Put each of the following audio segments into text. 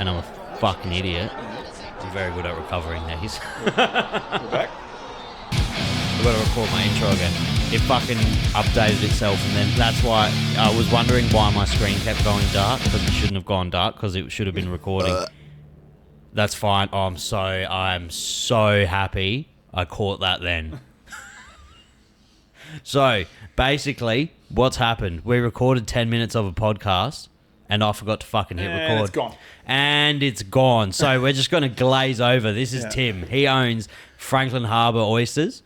and I'm a fucking idiot. I'm very good at recovering these. We're back. I've got to record my intro again. It fucking updated itself, and then that's why I was wondering why my screen kept going dark, because it shouldn't have gone dark, because it should have been recording. That's fine. Oh, I'm so happy I caught that then. So, basically, what's happened? We recorded 10 minutes of a podcast, and I forgot to fucking hit record. And it's gone. And it's gone. So, we're just going to glaze over. This is Tim. He owns Franklin Harbour Oysters.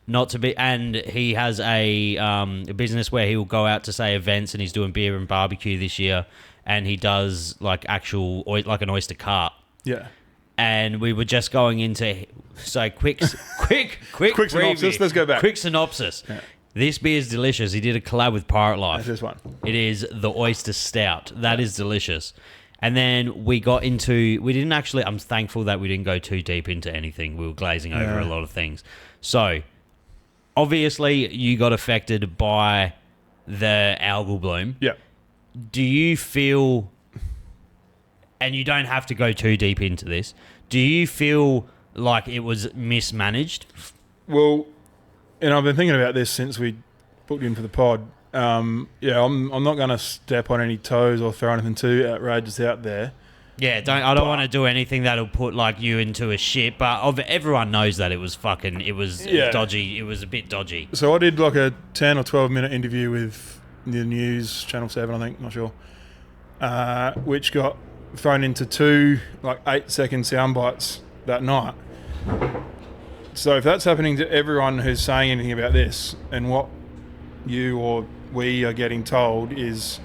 And he has a business where he will go out to, say, events, and he's doing beer and barbecue this year, and he does, like, like an oyster cart. Yeah. And we were just going into... So, quick synopsis. Let's go back. Quick synopsis. Yeah. This beer is delicious. He did a collab with Pirate Life. That's this one. It is the Oyster Stout. That is delicious. And then we got into... We didn't actually... I'm thankful that we didn't go too deep into anything. We were glazing over a lot of things. So, obviously, you got affected by the algal bloom. Yeah. Do you feel... And you don't have to go too deep into this. Do you feel like it was mismanaged? Well, and I've been thinking about this since we booked in for the pod. I'm not going to step on any toes or throw anything too outrageous out there. Yeah, I don't want to do anything that'll put like you into a shit. But everyone knows that it was dodgy. It was a bit dodgy. So I did like a 10 or 12 minute interview with the news, Channel 7, I think, not sure, which got thrown into 2 like 8-second sound bites that night. So if that's happening to everyone who's saying anything about this, and what you or we are getting told is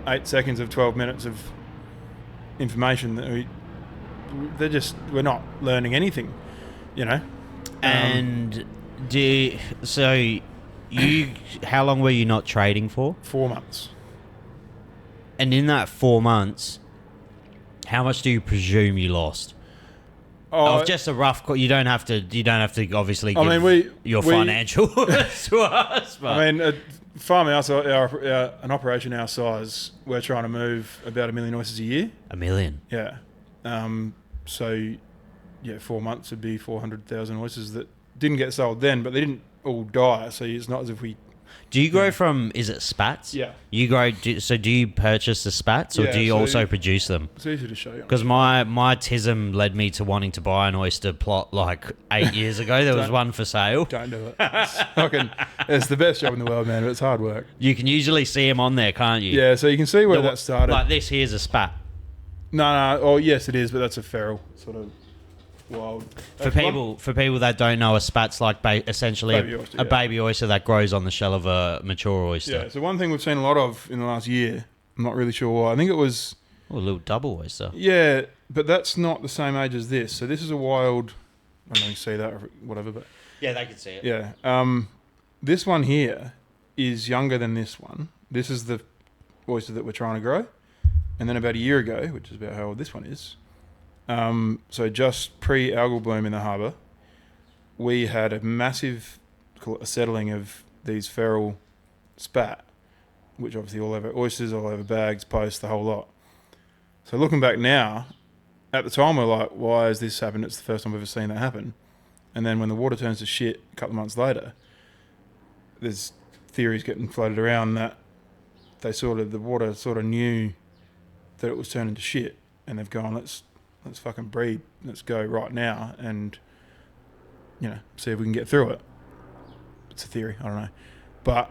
8 seconds of 12 minutes of information that we're not learning anything, you know. And how long were you not trading for? 4 months. And in that 4 months, how much do you presume you lost? Just a rough. You don't have to obviously give your financial to us. But. I mean, farm our size, an operation our size, we're trying to move about 1 million oysters a year. 1 million. Yeah. 4 months would be 400,000 oysters that didn't get sold then, but they didn't all die. So it's not as if we. Do you grow from? Is it spats? Yeah. You grow. Do you purchase the spats, or do you also produce them? It's easy to show you. Because my tism led me to wanting to buy an oyster plot like 8 years ago. There was one for sale. Don't do it. It's the best job in the world, man, but it's hard work. You can usually see them on there, can't you? Yeah, so you can see where that started. Like this here's a spat. No. Oh, yes, it is, but that's a feral sort of wild. For people that don't know, a spat's like essentially a baby oyster that grows on the shell of a mature oyster. Yeah, so one thing we've seen a lot of in the last year, I'm not really sure why. I think it was... a little double oyster. Yeah, but that's not the same age as this. So this is a wild... I don't know if you see that or whatever, but... Yeah, they can see it. Yeah. This one here is younger than this one. This is the oyster that we're trying to grow. And then about a year ago, which is about how old this one is... so just pre-algal bloom in the harbour, we had a massive settling of these feral spat, which obviously all over oysters, all over bags, posts, the whole lot. So looking back now, at the time we're like, why has this happened? It's the first time we've ever seen that happen. And then when the water turns to shit a couple of months later, there's theories getting floated around that the water sort of knew that it was turning to shit, and they've gone, let's fucking breed. Let's go right now and, see if we can get through it. It's a theory. I don't know. But,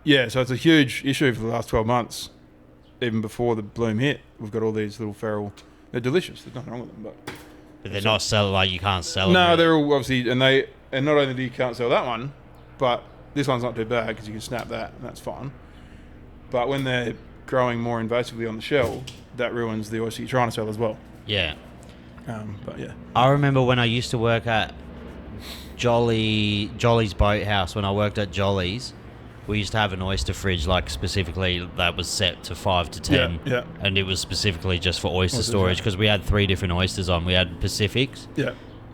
yeah, so it's a huge issue for the last 12 months. Even before the bloom hit, we've got all these little feral... They're delicious. There's nothing wrong with them. But they're not selling, like you can't sell them. No, they're all obviously... And not only do you can't sell that one, but this one's not too bad because you can snap that and that's fine. But when they're growing more invasively on the shell, that ruins the oyster you're trying to sell as well. Yeah. But yeah. I remember when I used to work at Jolly's Boathouse, when I worked at Jolly's, we used to have an oyster fridge, like specifically that was set to 5 to 10. Yeah. And it was specifically just for oyster storage because we had 3 different oysters on. We had Pacifics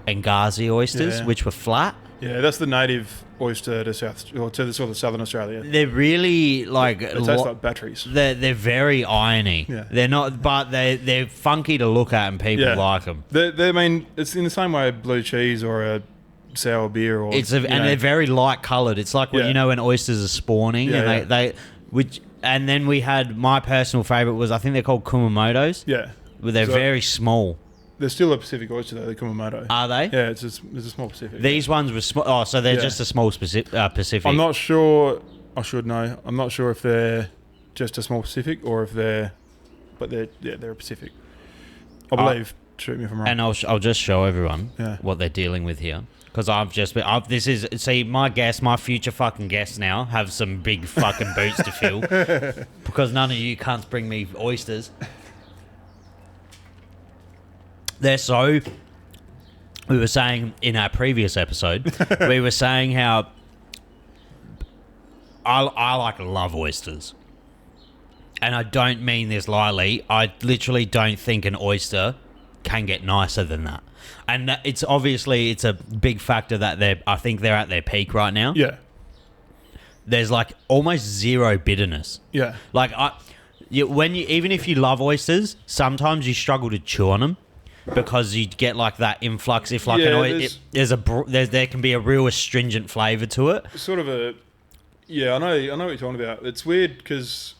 and Gazi oysters, which were flat. Yeah, that's the native oyster to the sort of southern Australia. They're really like They taste like batteries. They're very irony. Yeah. They're not, but they're funky to look at, and people like them. I mean, it's in the same way a blue cheese or a sour beer, or they're very light coloured. It's like when when oysters are spawning, and then we had my personal favourite was, I think they're called Kumamotos. Yeah, but they're very small. They're still a Pacific oyster though. The Kumamoto. Are they? Yeah, it's a small Pacific. These ones were small. Oh, so they're just a small Pacific. I'm not sure. I should know. I'm not sure if they're just a small Pacific or if they're a Pacific. I believe. Shoot me if I'm wrong. And I'll just show everyone what they're dealing with here. Because my future fucking guests now have some big fucking boots to fill. Because none of you can't bring me oysters. We were saying in our previous episode, we were saying how I love oysters. And I don't mean this lightly. I literally don't think an oyster can get nicer than that. And it's a big factor that I think they're at their peak right now. Yeah. There's like almost zero bitterness. Yeah. Like even if you love oysters, sometimes you struggle to chew on them because you get like that influx. If like there can be a real astringent flavour to it. Sort of I know what you're talking about. It's weird because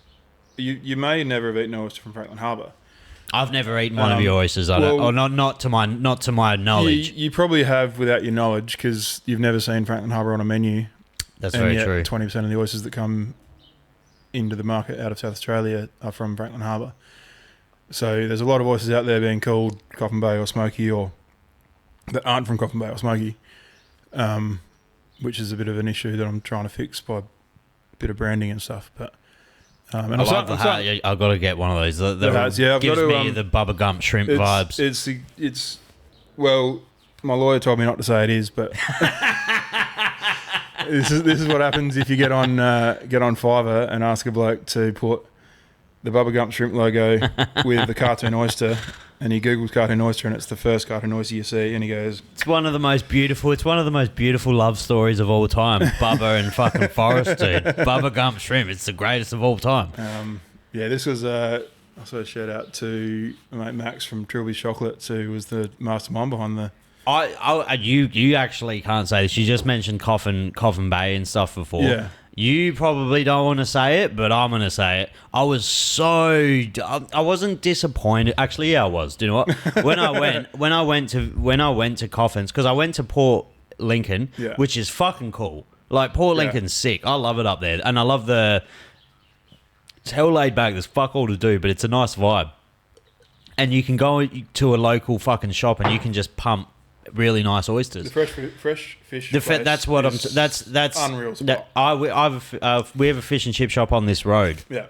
you may never have eaten an oyster from Franklin Harbour. I've never eaten one of your oysters. Not to my knowledge. You probably have without your knowledge because you've never seen Franklin Harbour on a menu. That's very true. 20% of the oysters that come into the market out of South Australia are from Franklin Harbour. So there's a lot of oysters out there being called Coffin Bay or Smoky, or that aren't from Coffin Bay or Smoky, which is a bit of an issue that I'm trying to fix by a bit of branding and stuff. But I love the hat. I've got to get one of those. The hats, I've gives got to, me the Bubba Gump shrimp vibes. It's well, my lawyer told me not to say it is, but this is what happens if you get on Fiverr and ask a bloke to put the Bubba Gump shrimp logo with the cartoon oyster, and he Googles cartoon oyster, and it's the first cartoon oyster you see, and he goes, It's one of the most beautiful love stories of all time. Bubba and fucking Forrest, dude. Bubba Gump shrimp. It's the greatest of all time. This was also a shout out to my mate Max from Trilby's Chocolates, who was the mastermind behind the. You actually can't say this. You just mentioned Coffin Bay and stuff before. Yeah. You probably don't want to say it, but I'm going to say it. I wasn't disappointed. Actually, yeah, I was. Do you know what? When I went to Coffins, because I went to Port Lincoln, which is fucking cool. Like Port Lincoln's sick. I love it up there, and I love it's hell laid back. There's fuck all to do, but it's a nice vibe. And you can go to a local fucking shop and you can just pump really nice oysters. The fresh fish. That's what that's unreal spot. We have a fish and chip shop on this road. Yeah.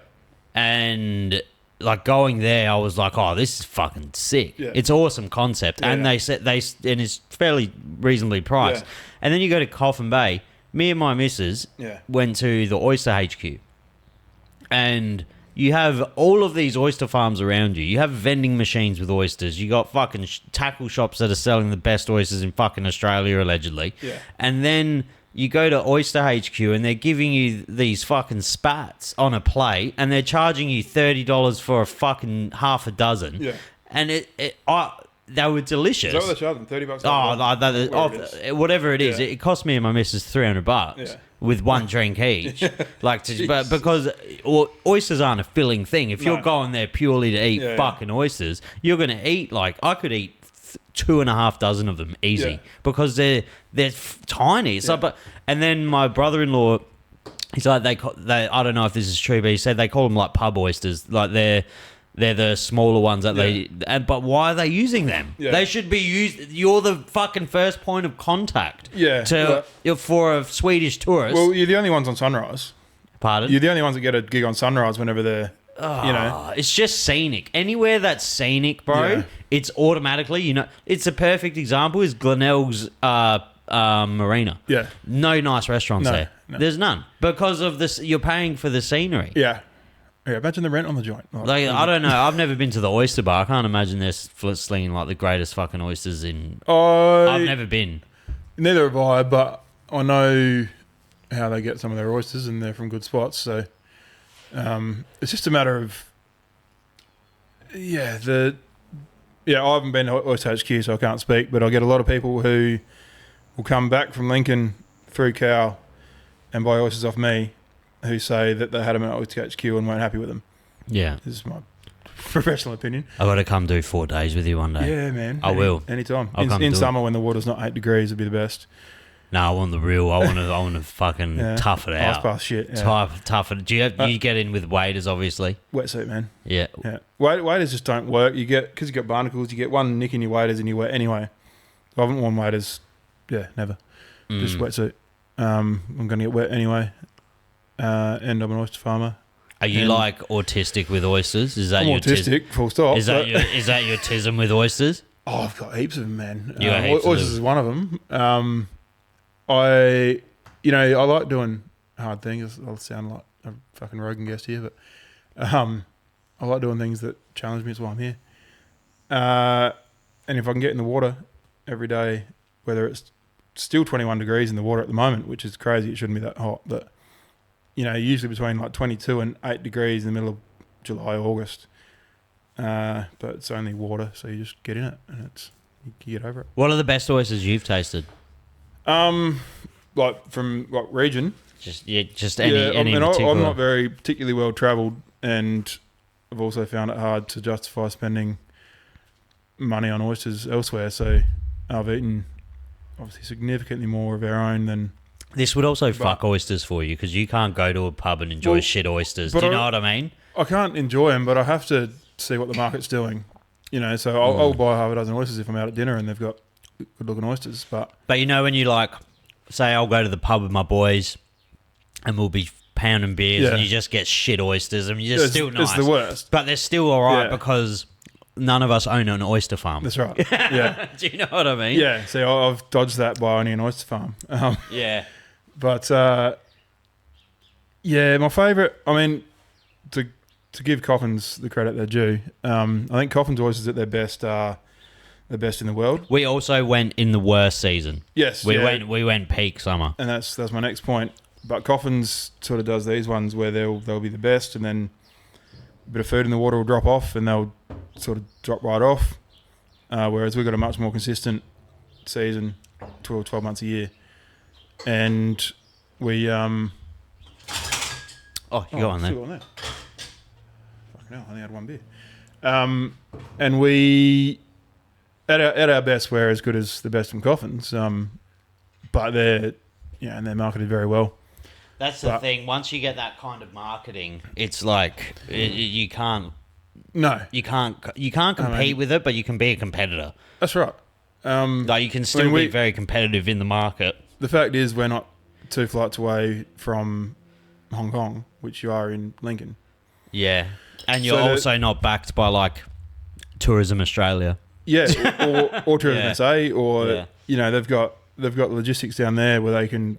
And like going there, I was like, oh, this is fucking sick. Yeah. It's an awesome concept, and and it's fairly reasonably priced. Yeah. And then you go to Coffin Bay. Me and my missus went to the Oyster HQ, and you have all of these oyster farms around you. You have vending machines with oysters. You got fucking tackle shops that are selling the best oysters in fucking Australia, allegedly. Yeah. And then you go to Oyster HQ and they're giving you these fucking spats on a plate, and they're charging you $30 for a fucking half a dozen. Yeah. And they were delicious. Is that what they're charging? $30? Whatever it is. Yeah. It cost me and my missus $300. Yeah. With one drink each, but because oysters aren't a filling thing. If you're going there purely to eat fucking oysters, you're going to eat I could eat 2.5 dozen of them easy because they're tiny. It's and then my brother-in-law, he's like they I don't know if this is true, but he said they call them like pub oysters, like they're the smaller ones that but why are they using them? Yeah. They should be used. You're the fucking first point of contact. For a Swedish tourist. Well, you're the only ones on Sunrise. Pardon? You're the only ones that get a gig on Sunrise whenever they're. It's just scenic. Anywhere that's scenic, bro, it's automatically. It's a perfect example. Is Glenelg's Marina? Yeah. No nice restaurants there. No. There's none because of this. You're paying for the scenery. Yeah. Yeah, imagine the rent on the joint. I don't know. I've never been to the Oyster Bar. I can't imagine they're slinging like the greatest fucking oysters in. I've never been. Neither have I, but I know how they get some of their oysters, and they're from good spots. So it's just a matter of I haven't been to Oyster HQ, so I can't speak, but I get a lot of people who will come back from Lincoln through Cow and buy oysters off me, who say that they had them at Oyster HQ and weren't happy with them. Yeah. This is my professional opinion. I got to come do 4 days with you one day. Yeah, man. I will. Anytime. I'll come In do summer when the water's not 8 degrees would be the best. No, I want the real. I want to fucking tough it out. Ice bath shit. Yeah. Tough it. Do you get in with waders, obviously? Wetsuit, man. Yeah. Waders just don't work. Because you got barnacles, you get one nick in your waders and you're wet anyway. I haven't worn waders. Yeah, never. Just wetsuit. I'm going to get wet anyway. And I'm an oyster farmer. Are you like autistic with oysters? Is that I'm your autistic, full stop. Is that your tism with oysters? Oh, I've got heaps of them, man. You got heaps of oysters them. is one of them. I like doing hard things. I'll sound like a fucking Rogan guest here, but I like doing things that challenge me. That's why I'm here. And if I can get in the water every day, whether it's still 21 degrees in the water at the moment, which is crazy, it shouldn't be that hot, but usually between like 22 and 8 degrees in the middle of July, August. But it's only water, so you just get in it and you get over it. What are the best oysters you've tasted? Like from what region? Just any in particular. I'm not very particularly well travelled, and I've also found it hard to justify spending money on oysters elsewhere. So I've eaten obviously significantly more of our own than. This would also fuck oysters for you because you can't go to a pub and enjoy shit oysters. Do you know what I mean? I can't enjoy them, but I have to see what the market's doing. So I'll buy half a dozen oysters if I'm out at dinner and they've got good looking oysters. But when you say I'll go to the pub with my boys and we'll be pounding beers and you just get shit oysters and you're still nice. It's the worst. But they're still all right because none of us own an oyster farm. That's right. Yeah. Do you know what I mean? Yeah. See, I've dodged that by owning an oyster farm. Yeah. But, my favourite, to give Coffin's the credit they're due, I think Coffin's oysters at their best are the best in the world. We also went in the worst season. Yes. We went peak summer. And that's my next point. But Coffin's sort of does these ones where they'll be the best, and then a bit of food in the water will drop off and they'll sort of drop right off. Whereas we've got a much more consistent season, 12 months a year. And we you got one there. Fucking hell, I only had one beer. And we at our best we're as good as the best from Coffins. But they're marketed very well. That's the thing. Once you get that kind of marketing, it's like you can't. No, you can't compete with it, but you can be a competitor. That's right. You can still be very competitive in the market. The fact is, we're not 2 flights away from Hong Kong, which you are in Lincoln. Yeah, and you're also not backed by Tourism Australia. Yeah, or Tourism SA, or they've got logistics down there where they can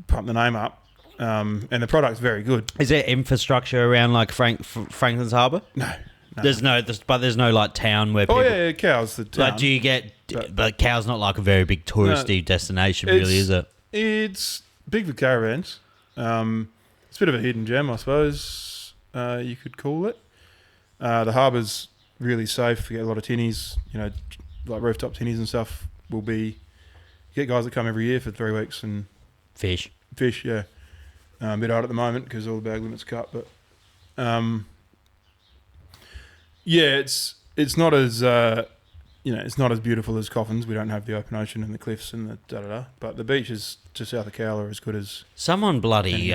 pump the name up, and the product's very good. Is there infrastructure around Franklin's Harbour? No. There's no town where people... Oh, yeah, Cow's the town. Do you get... But Cow's not a very big touristy destination, really, is it? It's big for caravans. It's a bit of a hidden gem, I suppose you could call it. The harbour's really safe. You get a lot of tinnies, like rooftop tinnies and stuff you get guys that come every year for 3 weeks and... Fish, yeah. A bit hard at the moment because all the bag limits cut, but... it's not as it's not as beautiful as Coffins. We don't have the open ocean and the cliffs and the da-da-da. But the beaches to south of Cowler are as good as... Someone bloody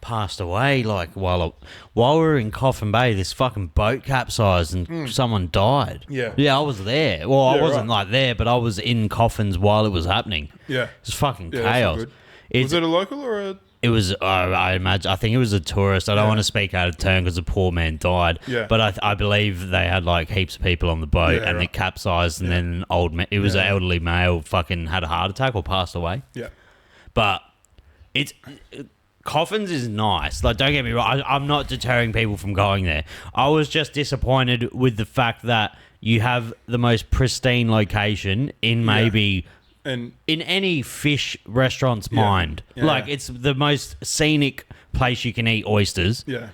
passed away while we were in Coffin Bay. This fucking boat capsized and someone died. Yeah, I was there. Well, I wasn't there, but I was in Coffins while it was happening. Yeah, it was fucking chaos. Was it a local or a... It was, I think it was a tourist. I don't want to speak out of turn because the poor man died. Yeah. But I believe they had heaps of people on the boat and it capsized and then an elderly male fucking had a heart attack or passed away. Yeah. But Coffins is nice. Don't get me wrong. I'm not deterring people from going there. I was just disappointed with the fact that you have the most pristine location in maybe And in any fish restaurant's mind. Yeah. Like, it's the most scenic place you can eat oysters, yeah.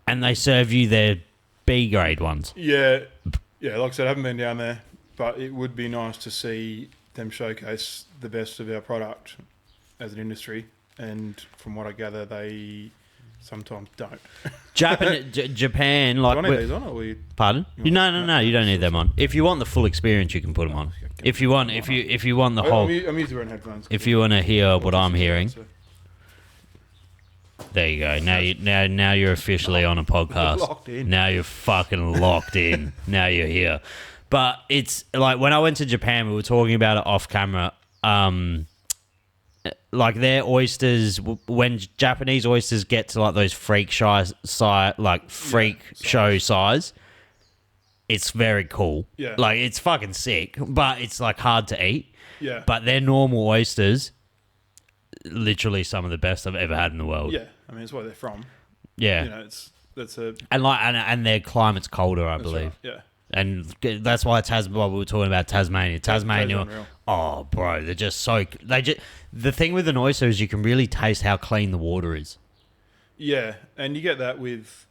and they serve you their B grade ones. Yeah. Yeah, like I said, I haven't been down there, but it would be nice to see them showcase the best of our product as an industry. And from what I gather, they sometimes don't. Japan, Do like... I need these on, or we... Pardon? No, you don't need them on. If you want the full experience, you can put them on. If you want the whole... I'm used to wearing headphones. If you want to hear what I'm hearing... There you go. Now you're officially on a podcast. Locked in. Now you're fucking locked in. Now you're here. But it's like when I went to Japan, we were talking about it off camera. Like their oysters, when Japanese oysters get to like those freak show size, it's very cool. Yeah. Like it's fucking sick, but it's like hard to eat. Yeah. But their normal oysters, literally some of the best I've ever had in the world. Yeah. I mean, it's where they're from. Yeah. You know, and their climate's colder, I believe. right, yeah. And that's why we were talking about Tasmania. Tasmania, unreal. oh, bro, they're just so... The thing with an oyster is you can really taste how clean the water is. Yeah, and you get that with...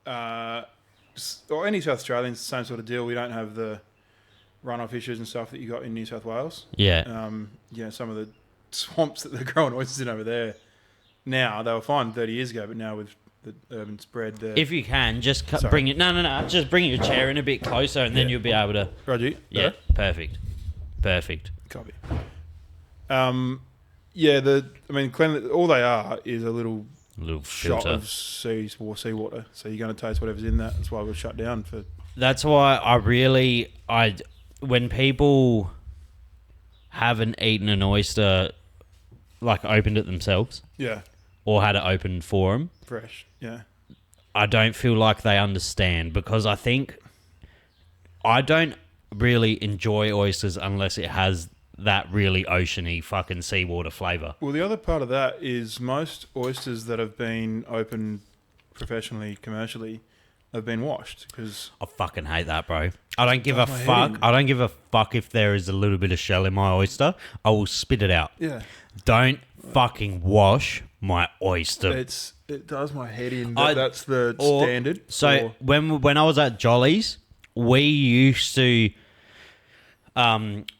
or any South Australians, the same sort of deal. We don't have the runoff issues and stuff that you got in New South Wales. Yeah. Some of the swamps that they're growing oysters in over there, now, they were fine 30 years ago, but now with the urban spread... If you can, just bring it... No. Just bring your chair in a bit closer and then you'll be able to... Roger. Yeah, perfect. Copy. All they are is a little shot filter. of seawater. So you're going to taste whatever's in that. That's why we're shut down for... That's why when people haven't eaten an oyster, like opened it themselves... Yeah. Or had it opened for them. Fresh, yeah. I don't feel like they understand because I think I don't really enjoy oysters unless it has that really oceany fucking seawater flavour. Well, the other part of that is most oysters that have been opened professionally, commercially, have been washed because... I fucking hate that, bro. I don't give a fuck. I don't give a fuck if there is a little bit of shell in my oyster. I will spit it out. Yeah. Don't fucking wash my oyster. It does my head in. That's the standard. So when I was at Jolly's, we used to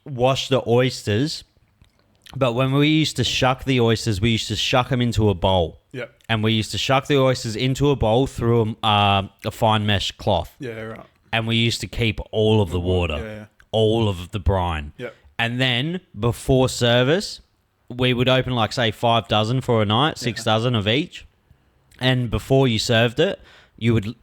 wash the oysters, but when we used to shuck the oysters, we used to shuck them into a bowl. Yeah. And we used to shuck the oysters into a bowl through a fine mesh cloth. Yeah, right. And we used to keep all of the water, all of the brine. Yeah. And then before service, we would open like say 5 dozen for a night, 6 dozen of each. And before you served it, you would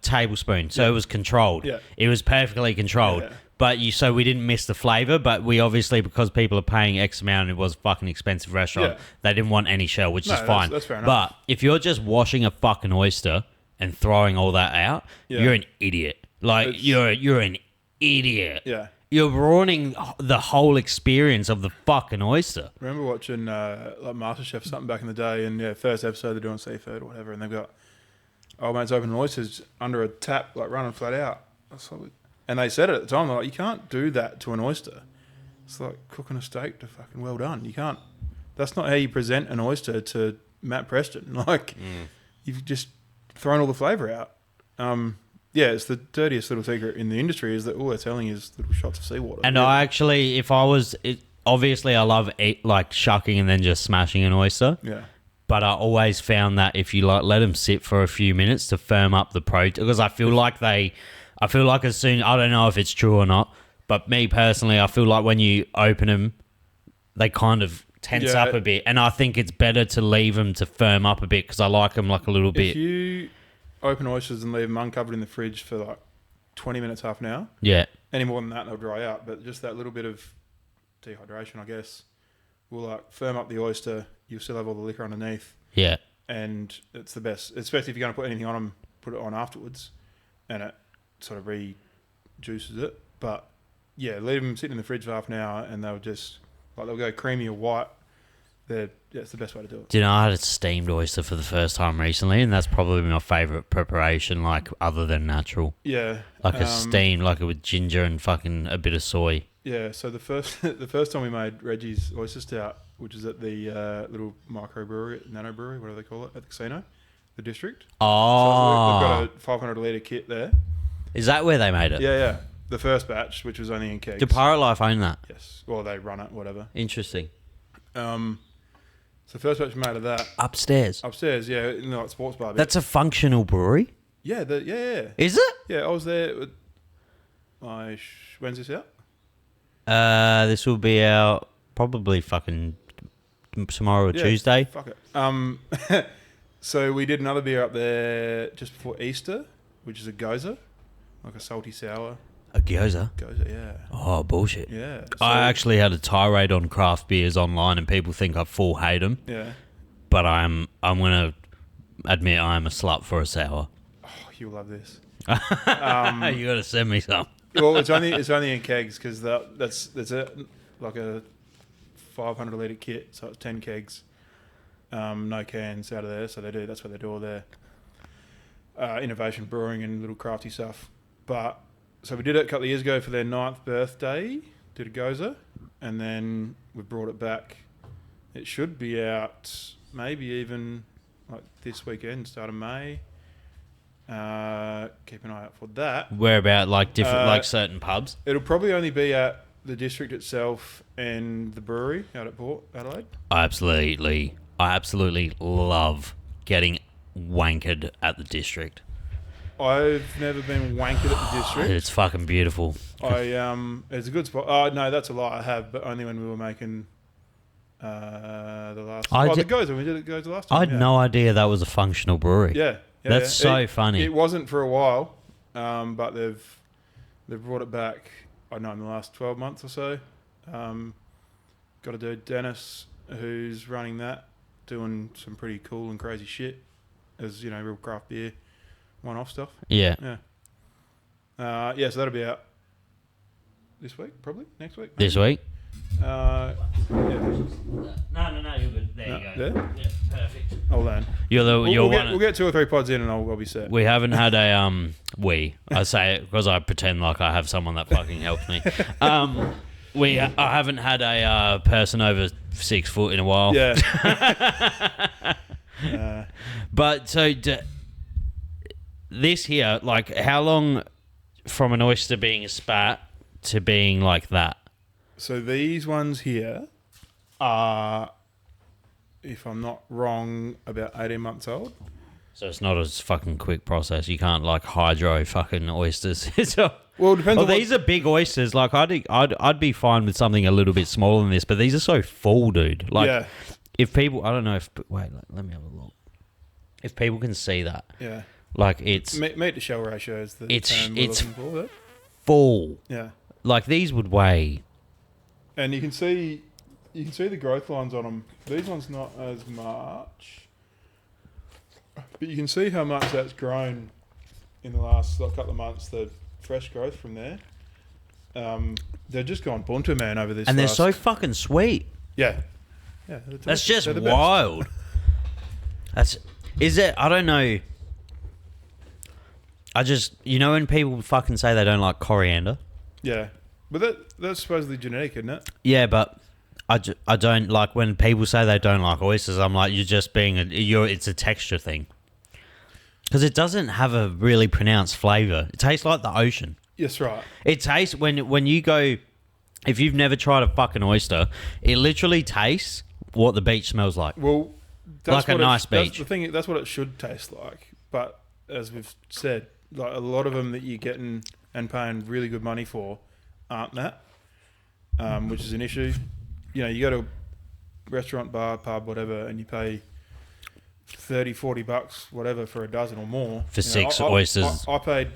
tablespoon. So it was controlled. Yeah. It was perfectly controlled. Yeah. But so we didn't miss the flavour, but we obviously, because people are paying X amount, it was a fucking expensive restaurant, they didn't want any shell, which is fine. That's fair enough. But if you're just washing a fucking oyster and throwing all that out, you're an idiot. Like, you're an idiot. Yeah. You're ruining the whole experience of the fucking oyster. I remember watching like MasterChef something back in the day, and first episode they're doing seafood or whatever, and they've got old mate's opening oysters under a tap, like running flat out. And they said it at the time, they're like, you can't do that to an oyster. It's like cooking a steak to fucking well done. You can't. That's not how you present an oyster to Matt Preston. Like, you've just thrown all the flavour out. It's the dirtiest little secret in the industry is that all they're selling is little shots of seawater. And I actually, obviously I love like shucking and then just smashing an oyster. Yeah. But I always found that if you like let them sit for a few minutes to firm up the protein, because I feel like as soon, I don't know if it's true or not, but me personally, I feel like when you open them, they kind of tense up a bit. And I think it's better to leave them to firm up a bit because I like them like a little bit. If you open oysters and leave them uncovered in the fridge for like 20 minutes, half an hour. Yeah. Any more than that, they'll dry out. But just that little bit of dehydration, I guess, will like firm up the oyster. You'll still have all the liquor underneath. Yeah. And it's the best, especially if you're going to put anything on them, put it on afterwards. And it sort of rejuices it. But yeah, leave them sitting in the fridge for half an hour and they'll just, like, they'll go creamy or white. It's the best way to do it. Do you know, I had a steamed oyster for the first time recently, and that's probably my favourite preparation, like, other than natural. Yeah. Like a steam, like with ginger and fucking a bit of soy. Yeah, so the first time we made Reggie's Oyster Stout, which is at the little microbrewery, nano brewery, whatever they call it, at the casino, the district. Oh. So they've got a 500 litre kit there. Is that where they made it? Yeah. The first batch, which was only in kegs. Do Pirate Life own that? Yes. Well, they run it, whatever. Interesting. So first batch made of that. Upstairs, yeah, in the sports bar. That's a functional brewery? Yeah, Is it? Yeah, I was there. When's this out? This will be out probably fucking tomorrow or Tuesday. Fuck it. So we did another beer up there just before Easter, which is a goza, like a salty sour. A gyoza? Goza, yeah. Oh, bullshit. Yeah. So, I actually had a tirade on craft beers online and people think I full hate them. Yeah. But I'm going to admit I'm a slut for a sour. Oh, you'll love this. You got to send me some. Well, it's only in kegs because that's like a 500 litre kit, so it's 10 kegs, no cans out of there. So that's where they do all their innovation brewing and little crafty stuff. But so we did it a couple of years ago for their 9th birthday. Did a goza, and then we brought it back. It should be out maybe even like this weekend, start of May. Keep an eye out for that. Where about like different, like certain pubs? It'll probably only be at the district itself and the brewery out at Port Adelaide. I absolutely love getting wankered at the district. I've never been wankered at the district. It's fucking beautiful. It's a good spot. Oh no, that's a lie. I have, but only when we were making the last. The Goza. We did it Goza last time. I had no idea that was a functional brewery. Yeah. That's so funny. It wasn't for a while, but they've brought it back. I don't know, in the last 12 months or so. Got a dude, Dennis, who's running that, doing some pretty cool and crazy shit as, real craft beer, one-off stuff. Yeah. So that'll be out this week, probably next week. This week? Yeah. No, you're good. There you go. There? Yeah, perfect. I'll learn. We'll get 2 or 3 pods in and I'll be set. We haven't had a I say it because I pretend like I have someone that fucking helps me. I haven't had a person over 6 foot in a while. Yeah. But so this here, like, how long from an oyster being a spat to being like that? So these ones here are, if I'm not wrong, about 18 months old. So it's not a fucking quick process. You can't like hydro fucking oysters. Well, it depends. These are big oysters. Like I'd be fine with something a little bit smaller than this, but these are so full, dude. Like if people, I don't know if let me have a look. If people can see that, like it's meat to shell ratio is the term we're looking for. Full. Yeah, like these would weigh. And you can see the growth lines on them. These ones not as much, but you can see how much that's grown in the last couple of months. The fresh growth from there. They're just gone bunter, man, over this. And they're so fucking sweet. Yeah. That's just wild. Is it? I don't know. When people fucking say they don't like coriander. Yeah. But that's supposedly genetic, isn't it? Yeah, but I don't like when people say they don't like oysters. I'm like, you're just it's a texture thing. Because it doesn't have a really pronounced flavour. It tastes like the ocean. Yes, right. It tastes, when you go, if you've never tried a fucking oyster, it literally tastes what the beach smells like. Well, that's like a nice beach. That's the thing. That's what it should taste like. But as we've said, like a lot of them that you're getting and paying really good money for aren't that, which is an issue. You go to a restaurant, bar, pub, whatever, and you pay $30-$40, whatever, for a dozen or more. For 6 oysters. I paid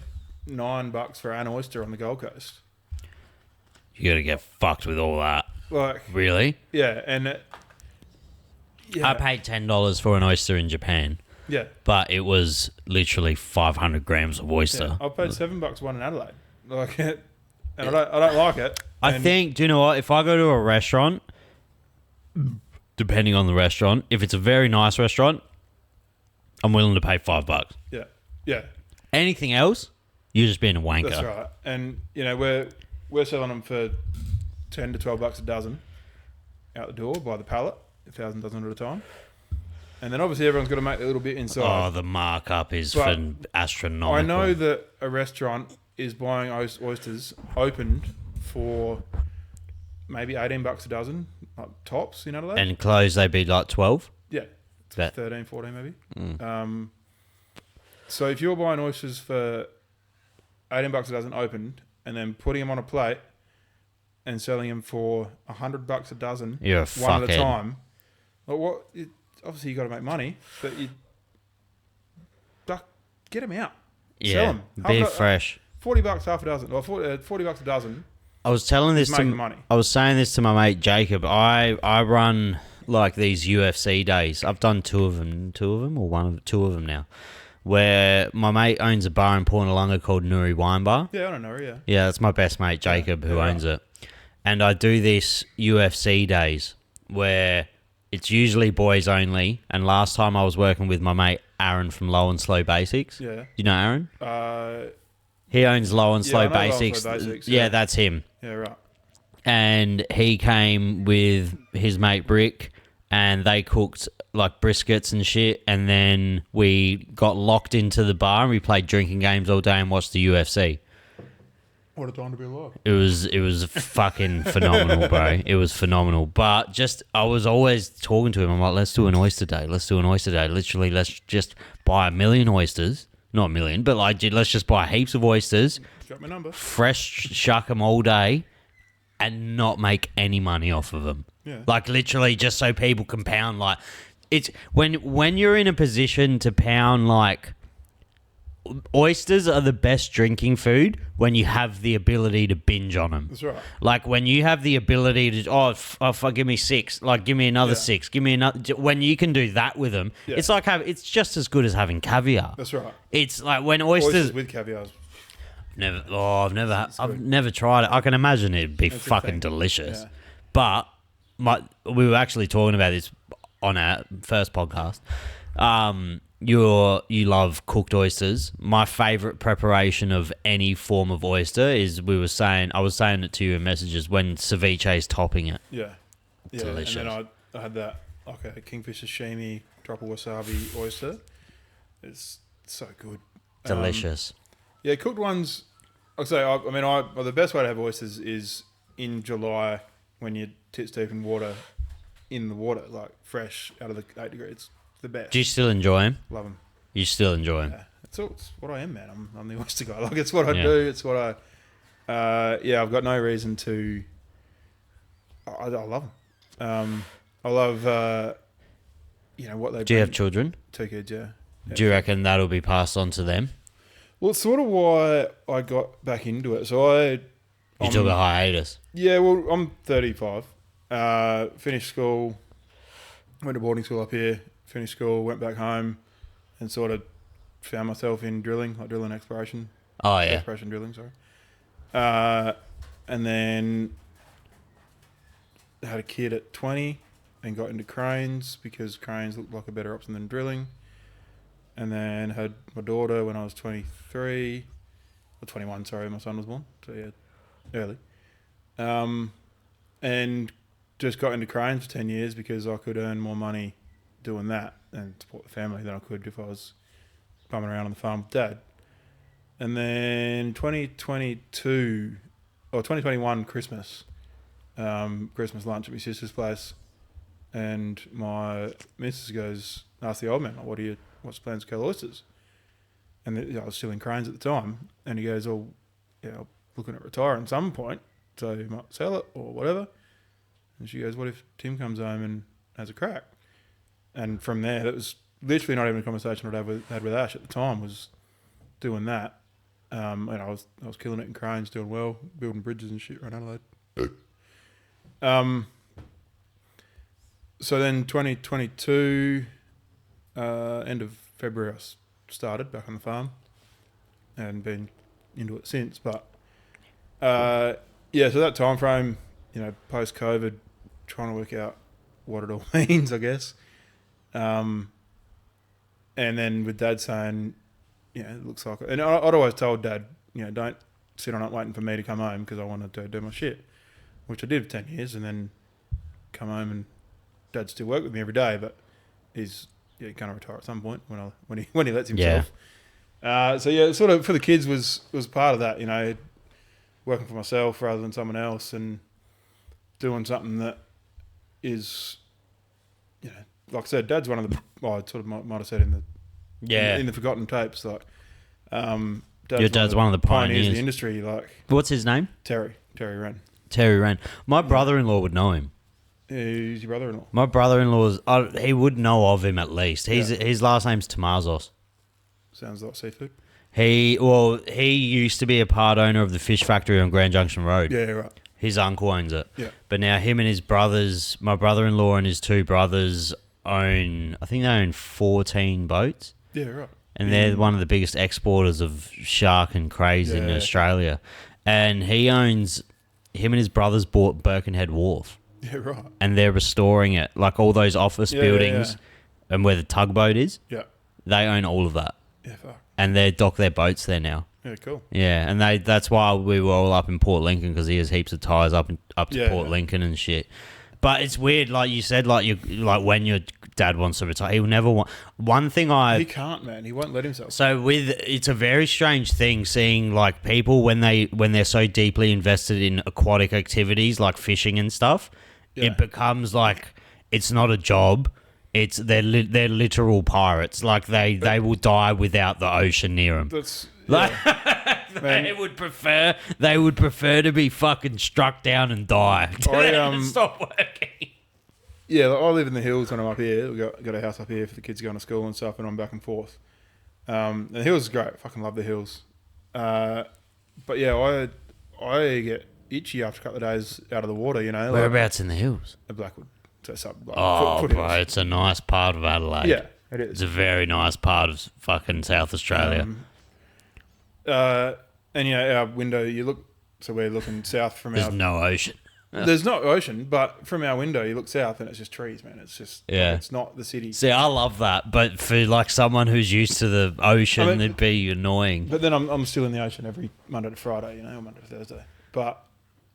$9 for an oyster on the Gold Coast. You got to get fucked with all that. Like, really? Yeah, and I paid $10 for an oyster in Japan. Yeah. But it was literally 500 grams of oyster. Yeah, I paid $7 one in Adelaide. Like, and I don't like it. I think, do you know what? If I go to a restaurant, depending on the restaurant, if it's a very nice restaurant, I'm willing to pay $5. Yeah. Yeah. Anything else, you're just being a wanker. That's right. And, we're selling them for $10 to $12 a dozen out the door by the pallet, 1,000 dozen at a time. And then obviously everyone's got to make a little bit inside. Oh, the markup is But astronomical. I know that a restaurant is buying oysters opened for maybe $18 a dozen, like tops in Adelaide. And closed, they'd be like 12? Yeah, That. 13, 14 maybe. So if you're buying oysters for $18 a dozen opened and then putting them on a plate and selling them for $100 a dozen, You're a one at a fuckhead. time, well, obviously you got to make money, but get them out. Sell Yeah, them. be fresh. $40 half a dozen, or $40 a dozen. I was telling this to money. I was saying this to my mate Jacob. I run like these UFC days. I've done two of them or two of them now. Where my mate owns a bar in Pornalunga called Nuri Wine Bar. Yeah, I don't know. Yeah. Yeah, that's my best mate Jacob who owns it. And I do this UFC days where it's usually boys only. And last time I was working with my mate Aaron from Low and Slow Basics. Yeah. You know Aaron? He owns Low and Slow I know Low and Basics. Slow Basics, Yeah, yeah. that's him. Yeah, right. And he came with his mate Brick, and they cooked like briskets and shit. And then we got locked into the bar and we played drinking games all day and watched the UFC. What a time to be alive. It was fucking phenomenal, bro. It was phenomenal. But I was always talking to him. I'm like, let's do an oyster day. Let's do an oyster day. Literally, let's just buy 1 million oysters. Not 1 million, but like, let's just buy heaps of oysters. Got my number. Fresh shuck them all day and not make any money off of them. Yeah. Like literally just so people can pound like it's when you're in a position to pound like oysters are the best drinking food when you have the ability to binge on them. That's right. Like when you have the ability to give me 6, like give me another 6, give me another. When you can do that with them, it's like it's just as good as having caviar. That's right. It's like when oysters with caviar. I've never tried it. I can imagine it'd be fucking delicious. Yeah. But we were actually talking about this on our first podcast. You love cooked oysters. My favourite preparation of any form of oyster is I was saying it to you in messages when ceviche's topping it. Yeah. Delicious. And then I had that like a kingfisher sashimi, drop of wasabi oyster. It's so good. Delicious. Yeah, cooked ones. I'd say. The best way to have oysters is in July when you're tits deep in water, like fresh out of the 8 degrees. It's the best. Do you still enjoy them? Love them. You still enjoy them? Yeah, it's what I am, man. I'm the oyster guy. Like it's what I do. It's what I. I've got no reason to. I love them. I love. What they. Do you have children? 2 kids, yeah. Do you reckon that'll be passed on to them? Well, it's sort of why I got back into it. So You took a hiatus. Yeah, well, I'm 35. Finished school, went to boarding school up here, finished school, went back home, and sort of found myself in drilling, like drilling exploration. Oh, yeah. Exploration drilling, sorry. And then had a kid at 20 and got into cranes because cranes looked like a better option than drilling. And then had my daughter when I was 23, or 21, sorry, my son was born. So yeah, early. And just got into cranes for 10 years because I could earn more money doing that and support the family than I could if I was bumming around on the farm with Dad. And then 2021 Christmas lunch at my sister's place, and my missus asked the old man, what's the plans to kill oysters? And I was still in cranes at the time, and he goes, I'm looking at retiring at some point, so you might sell it or whatever. And she goes, what if Tim comes home and has a crack? And from there, that was literally not even a conversation I'd had with Ash at the time, was doing that. And I was killing it in cranes, doing well, building bridges and shit around Adelaide. So then 2022, end of February, I started back on the farm and been into it since. But so that time frame, post-COVID, trying to work out what it all means, I guess. And then with Dad saying, it looks like... And I'd always told Dad, don't sit on it waiting for me to come home because I wanted to do my shit. which I did for 10 years, and then come home and Dad still worked with me every day, but he's going to retire at some point when he lets himself. So yeah, sort of for the kids was part of that, you know, working for myself rather than someone else and doing something that is, you know, like I said, Dad's one of the, well, I sort of might have said in the forgotten tapes, like, your dad's one of the pioneers of the industry. Like, what's his name? Terry Rehn. Terry Rehn. My brother-in-law would know him. Who's your brother-in-law? My brother-in-law's. He would know of him at least. His last name's Tomazos. Sounds like seafood. He used to be a part owner of the fish factory on Grand Junction Road. Yeah, right. His uncle owns it. Yeah. But now him and his brothers, my brother-in-law and his two brothers own 14 boats. Yeah, right. And they're one of the biggest exporters of shark and crays in Australia. And him and his brothers bought Birkenhead Wharf. Yeah, right. And they're restoring it. Like all those office buildings and where the tugboat is. Yeah. They own all of that. Yeah, fuck. And they dock their boats there now. Yeah, cool. Yeah, and that's why we were all up in Port Lincoln, because he has heaps of ties up to Port Lincoln and shit. But it's weird, like you said, like when your dad wants to retire, he will never want. One thing he can't, man. He won't let himself. So it's a very strange thing seeing like people when they're so deeply invested in aquatic activities like fishing and stuff. Yeah. It becomes like it's not a job. It's they're literal pirates. Like they will die without the ocean near them. That's like they would prefer to be fucking struck down and die. Stop working. Yeah, like I live in the hills when I'm up here. We got a house up here for the kids going to school and stuff, and I'm back and forth. And the hills is great. I fucking love the hills. But yeah, I get itchy after a couple of days out of the water. You know, whereabouts in the hills? Blackwood. So it's up. Bro, it's a nice part of Adelaide. Yeah, it is. It's a very nice part of fucking South Australia. And you know, our window, we're looking south from There's no ocean. There's no ocean, but from our window, you look south and it's just trees, man. It's just, it's not the city. See, I love that, but for like someone who's used to the ocean, it'd be annoying. But then I'm still in the ocean every Monday to Friday, you know, or Monday to Thursday. But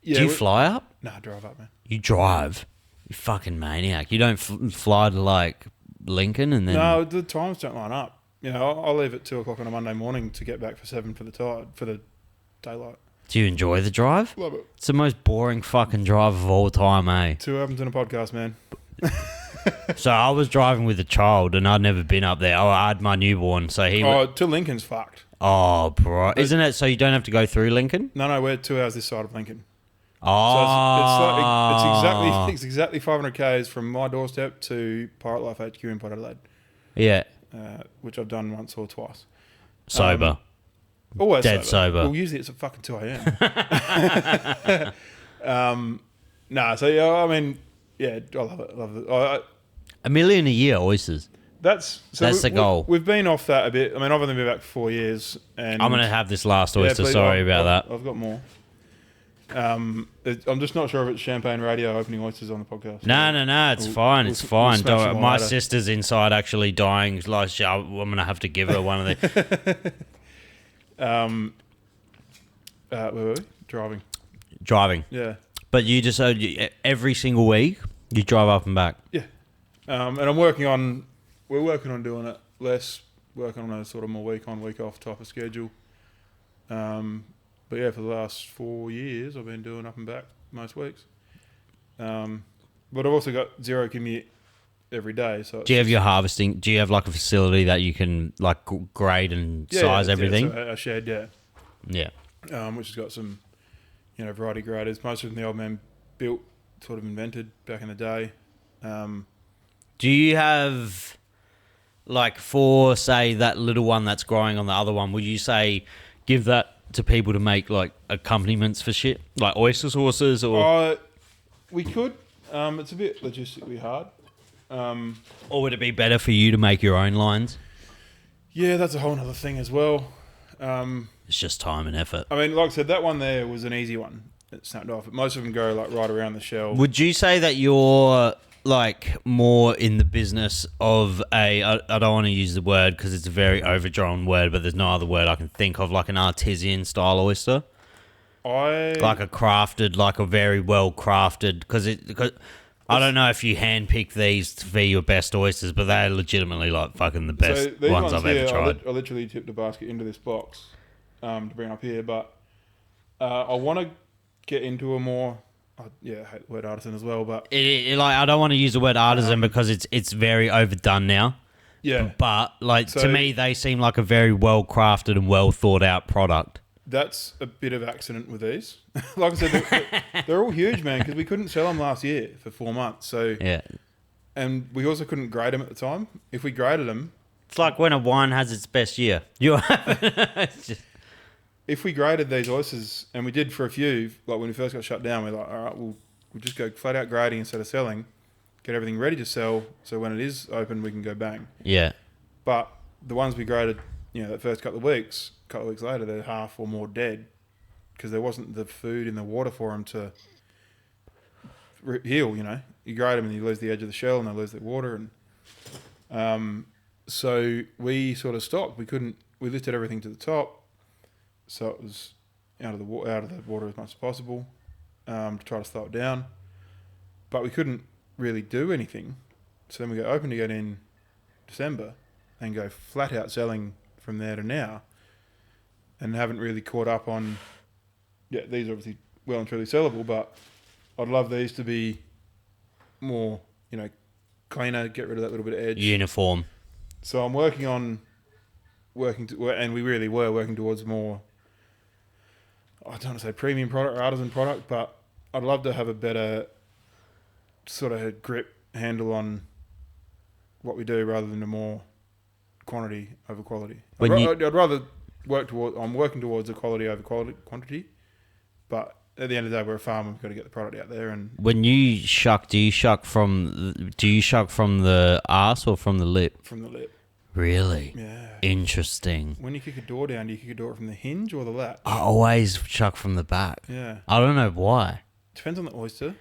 yeah, do you fly up? No, I drive up, man. You drive? You fucking maniac. You don't fly to like Lincoln and then... No, the times don't line up. You know, I'll leave at 2 o'clock on a Monday morning to get back for 7 for the daylight. Do you enjoy the drive? Love it. It's the most boring fucking drive of all time, eh? 2 happens in a podcast, man. So I was driving with a child and I'd never been up there. I had my newborn, so he... to Lincoln's fucked. Oh, bro. Isn't it so you don't have to go through Lincoln? No, we're 2 hours this side of Lincoln. Oh. So it's exactly 500 k's from my doorstep to Pirate Life HQ in Port Adelaide. Yeah. Which I've done once or twice. Sober. Always dead sober. Well, usually it's at fucking 2 a.m. So yeah, I mean, yeah, I love it. $1 million a year, oysters. That's the goal. We've been off that a bit. I mean, I've only been back for 4 years, and I'm gonna have this last oyster. Sorry about that. I've got more. I'm just not sure if it's Champagne Radio opening oysters on the podcast. No, it's fine. It's fine. My sister's inside actually dying. Like, I'm gonna have to give her one of the. Where were we? Driving. Yeah. But you just every single week you drive up and back. Yeah. And we're working on doing it less, working on a sort of more week on, week off type of schedule. But yeah, for the last 4 years, I've been doing up and back most weeks. But I've also got zero commute every day. So do you have your harvesting? Do you have like a facility that you can like grade and size everything? Yeah, so a shed, yeah. Yeah. Which has got some, variety graders. Most of them the old man built, sort of invented back in the day. Do you have, like, for, say, that little one that's growing on the other one, would you say give that to people to make, like, accompaniments for shit? Like oyster sauces or... we could. It's a bit logistically hard. Or would it be better for you to make your own lines? Yeah, that's a whole other thing as well. It's just time and effort. I mean, like I said, that one there was an easy one. It snapped off. But most of them go, like, right around the shell. Would you say that you're... like more in the business of I don't want to use the word because it's a very overdrawn word, but there's no other word I can think of, like an artisan style oyster? like a very well crafted, because I don't know if you handpick these to be your best oysters, but they're legitimately like fucking the best ones I've ever tried. I literally tipped a basket into this box to bring up here, but I want to get into a more, I hate the word artisan as well, but I don't want to use the word artisan because it's very overdone now. Yeah, but to me, they seem like a very well crafted and well thought out product. That's a bit of accident with these. Like I said, they're all huge, man, because we couldn't sell them last year for 4 months. So yeah, and we also couldn't grade them at the time. If we graded them, it's like when a wine has its best year. If we graded these oysters, and we did for a few, like when we first got shut down, we're like, all right, we'll just go flat out grading instead of selling, get everything ready to sell, so when it is open, we can go bang. Yeah. But the ones we graded, that first couple of weeks later, they're half or more dead because there wasn't the food in the water for them to heal. You grade them and you lose the edge of the shell and they lose their water, and so we sort of stopped. We lifted everything to the top, so it was out of the water as much as possible to try to slow it down. But we couldn't really do anything, so then we got open again in December and go flat out selling from there to now, and haven't really caught up on. Yeah, these are obviously well and truly sellable, but I'd love these to be more, cleaner, get rid of that little bit of edge. Uniform. So I'm working on and we really were working towards more, I don't want to say premium product or artisan product, but I'd love to have a better sort of grip handle on what we do rather than a more quantity over quality. I'd rather I'm working towards a quality over quantity, but at the end of the day, we're a farm. We've got to get the product out there. And when you shuck, do you shuck from the arse or from the lip? From the lip. Really? Yeah. Interesting. When you kick a door down, do you kick a door from the hinge or the latch? I always chuck from the back. Yeah. I don't know why. Depends on the oyster.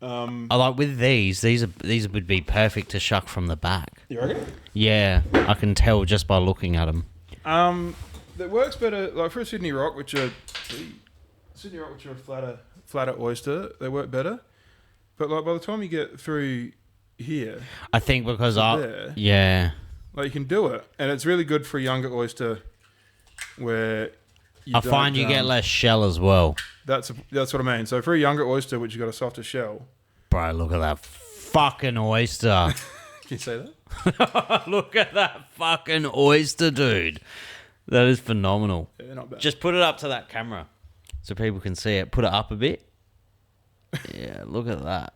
I like with these would be perfect to shuck from the back. You reckon? Yeah, I can tell just by looking at them. That works better, like for a Sydney Rock, which are a flatter oyster, they work better. But like by the time you get through here, I think because you can do it, and it's really good for a younger oyster where I find you get less shell as well. That's what I mean. So for a younger oyster, which has got a softer shell, bro, look at that fucking oyster. Can you say that? Look at that fucking oyster, dude. That is phenomenal. Yeah, not bad. Just put it up to that camera so people can see it. Put it up a bit. Yeah, look at that.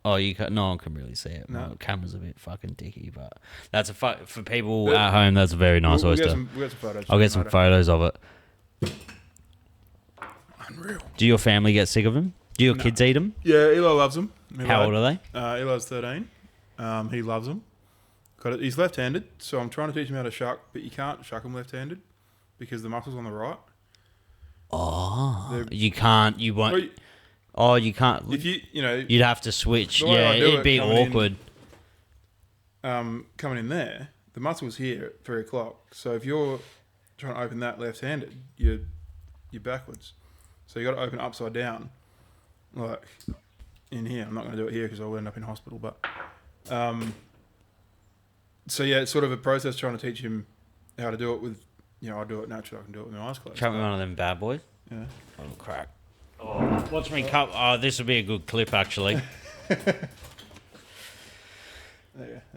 Oh, no one can really see it. No. The camera's a bit fucking dicky, but that's for people at home. That's a very nice oyster. We'll get some photos. I'll get some photos of it. Unreal. Do your family get sick of them? Do your kids eat them? Yeah, Eli loves them. How old are they? Eli's 13. He loves them. He's left-handed, so I'm trying to teach him how to shuck, but you can't shuck him left-handed because the muscle's on the right. Oh, you can't. You won't. Oh, you can't. If you'd have to switch. Yeah, it'd be awkward. Coming in there, the muscle's here at 3 o'clock. So if you're trying to open that left-handed, you're backwards. So you got to open upside down, like in here. I'm not going to do it here because I'll end up in hospital. But so yeah, it's sort of a process trying to teach him how to do it with. I do it naturally. I can do it with my eyes closed. Chuck me one of them bad boys. Yeah. Oh, crack. Oh, watch me cut. Oh, this would be a good clip, actually.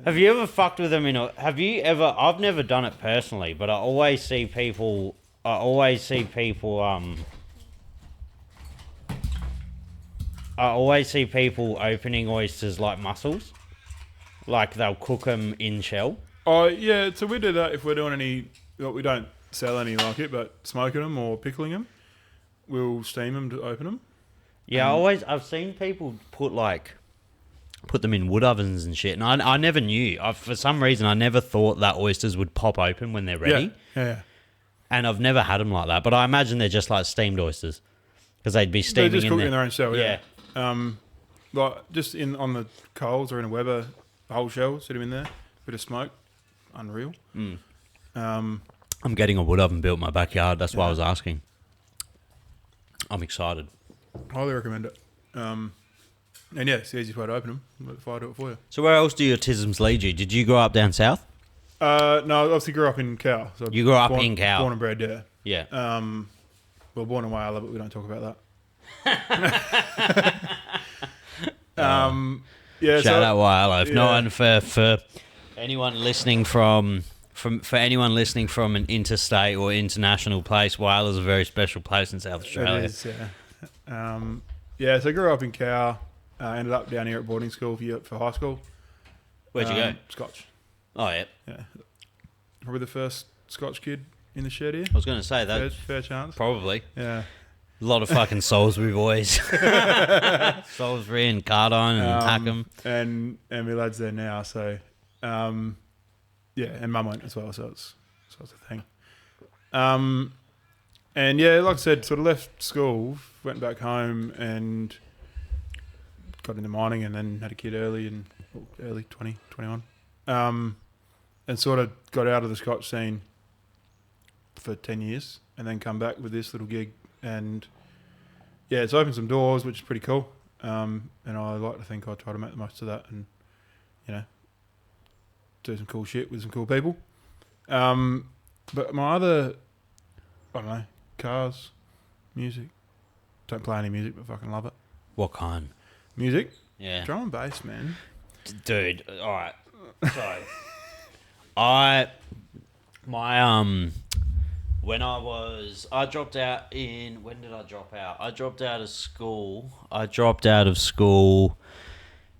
Have you ever fucked with them have you ever? I've never done it personally, but I always see people. Opening oysters like mussels. Like they'll cook them in shell. Oh yeah, so we do that if we're doing any. We don't sell any like it, but smoking them or pickling them, we'll steam them to open them. Yeah, I've seen people put them in wood ovens and shit, and I never knew. For some reason, I never thought that oysters would pop open when they're ready. Yeah. And I've never had them like that, but I imagine they're just like steamed oysters because they'd be steaming. They just cook in their own shell. Yeah. Like just on the coals or in a Weber, the whole shell, sit them in there, bit of smoke, unreal. I'm getting a wood oven built in my backyard. That's why I was asking. I'm excited. Highly recommend it. And yeah, it's the easiest way to open them. Let the fire do it for you. So where else do your tisms lead you? Did you grow up down south? No, I obviously grew up in Cow. So You grew up in Cow? Born and bred, yeah. Yeah. Well, born in Wales, but we don't talk about that. Yeah. Shout out Wildlife. Yeah. No one for anyone listening from anyone listening from an interstate or international place. Wales is a very special place in South Australia. It is, yeah. Yeah, so I grew up in Cow. Ended up down here at boarding school for high school. Where'd you go? Scotch. Oh yeah. Yeah. Probably the first Scotch kid in the shed here. I was going to say that. Fair chance. Probably. Yeah. A lot of fucking Salisbury boys. Salisbury and Cardine and Hackham. And my lad's there now, so yeah, and Mum went as well, so it's a thing. And yeah, like I said, sort of left school, went back home and got into mining and then had a kid early 20, 21. And sort of got out of the Scotch scene for 10 years and then come back with this little gig. And yeah, it's opened some doors, which is pretty cool. And I like to think I try to make the most of that and, you know, do some cool shit with some cool people. But my other, I don't know, cars, music. Don't play any music, but fucking love it. What kind? Music? Yeah. Drum and bass, man. Dude, all right. So, when I dropped out in, when did I drop out? I dropped out of school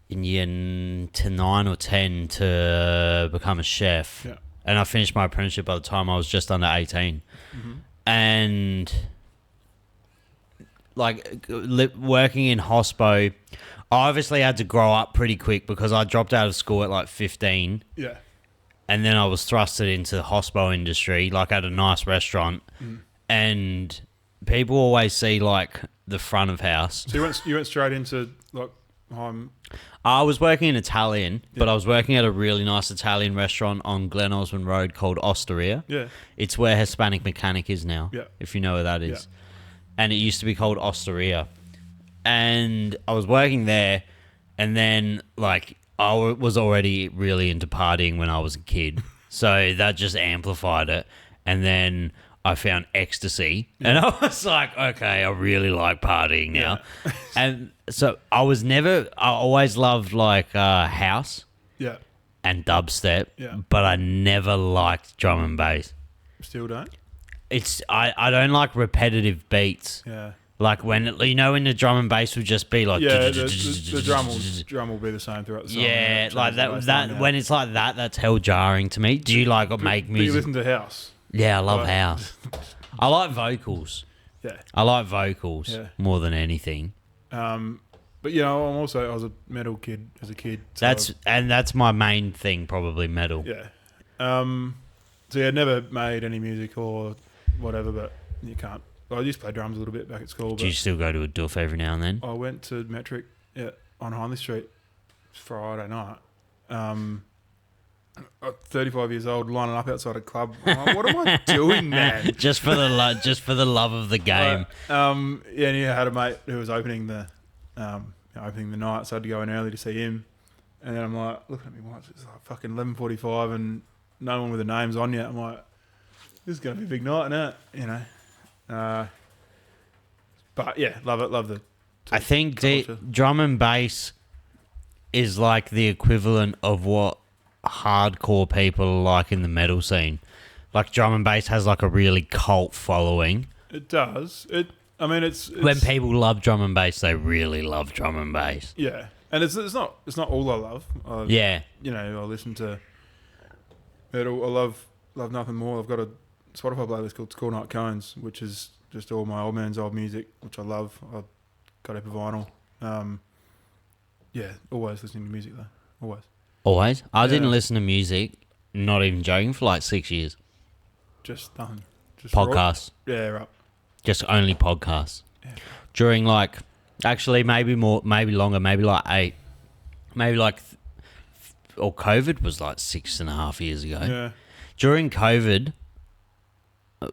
in year 9 or 10 to become a chef. Yeah. And I finished my apprenticeship by the time I was just under 18. Mm-hmm. And like working in hospo, I obviously had to grow up pretty quick because I dropped out of school at like 15. Yeah. And then I was thrusted into the hospo industry, like at a nice restaurant. Mm. And people always see like the front of house. So you went straight into like I was working in Italian, but I was working at a really nice Italian restaurant on Glen Osmond Road called Osteria. Yeah. It's where Hispanic Mechanic is now, Yeah. if you know where that is. Yeah. And it used to be called Osteria. And I was working there, and then like I was already really into partying when I was a kid. So that just amplified it. And then I found ecstasy. Yeah. And I was like, okay, I really like partying now. Yeah. And so I always loved like house Yeah. and dubstep. Yeah. But I never liked drum and bass. Still don't? I don't like repetitive beats. Yeah. Like when the drum and bass would just be like the drum will be the same throughout the song. Yeah, like that when it's like that, that's hell jarring to me. Do you like make music? Do you listen to house? Yeah, I love house. I like vocals. Yeah. I like vocals more than anything. But you know, I was a metal kid as a kid. So that's my main thing, probably metal. Yeah. So yeah, never made any music or whatever, but you can't. I used to play drums a little bit back at school. Do you still go to a doof every now and then? I went to Metric on Hindley Street Friday night. 35 years old, lining up outside a club. I'm like, what am I doing, man? just for the love of the game. Yeah, and I had a mate who was opening the night, so I had to go in early to see him. And then I'm like, looking at me once, it's like fucking 11:45 and no one with the names on yet. I'm like, this is going to be a big night, isn't it? You know. But yeah, love it. Love the. I think the drum and bass is like the equivalent of what hardcore people are like in the metal scene. Like drum and bass has like a really cult following. It does. It's when people love drum and bass, they really love drum and bass. Yeah, and it's not all I love. Yeah, you know, I listen to metal. I love nothing more. I've got a Spotify playlist called School Night Cones, which is just all my old man's old music, which I love. I've got it for vinyl. Yeah, always listening to music though. Always. I didn't listen to music, not even joking, for like 6 years. Just nothing. Just podcasts. Yeah, right. Just only podcasts. Yeah. During like, actually maybe more, maybe longer, maybe like 8. Maybe like, or COVID was like 6.5 years ago. Yeah. During COVID,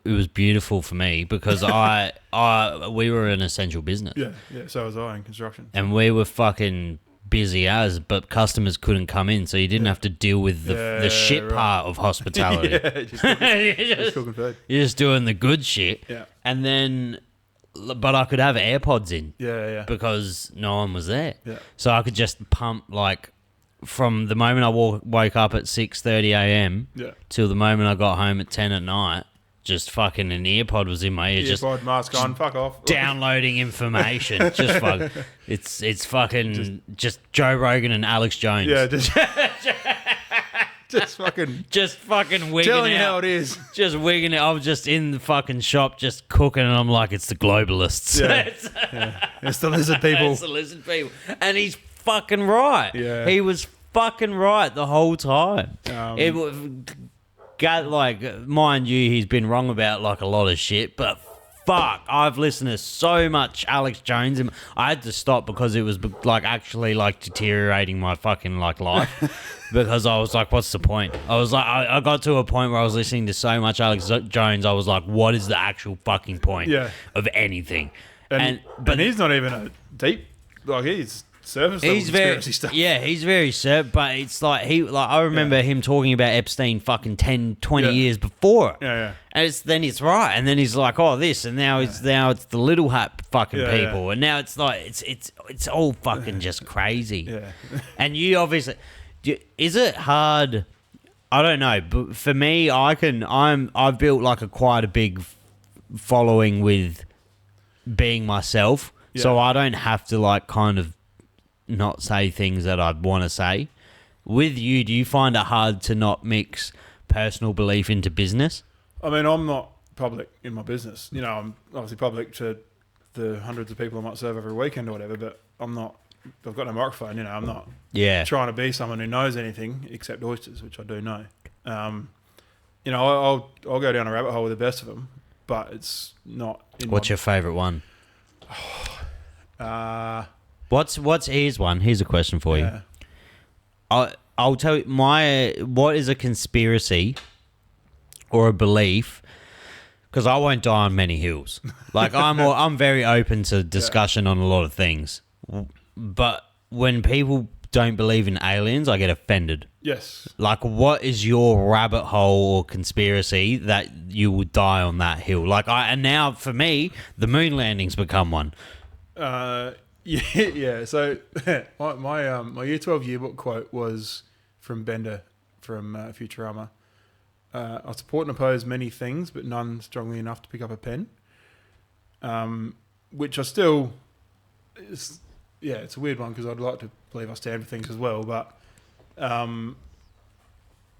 it was beautiful for me because we were an essential business. Yeah. So was I in construction. And we were fucking busy as, but customers couldn't come in, so you didn't have to deal with the shit part of hospitality. Just cooking food. You're just doing the good shit. Yeah. And then, but I could have AirPods in. Yeah. Because no one was there. Yeah. So I could just pump like from the moment I woke up at 6:30 a.m. till the moment I got home at 10 at night. Just fucking an earpod was in my ear. Earpod, mask on, fuck off. Downloading information. Just fuck. It's fucking just Joe Rogan and Alex Jones. Yeah, just fucking wigging telling out. you how it is. Just wigging it. I was just in the fucking shop just cooking, and I'm like, it's the globalists. It's the lizard people. It's the lizard people. And he's fucking right. Yeah. He was fucking right the whole time. Mind you, he's been wrong about like a lot of shit, but fuck, I've listened to so much Alex Jones, and I had to stop because it was like actually like deteriorating my fucking like life. Because I was like, what's the point? I was like, I got to a point where I was listening to so much Alex Jones, I was like, what is the actual fucking point of anything? But he's not even a deep, like he's surface level conspiracy stuff. Yeah, he's very but it's like I remember him talking about Epstein fucking 10, 20 years before it. Yeah. And then it's right, and then he's like, oh, this, and now it's the little hat fucking people, and now it's like it's all fucking just crazy. Yeah. And you obviously, is it hard? I don't know, but for me, I've built like quite a big following with being myself, so I don't have to like kind of not say things that I'd want to say. With you, do you find it hard to not mix personal belief into business? I mean, I'm not public in my business. You know, I'm obviously public to the hundreds of people I might serve every weekend or whatever, but I'm not, I've got no microphone, you know, I'm not trying to be someone who knows anything except oysters, which I do know. You know, I'll go down a rabbit hole with the best of them, but it's not in What's your favourite one? Here's one. Here's a question for you. I'll tell you what is a conspiracy or a belief, because I won't die on many hills. Like I'm very open to discussion on a lot of things, but when people don't believe in aliens, I get offended. Yes. Like, what is your rabbit hole or conspiracy that you would die on that hill? Like, and now for me, the moon landing's become one. Yeah. So my year 12 yearbook quote was from Bender from Futurama. I support and oppose many things, but none strongly enough to pick up a pen. Which I still, it's a weird one because I'd like to believe I stand for things as well, but I'm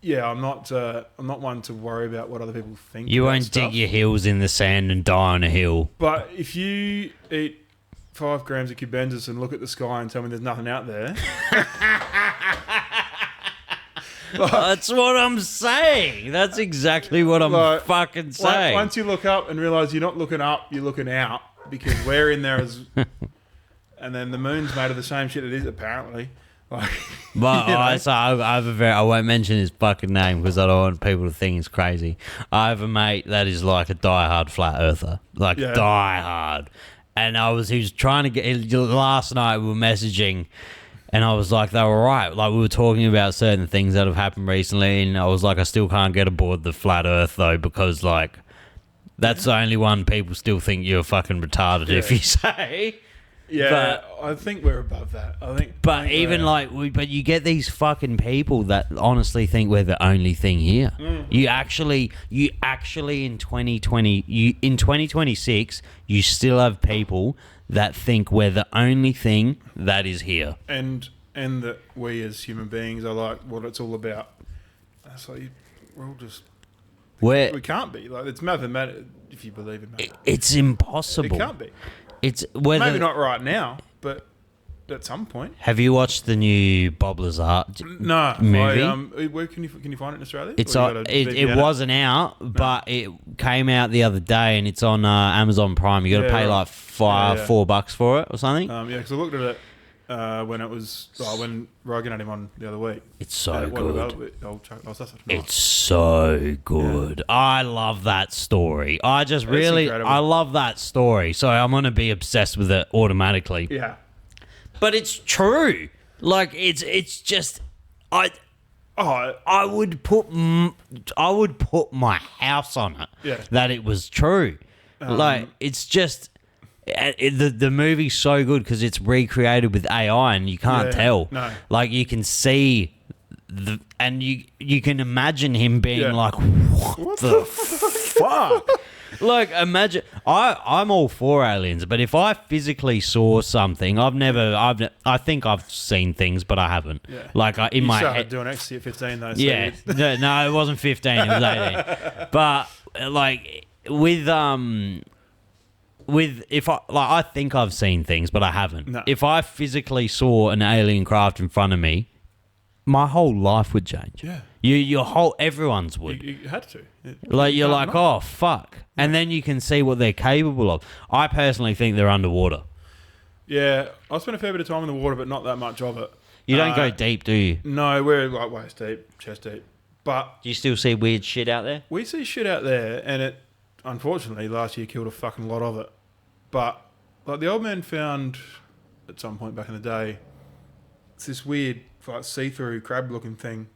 not one to worry about what other people think. You won't dig your heels in the sand and die on a hill. But if you eat 5 grams of Cubensis and look at the sky and tell me there's nothing out there. That's what I'm saying. That's exactly what I'm fucking saying. Once you look up and realise you're not looking up, you're looking out, because we're in there as... and then the moon's made of the same shit it is, apparently. Like, but I won't mention his fucking name because I don't want people to think he's crazy. I have a mate that is like a diehard flat earther. Like, diehard. And he was trying to get... Last night we were messaging... And I was like, they were right. Like, we were talking about certain things that have happened recently, and I was like, I still can't get aboard the flat earth, though, because, like, that's the only one people still think you're fucking retarded if you say. Yeah, but I think we're above that. But you get these fucking people that honestly think we're the only thing here. You actually in 2026, you still have people that think we're the only thing that is here. And that we as human beings are like what it's all about. So we're all just... We can't be. Like, it's mathematical if you believe in mathematics. It's impossible. It can't be. It's maybe not right now, but at some point. Have you watched the new Bob Lazar movie? Where can you find it in Australia? It wasn't out, but it came out the other day, and it's on Amazon Prime. You got to pay like $4 for it or something. Because I looked at it when it was when Rogan had him on the other week. It's so good. Nice. It's so good. Yeah. I love that story. I love that story. So I'm going to be obsessed with it automatically. Yeah. But it's true. Like, it's just... I would put my house on it that it was true. Like, it's just... The movie's so good because it's recreated with AI and you can't tell. No. Like, you can see and you can imagine him being like, what the fuck? Like, imagine I'm all for aliens, but if I physically saw something, I think I've seen things, but I haven't. Yeah. Like, in my head, doing ecstasy at 15 though. So yeah, no, it wasn't 15, it was 18. But like if I think I've seen things, but I haven't. No. If I physically saw an alien craft in front of me, my whole life would change. Yeah. Everyone's would. You had to. You're like, oh, fuck. Yeah. And then you can see what they're capable of. I personally think they're underwater. Yeah, I spent a fair bit of time in the water, but not that much of it. You don't go deep, do you? No, we're like waist deep, chest deep. But do you still see weird shit out there? We see shit out there, and it, unfortunately, last year killed a fucking lot of it. But like the old man found at some point back in the day, it's this weird like see-through crab-looking thing.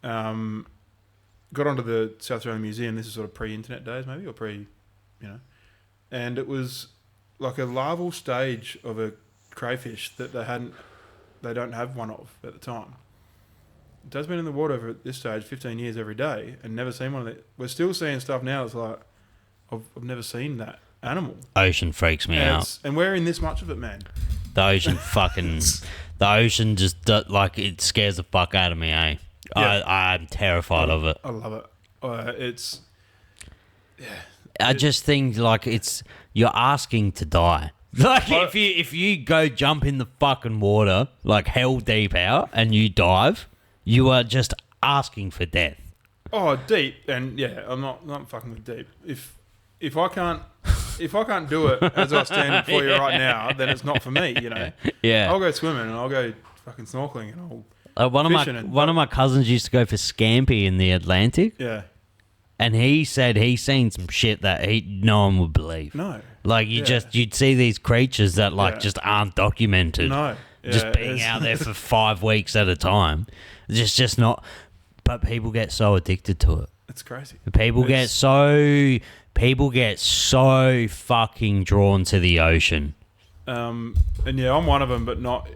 Got onto the South Australian Museum. This is sort of pre-internet days, maybe, or and it was like a larval stage of a crayfish that they don't have one of at the time. It has been in the water for at this stage 15 years every day, and never seen one of it. We're still seeing stuff now. It's like I've never seen that animal. Ocean freaks me out, and we're in this much of it, man. The ocean the ocean just it scares the fuck out of me, eh? Yeah. I'm terrified of it. I love it. I just think you're asking to die. Like if you go jump in the fucking water like hell deep out and you dive, you are just asking for death. Oh, deep, and I'm not fucking with deep. If I can't do it as I stand before you right now, then it's not for me, you know. Yeah. I'll go swimming and I'll go fucking snorkeling and I'll one of my cousins used to go for scampi in the Atlantic. Yeah. And he said he's seen some shit that no one would believe. No. Like you'd see these creatures that just aren't documented. No. Yeah, just being out there for 5 weeks at a time. Just not. But people get so addicted to it. It's crazy. People get so fucking drawn to the ocean. And I'm one of them, but not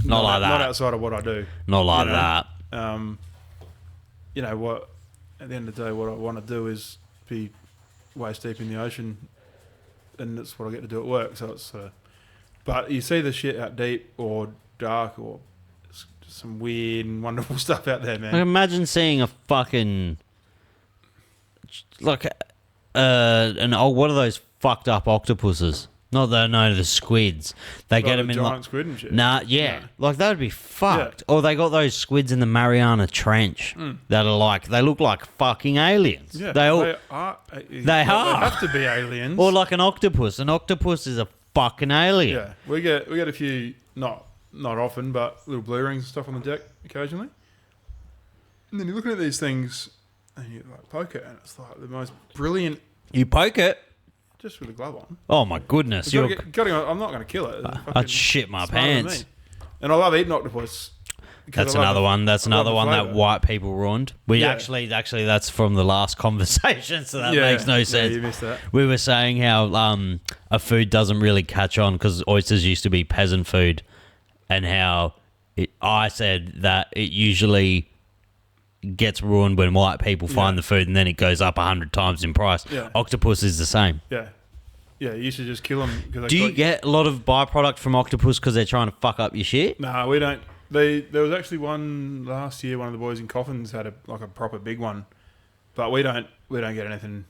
like that. Not outside of what I do. Not like that. You know what? At the end of the day, what I want to do is be waist deep in the ocean, and that's what I get to do at work. So it's but you see the shit out deep or dark or some weird and wonderful stuff out there, man. Like imagine seeing a fucking what are those fucked up octopuses? Not the squids. They get them in giant squid and shit. Nah, yeah. Like that would be fucked. Yeah. Or they got those squids in the Mariana Trench that are they look like fucking aliens. Yeah, they are. They have to be aliens. Or like an octopus. An octopus is a fucking alien. Yeah, we get a few not often, but little blue rings and stuff on the deck occasionally. And then you're looking at these things and you poke it, and it's like the most brilliant. You poke it. Just with a glove on. Oh my goodness! I'm not going to kill it. I'd shit my pants. And I love eating octopus. That's another one. That's another one that white people ruined. Actually, that's from the last conversation, so that makes no sense. Yeah, you missed that. We were saying how a food doesn't really catch on because oysters used to be peasant food, and how I said that it usually gets ruined when white people find the food and then it goes up 100 times in price. Yeah. Octopus is the same. Yeah. Yeah, you should just kill them. Do you get a lot of byproduct from octopus because they're trying to fuck up your shit? No, we don't. There was actually one last year, one of the boys in Coffins had a proper big one. But we don't get anything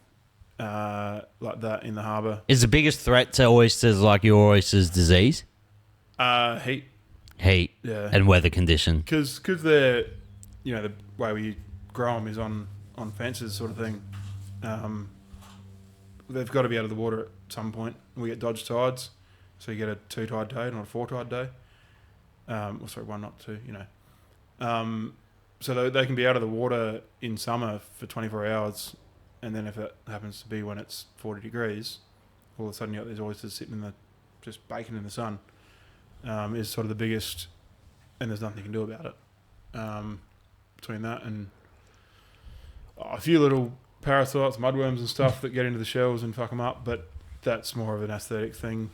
like that in the harbour. Is the biggest threat to oysters like your oysters disease? Heat. Heat. Yeah. And weather condition. Because they're... You know, the way we grow them is on fences sort of thing. They've got to be out of the water at some point. We get dodge tides, so you get a 2-tide day, not a 4-tide day. One, not two. So they can be out of the water in summer for 24 hours, and then if it happens to be when it's 40 degrees, all of a sudden you got these oysters sitting just baking in the sun. Is sort of the biggest, and there's nothing you can do about it. Between that and a few little parasites, mudworms and stuff that get into the shells and fuck them up, but that's more of an aesthetic thing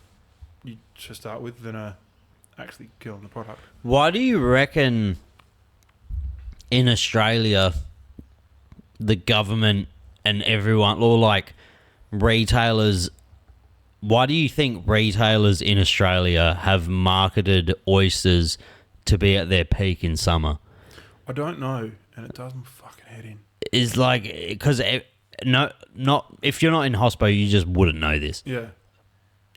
you should start with than actually killing the product. Why do you reckon in Australia the government and everyone, or like retailers, why do you think retailers in Australia have marketed oysters to be at their peak in summer? I don't know, and it does my fucking head in. Is like, because if you're not in hospo, you just wouldn't know this. Yeah.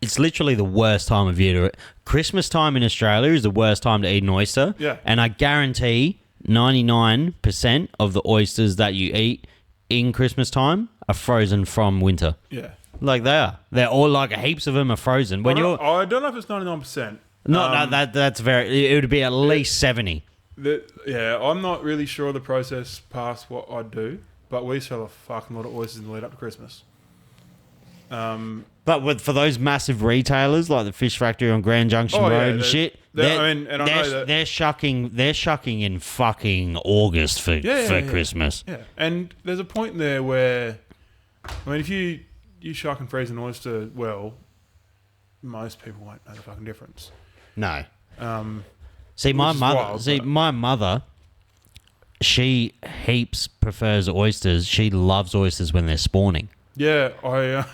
It's literally the worst time of year to... Christmas time in Australia is the worst time to eat an oyster. Yeah. And I guarantee 99% of the oysters that you eat in Christmas time are frozen from winter. Yeah. Like they are. They're all like heaps of them are frozen. I don't know if it's 99%. No, that's very... It would be at least 70. I'm not really sure of the process past what I do, but we sell a fucking lot of oysters in the lead up to Christmas. But for those massive retailers like the Fish Factory on Grand Junction Road and shit, they're shucking in fucking August for Christmas. Yeah, and there's a point there where, I mean, if you shuck and freeze an oyster, well, most people won't know the fucking difference. No. My mother, she heaps prefers oysters. She loves oysters when they're spawning. Yeah, I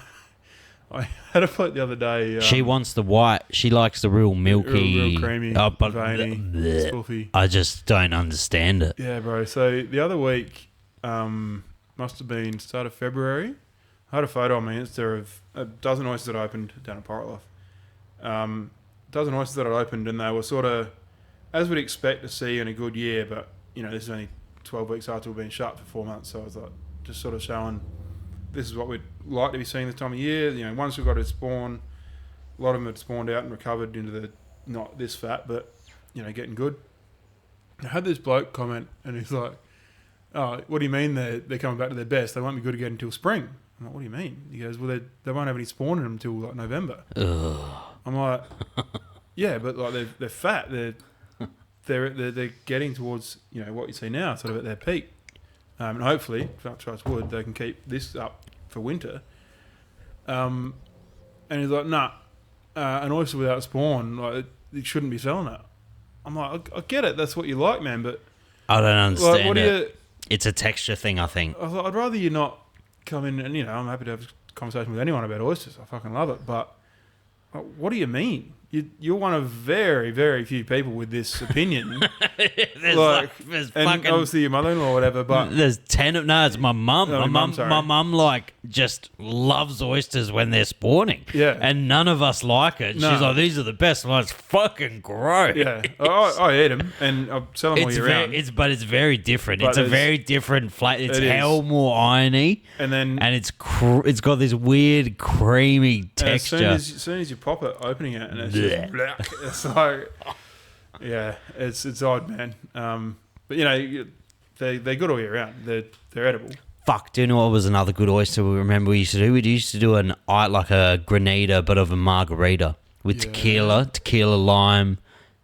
had a float the other day. She wants the white. She likes the real milky, real creamy, veiny, spoofy. I just don't understand it. Yeah, bro. So the other week, must have been start of February. I had a photo on my Insta of a dozen oysters that I opened down at Pirate Life. Dozen oysters that I opened, and they were sort of, as we'd expect to see in a good year, but this is only 12 weeks after we've been shut for 4 months, so I was like, just sort of showing this is what we'd like to be seeing this time of year. Once we've got to spawn, a lot of them had spawned out and recovered into the, not this fat, but, getting good. I had this bloke comment, and he's like, oh, what do you mean they're coming back to their best? They won't be good again until spring. I'm like, what do you mean? He goes, well, they won't have any spawn in them until like November. Ugh. I'm like, yeah, but like they're fat. They're getting towards what you see now, sort of at their peak. And hopefully, touch wood, they can keep this up for winter. And he's like, nah, an oyster without spawn, like it shouldn't be selling it. I'm like, I get it, that's what you like, man, but I don't understand what it. It's a texture thing, I think. I was like, I'd rather you not come in and I'm happy to have a conversation with anyone about oysters. I fucking love it, but what do you mean? You're one of very, very few people with this opinion. there's and fucking, obviously your mother-in-law or whatever, but there's 10 of... No, it's my mum. Oh, My mum like just loves oysters when they're spawning. Yeah. And none of us like it. No. She's like, these are the best. I'm like, it's fucking gross. Yeah. I eat them and I sell them all year round. But it's very different. But it's a very different flavour. It's hell more irony. And then... And it's got this weird creamy texture. As soon as you pop it, opening it, and it's just black. It's like, yeah, it's odd, man. But they're good all year round. They're edible. Fuck, do you know what was another good oyster we remember we used to do? We used to do like a grenada, but of a margarita with tequila, lime,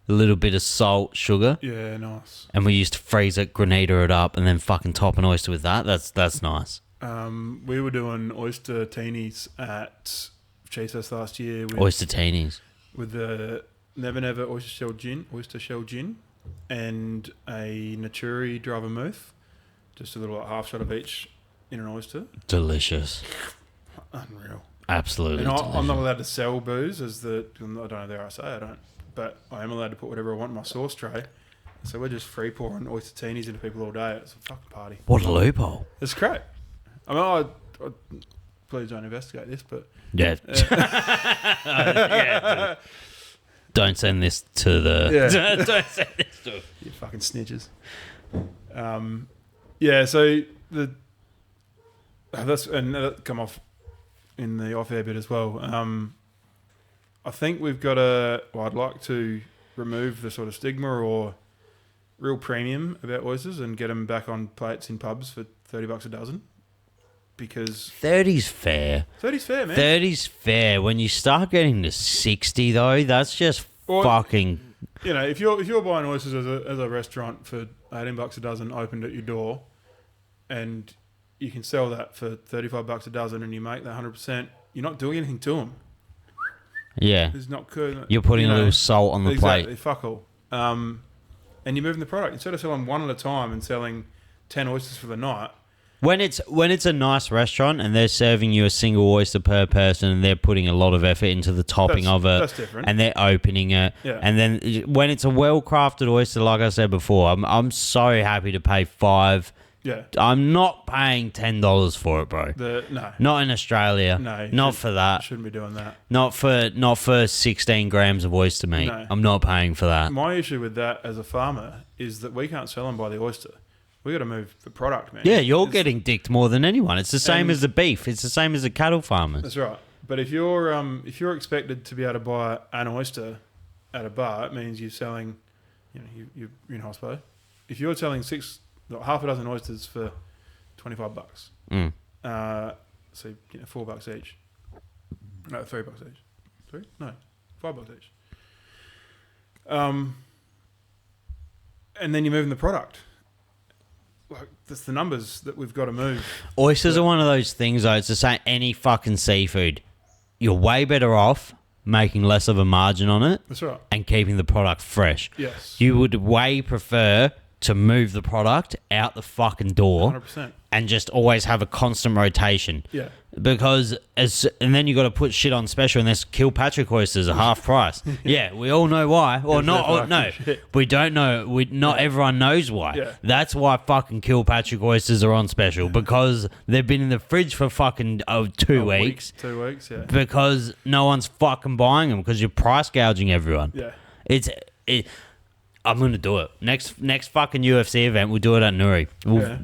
a little bit of salt, sugar. Yeah, nice. And we used to freeze it, grenada it up, and then fucking top an oyster with that. That's nice. We were doing oyster teenies at Cheesehouse last year. Oyster teenies. With the Never Never oyster shell gin, and a Naturi dry vermouth. Just a little half shot of each in an oyster. Delicious. Unreal. Absolutely and delicious. I'm not allowed to sell booze, I don't know the RSA, I don't. But I am allowed to put whatever I want in my sauce tray. So we're just free pouring oyster teenies into people all day. It's a fucking party. What a loophole. It's great. I mean, I please don't investigate this, but... Yeah. Yeah. Don't send this to the... Yeah. Don't send this to... You fucking snitches. Yeah, so that'll come off in the off-air bit as well. I think we've got I'd like to remove the sort of stigma or real premium about oysters and get them back on plates in pubs for $30 a dozen. Because 30's fair. 30's fair, man. 30's fair. When you start getting to 60, though, that's just fucking. You know, if you're buying oysters as a restaurant for $18 a dozen opened at your door, and you can sell that for $35 a dozen, and you make that 100%, you're not doing anything to them. Yeah. It's not good. You're putting a little salt on the plate. Exactly. Fuck all. And you're moving the product instead of selling one at a time and selling 10 oysters for the night. When it's a nice restaurant and they're serving you a single oyster per person and they're putting a lot of effort into the topping of it, that's different. And they're opening it, Yeah. and then when it's a well-crafted oyster, like I said before, I'm so happy to pay $5. Yeah. I'm not paying $10 for it, bro. No. Not in Australia. No. Not for that. Shouldn't be doing that. Not for 16 grams of oyster meat. No. I'm not paying for that. My issue with that as a farmer is that we can't sell them by the oyster. We got to move the product, man. Yeah, you're getting dicked more than anyone. It's the same as the beef. It's the same as the cattle farmers. That's right. But if you're expected to be able to buy an oyster at a bar, it means you're selling, you're in hospital. If you're selling half a dozen oysters for $25, so $4 each. No, $3 each. $3? No, $5 each. And then you're moving the product. Like, that's the numbers that we've got to move. Oysters are one of those things, though. It's the same any fucking seafood. You're way better off making less of a margin on it. That's right. And keeping the product fresh. Yes. You would way prefer to move the product out the fucking door 100%. and just always have a constant rotation. Yeah. Because and then you got to put shit on special, and there's Kilpatrick oysters are half price. Yeah, we all know why, or not. Or, no, we don't know. Not everyone knows why. Yeah. That's why fucking Kilpatrick oysters are on special, because they've been in the fridge for fucking 2 weeks. 2 weeks, yeah. Because no one's fucking buying them because you're price gouging everyone. Yeah. I'm gonna do it next fucking UFC event. We'll do it at Nuri.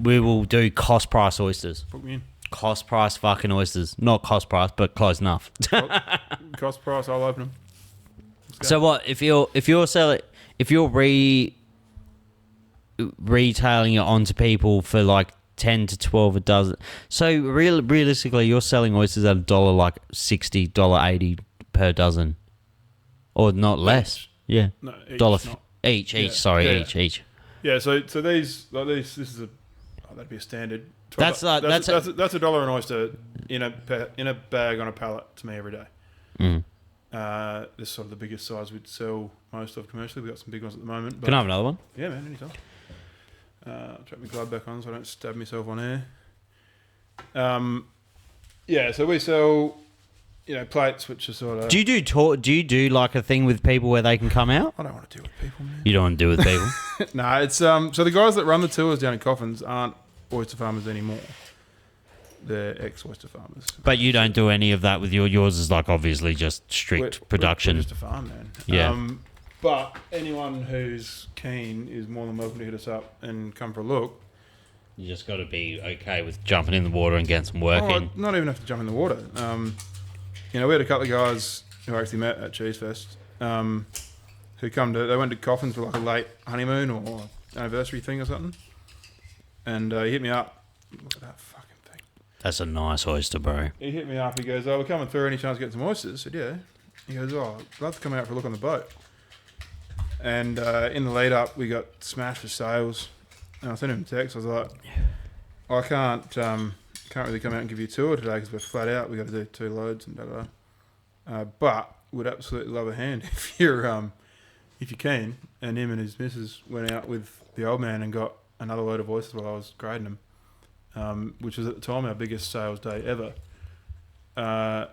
We will do cost price oysters. Put me in. Cost price fucking oysters. Not cost price, but close enough. Cost price, I'll open them. So what if you're selling, if you're retailing it onto people for like 10 to 12 a dozen? So realistically, you're selling oysters at $1, like $60, $80 per dozen, or not less. Yeah, No, each. Yeah. Each. Yeah, so these this is that'd be a standard. That's $1 an oyster in a bag on a pallet to me every day. This is sort of the biggest size we'd sell most of commercially. We've got some big ones at the moment. But can I have another one? Yeah, man, anytime. Trap my glove back on so I don't stab myself on air. Yeah, so we sell, plates which are sort of. Do you do like a thing with people where they can come out? I don't want to deal with people, man. You don't want to deal with people? No, it's so the guys that run the tours down in Coffins aren't oyster farmers anymore. They're ex-oyster farmers. But you don't do any of that with yours is like obviously just strict production. We're just a farm, man. Yeah. But anyone who's keen is more than welcome to hit us up and come for a look. You just got to be okay with jumping in the water and getting some work in. Not even have to jump in the water. We had a couple of guys who I actually met at Cheese Fest who they went to Coffins for like a late honeymoon or anniversary thing or something. And he hit me up. Look at that fucking thing. That's a nice oyster, bro. He hit me up. He goes, we're coming through. Any chance to get some oysters? I said, yeah. He goes, I'd love to come out for a look on the boat. And in the lead up, we got smashed for sales. And I sent him a text. I was like, I can't really come out and give you a tour today because we're flat out. We got to do 2 loads and da. But would absolutely love a hand if you're keen. And him and his missus went out with the old man and got another load of oysters while I was grading them, which was at the time our biggest sales day ever. So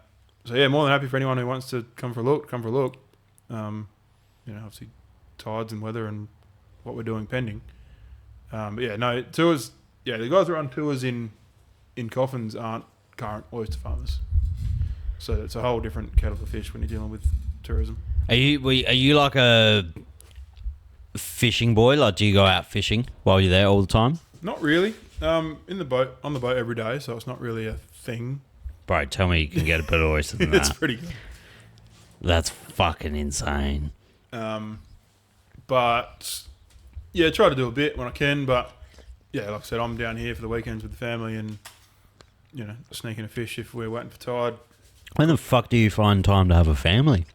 yeah, more than happy for anyone who wants to come for a look. Obviously tides and weather and what we're doing pending. But yeah, no tours. Yeah, the guys that run tours in Coffins aren't current oyster farmers. So it's a whole different kettle of fish when you're dealing with tourism. Are you like a fishing boy? Like, do you go out fishing while you're there all the time? Not really. On the boat every day, so it's not really a thing. Bro, tell me you can get a better oyster than that. It's pretty good. That's fucking insane. But yeah, try to do a bit when I can. But yeah, like I said, I'm down here for the weekends with the family, and sneaking a fish if we're waiting for tide. When the fuck do you find time to have a family?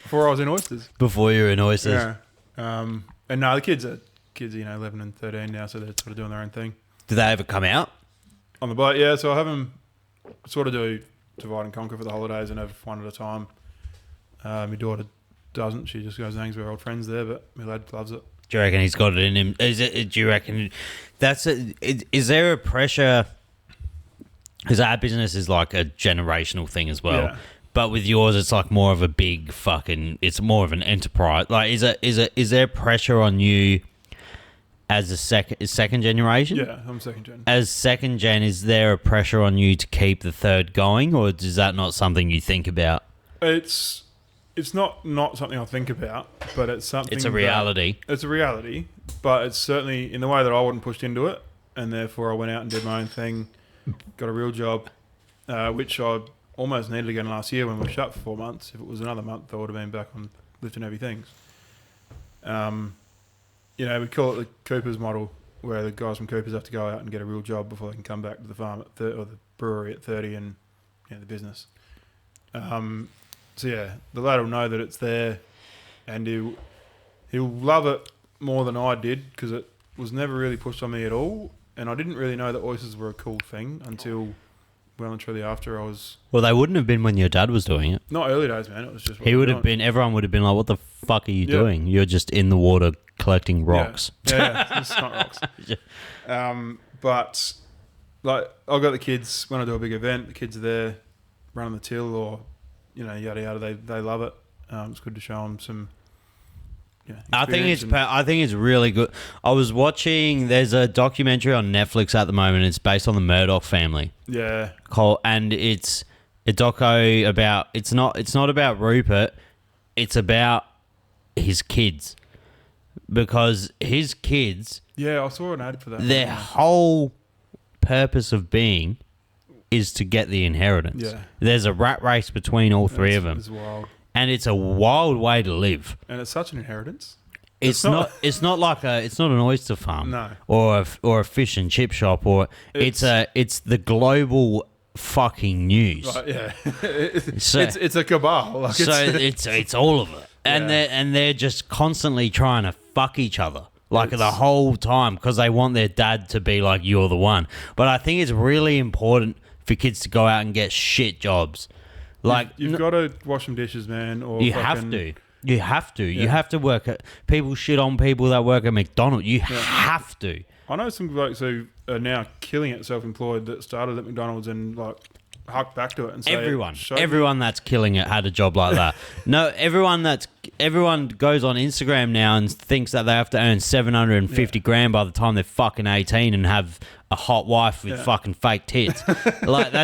Before I was in Oysters. Before you were in Oysters. Yeah. And no, the kids are 11 and 13 now, so they're sort of doing their own thing. Do they ever come out? On the boat, yeah. So I have them sort of do divide and conquer for the holidays and have one at a time. My daughter doesn't. She just goes and hangs with her old friends there, but my lad loves it. Do you reckon he's got it in him? Do you reckon that's it? Is there a pressure? Because our business is like a generational thing as well. Yeah. But with yours, it's like more of a big fucking. It's more of an enterprise. Like, is there pressure on you as a second generation? Yeah, I'm second gen. As second gen, is there a pressure on you to keep the third going, or is that not something you think about? It's not something I think about, but it's something. It's a reality. It's a reality, but it's certainly in the way that I wasn't pushed into it, and therefore I went out and did my own thing, got a real job, which I almost needed again last year when we were shut for 4 months. If it was another month, I would have been back on lifting heavy things. We call it the Cooper's model, where the guys from Cooper's have to go out and get a real job before they can come back to the farm at or the brewery at 30 and the business. So yeah, the lad will know that it's there, and he'll love it more than I did, because it was never really pushed on me at all, and I didn't really know that oysters were a cool thing until well and truly after I was... Well, they wouldn't have been when your dad was doing it. Not early days, man. It was just... He would have been... Everyone would have been like, what the fuck are you doing? You're just in the water collecting rocks. Yeah, it's not rocks. But, like, I've got the kids, when I do a big event, the kids are there running the till or, yada, yada. They love it. It's good to show them some... I think it's really good. I was watching. There's a documentary on Netflix at the moment. It's based on the Murdoch family. Yeah. And it's a doco about. It's not about Rupert. It's about his kids, because his kids. Yeah, I saw an ad for that. Their whole purpose of being is to get the inheritance. Yeah. There's a rat race between all three of them. It's wild. And it's a wild way to live. And it's such an inheritance. It's not like it's not an oyster farm. No. Or a fish and chip shop, or it's the global fucking news. Right, yeah. It's a cabal. Like it's all of it. And they're just constantly trying to fuck each other. Like the whole time, because they want their dad to be like, you're the one. But I think it's really important for kids to go out and get shit jobs. Like, you've got to wash some dishes, man. Or you have to. You have to. You have to work at... People shit on people that work at McDonald's. You have to. I know some blokes who are now killing it self-employed that started at McDonald's and, like, hark back to it and say... Everyone that's killing it had a job like that. No, everyone goes on Instagram now and thinks that they have to earn 750 grand by the time they're fucking 18 and have a hot wife with fucking fake tits. Like,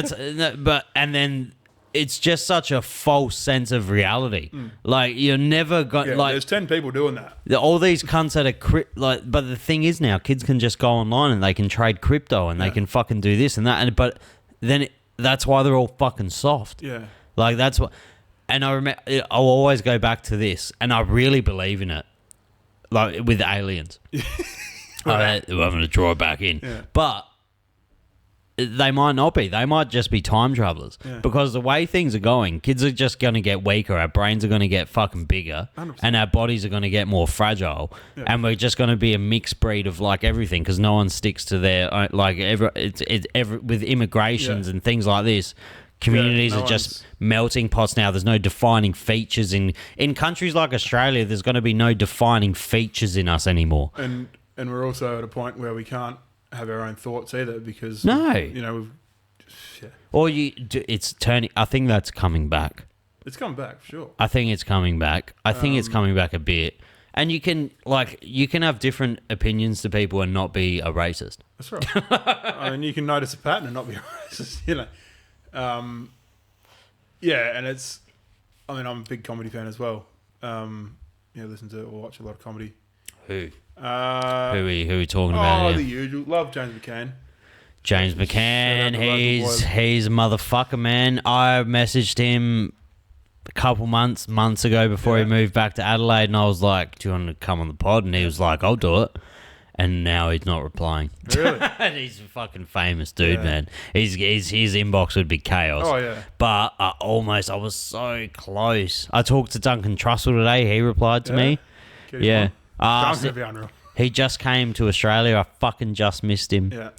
and then... It's just such a false sense of reality. Like, you're never going... like, there's 10 people doing that. All these cunts that are... but the thing is now, kids can just go online and they can trade crypto and they can fucking do this and that. But then that's why they're all fucking soft. Yeah. Like, that's what... And I remember... I'll always go back to this, and I really believe in it. Like, with aliens. I'm going to draw it back in. Yeah. But... they might not be. They might just be time travelers. Yeah. Because the way things are going, kids are just going to get weaker. Our brains are going to get fucking bigger. 100%. And our bodies are going to get more fragile. Yeah. And we're just going to be a mixed breed of, like, everything, because no one sticks to their... with immigrations and things like this, communities are just melting pots now. There's no defining features. In countries like Australia, there's going to be no defining features in us anymore. And we're also at a point where we can't have our own thoughts either, because it's turning. I think that's coming back. It's coming back for sure. I think it's coming back. I think it's coming back a bit. And you can have different opinions to people and not be a racist. That's right. I mean, you can notice a pattern and not be a racist. And it's. I mean, I'm a big comedy fan as well. Listen to or watch a lot of comedy. Who? Who are we talking about here? The usual. Love James McCann. James McCann, he's a motherfucker, man. I messaged him a couple months ago before he moved back to Adelaide, and I was like, "Do you want to come on the pod?" And he was like, "I'll do it." And now he's not replying. Really? And he's a fucking famous dude, man. His inbox would be chaos. Oh, yeah. But I was so close. I talked to Duncan Trussell today. He replied to me. Duncan's gonna be unreal. He just came to Australia. I fucking just missed him. Yeah.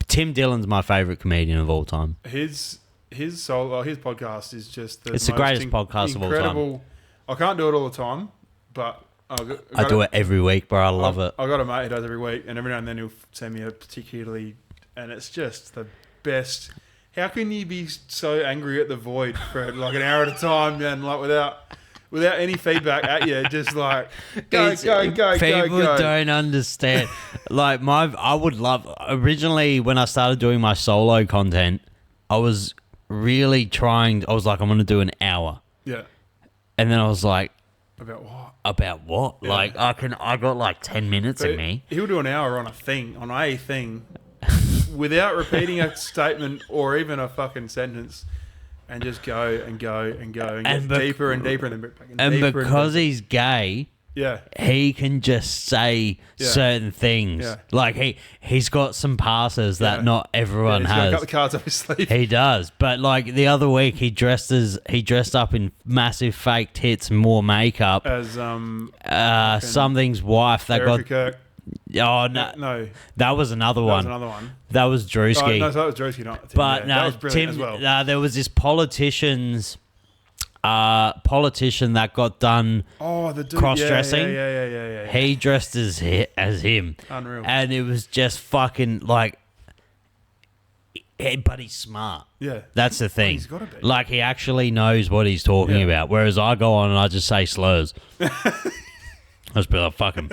Tim Dillon's my favourite comedian of all time. His podcast is just it's the greatest podcast of all time. I can't do it all the time, but I do it every week, bro. I love it. I've got a mate who does every week, and every now and then he'll send me a particularly, and it's just the best. How can you be so angry at the void for like an hour at a time, man? Like without any feedback at you, just like go. People don't understand. Like I would love. Originally, when I started doing my solo content, I was really trying. I was like, I'm going to do an hour. Yeah. And then I was like, About what? Yeah. Like I got like 10 minutes in me. He'll do an hour on a thing, without repeating a statement or even a fucking sentence, and just go and get deeper and deeper and because he's gay, he can just say certain things. Yeah. Like he's got some passes that not everyone has. He's got the cards up his sleeve. He does. But like the other week, he dressed up in massive fake tits and more makeup as something's wife that Erica Kirk. Oh no, that was another one. That was Drewski. No, so that was Drewski, not Tim. But that was brilliant as well. There was this politician that got done cross-dressing. Yeah. He dressed as him. Unreal. And it was just fucking like... But he's smart. Yeah. That's the thing. He's got to be. Like, he actually knows what he's talking about. Whereas I go on and I just say slurs. I just be like, fuck him.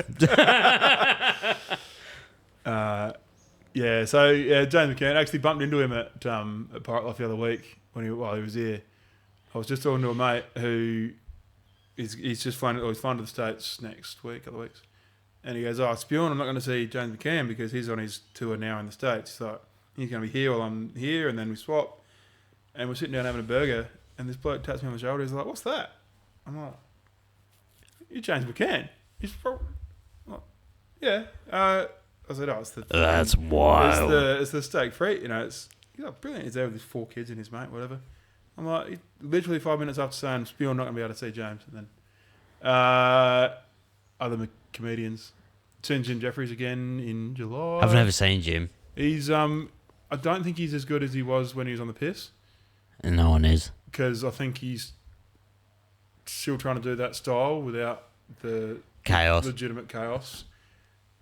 James McCann, actually bumped into him at Pirate Life the other week while he was here. I was just talking to a mate who he's just flying to the States next week, other weeks. And he goes, Spewing, I'm not going to see James McCann because he's on his tour now in the States. So he's going to be here while I'm here, and then we swap. And we're sitting down having a burger, and this bloke taps me on the shoulder. He's like, what's that? I'm like, you're James McCann. He's probably... yeah. I said, it's the... That's wild. It's the steak free. You know, he's like, brilliant. He's there with his 4 kids and his mate, whatever. I'm like, literally 5 minutes after saying, Spew, I'm not going to be able to see James. And then other comedians. Seen Jim Jeffries again in July. I've never seen Jim. He's, I don't think he's as good as he was when he was on the piss. And no one is. Because I think he's still trying to do that style without the... chaos. Legitimate chaos.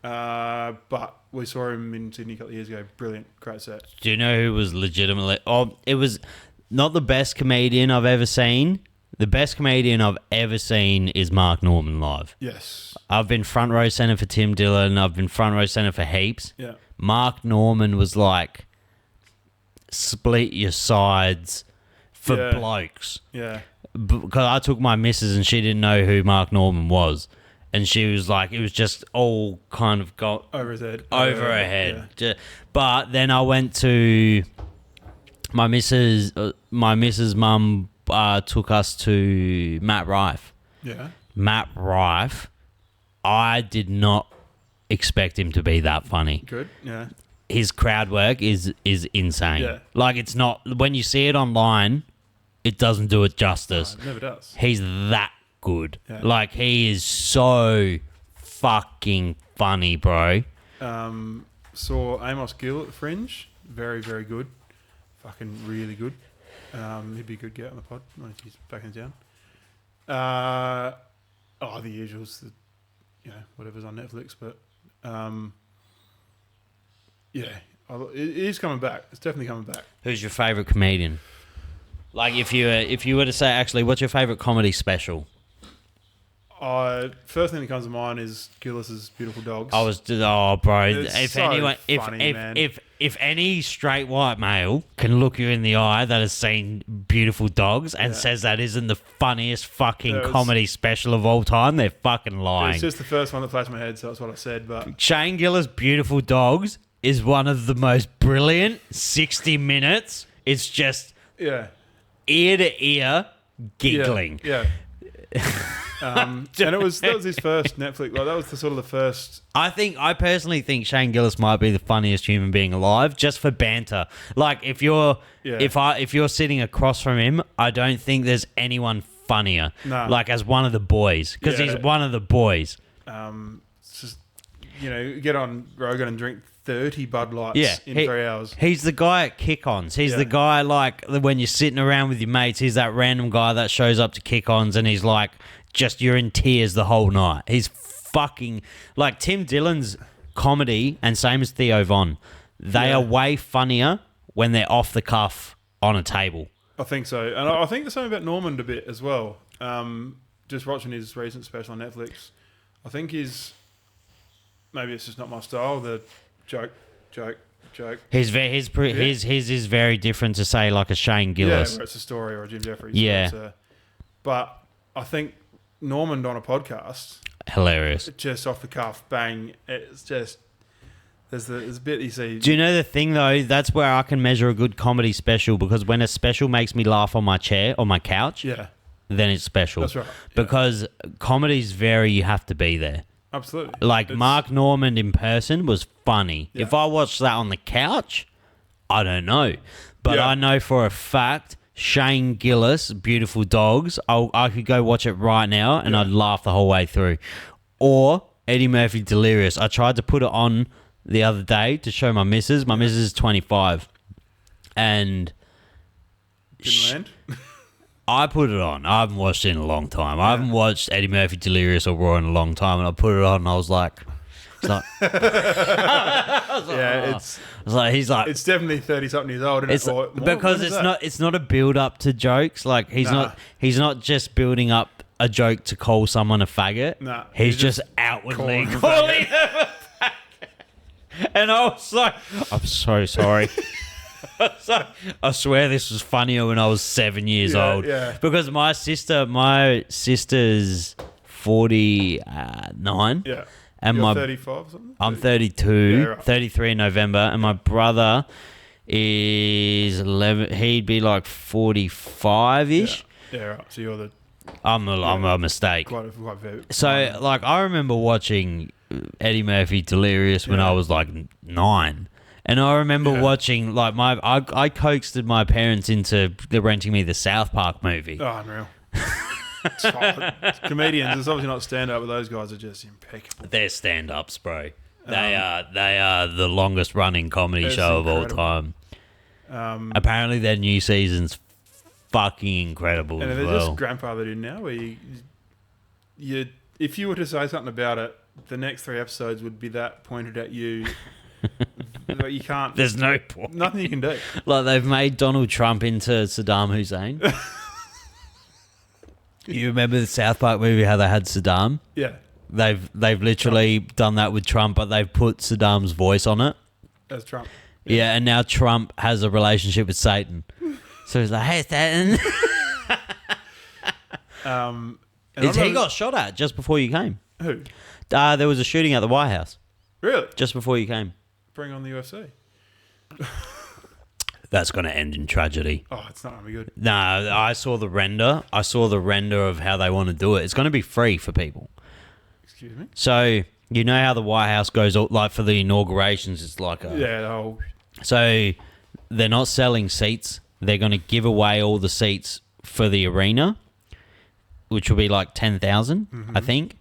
But we saw him in Sydney a couple of years ago. Brilliant. Great set. Do you know who was legitimately... Oh, it was not the best comedian I've ever seen. The best comedian I've ever seen is Mark Norman live. Yes. I've been front row centre for Tim Dillon. I've been front row centre for heaps. Yeah. Mark Norman was like split your sides for blokes. Yeah. Because I took my missus and she didn't know who Mark Norman was. And she was like, it was just all kind of got... Over his head. Over her head. Yeah. But then I went to... My missus' mum took us to Matt Rife. Yeah. Matt Rife, I did not expect him to be that funny. Good, yeah. His crowd work is insane. Yeah. Like, it's not... When you see it online, it doesn't do it justice. No, it never does. He's that good. Yeah. Like, he is so fucking funny, bro. Saw Amos Gill at the Fringe. Very, very good. Fucking really good. He'd be a good get on the pod. He's back in town. The usuals. Whatever's on Netflix. But, it is coming back. It's definitely coming back. Who's your favourite comedian? Like, if you were to say, actually, what's your favourite comedy special? First thing that comes to mind is Gillis's Beautiful Dogs. Bro! It's If any straight white male can look you in the eye that has seen Beautiful Dogs and says that isn't the funniest fucking comedy special of all time, they're fucking lying. It's just the first one that flashed my head, so that's what I said. But Shane Gillis' Beautiful Dogs is one of the most brilliant 60 minutes. It's just ear to ear. giggling. Yeah. And that was his first Netflix. Like that was the first. I personally think Shane Gillis might be the funniest human being alive, just for banter. Like if you're sitting across from him, I don't think there's anyone funnier. No. Like as one of the boys, because he's one of the boys. It's just get on Rogan and drink 30 Bud Lights in 3 hours. He's the guy at kick-ons. He's the guy like when you're sitting around with your mates. He's that random guy that shows up to kick-ons and he's like, just you're in tears the whole night. He's fucking like Tim Dillon's comedy, and same as Theo Von. They are way funnier when they're off the cuff on a table. I think so, and I think there's something about Normand a bit as well. Just watching his recent special on Netflix, I think maybe it's just not my style. The joke. His is very different to say like a Shane Gillis. Yeah, where it's a story or a Jim Jeffries. Yeah. But I think Normand on a podcast, hilarious. Just off the cuff, bang. It's just there's a bit you see. Do you know the thing though? That's where I can measure a good comedy special, because when a special makes me laugh on my chair or my couch, then it's special. That's right. Because comedy's you have to be there. Absolutely. Like Mark Normand in person was funny. Yeah. If I watched that on the couch, I don't know. But I know for a fact Shane Gillis, Beautiful Dogs, I could go watch it right now and I'd laugh the whole way through. Or Eddie Murphy Delirious. I tried to put it on the other day to show my missus. My missus is 25. And didn't land? I put it on. I haven't watched it in a long time. I haven't watched Eddie Murphy Delirious or Raw in a long time, and I put it on and I was like, he's like, it's definitely 30-something years old, isn't it? Because it's not a build up to jokes. Like he's not just building up a joke to call someone a faggot. Nah, he's just outwardly calling them a faggot. And I was like, I'm so sorry. I swear this was funnier when I was 7 years old. Yeah. Because my sister's 49. Yeah. And you're 35 or something? I'm 32, 33 in November, and my brother is 11. He'd be like 45-ish. Yeah, right. So you're the... I'm a mistake. Quite so, like, I remember watching Eddie Murphy Delirious when I was like 9. And I remember watching, like, I coaxed my parents into renting me the South Park movie. Oh, unreal. Comedians, it's obviously not stand-up, but those guys are just impeccable. They're stand-ups, bro. They are the longest-running comedy show incredible. Of all time. Apparently, their new season's fucking incredible and as they're well. just grandfathered in now, where you if you were to say something about it, the next 3 episodes would be that pointed at you. Like you can't. There's no point. Nothing you can do. Like they've made Donald Trump into Saddam Hussein. You remember the South Park movie how they had Saddam? Yeah. They've literally done that with Trump, but they've put Saddam's voice on it. As Trump. Yeah, and now Trump has a relationship with Satan. So he's like, hey, Satan. He got shot at just before you came. Who? There was a shooting at the White House. Really? Just before you came. Bring on the UFC. That's going to end in tragedy. Oh, it's not going to be good. No, I saw the render. Of how they want to do it. It's going to be free for people. Excuse me? So, you know how the White House goes, like for the inaugurations, it's like a... Yeah, the whole... So, they're not selling seats. They're going to give away all the seats for the arena, which will be like 10,000, I think.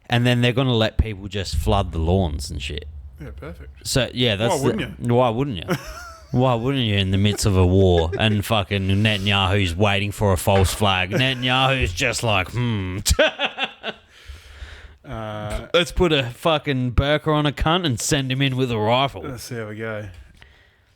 And then they're going to let people just flood the lawns and shit. Yeah, perfect. So, yeah, that's... Why wouldn't you? Why wouldn't you? Why wouldn't you in the midst of a war and fucking Netanyahu's waiting for a false flag? Netanyahu's just like, let's put a fucking burqa on a cunt and send him in with a rifle. Let's see how we go.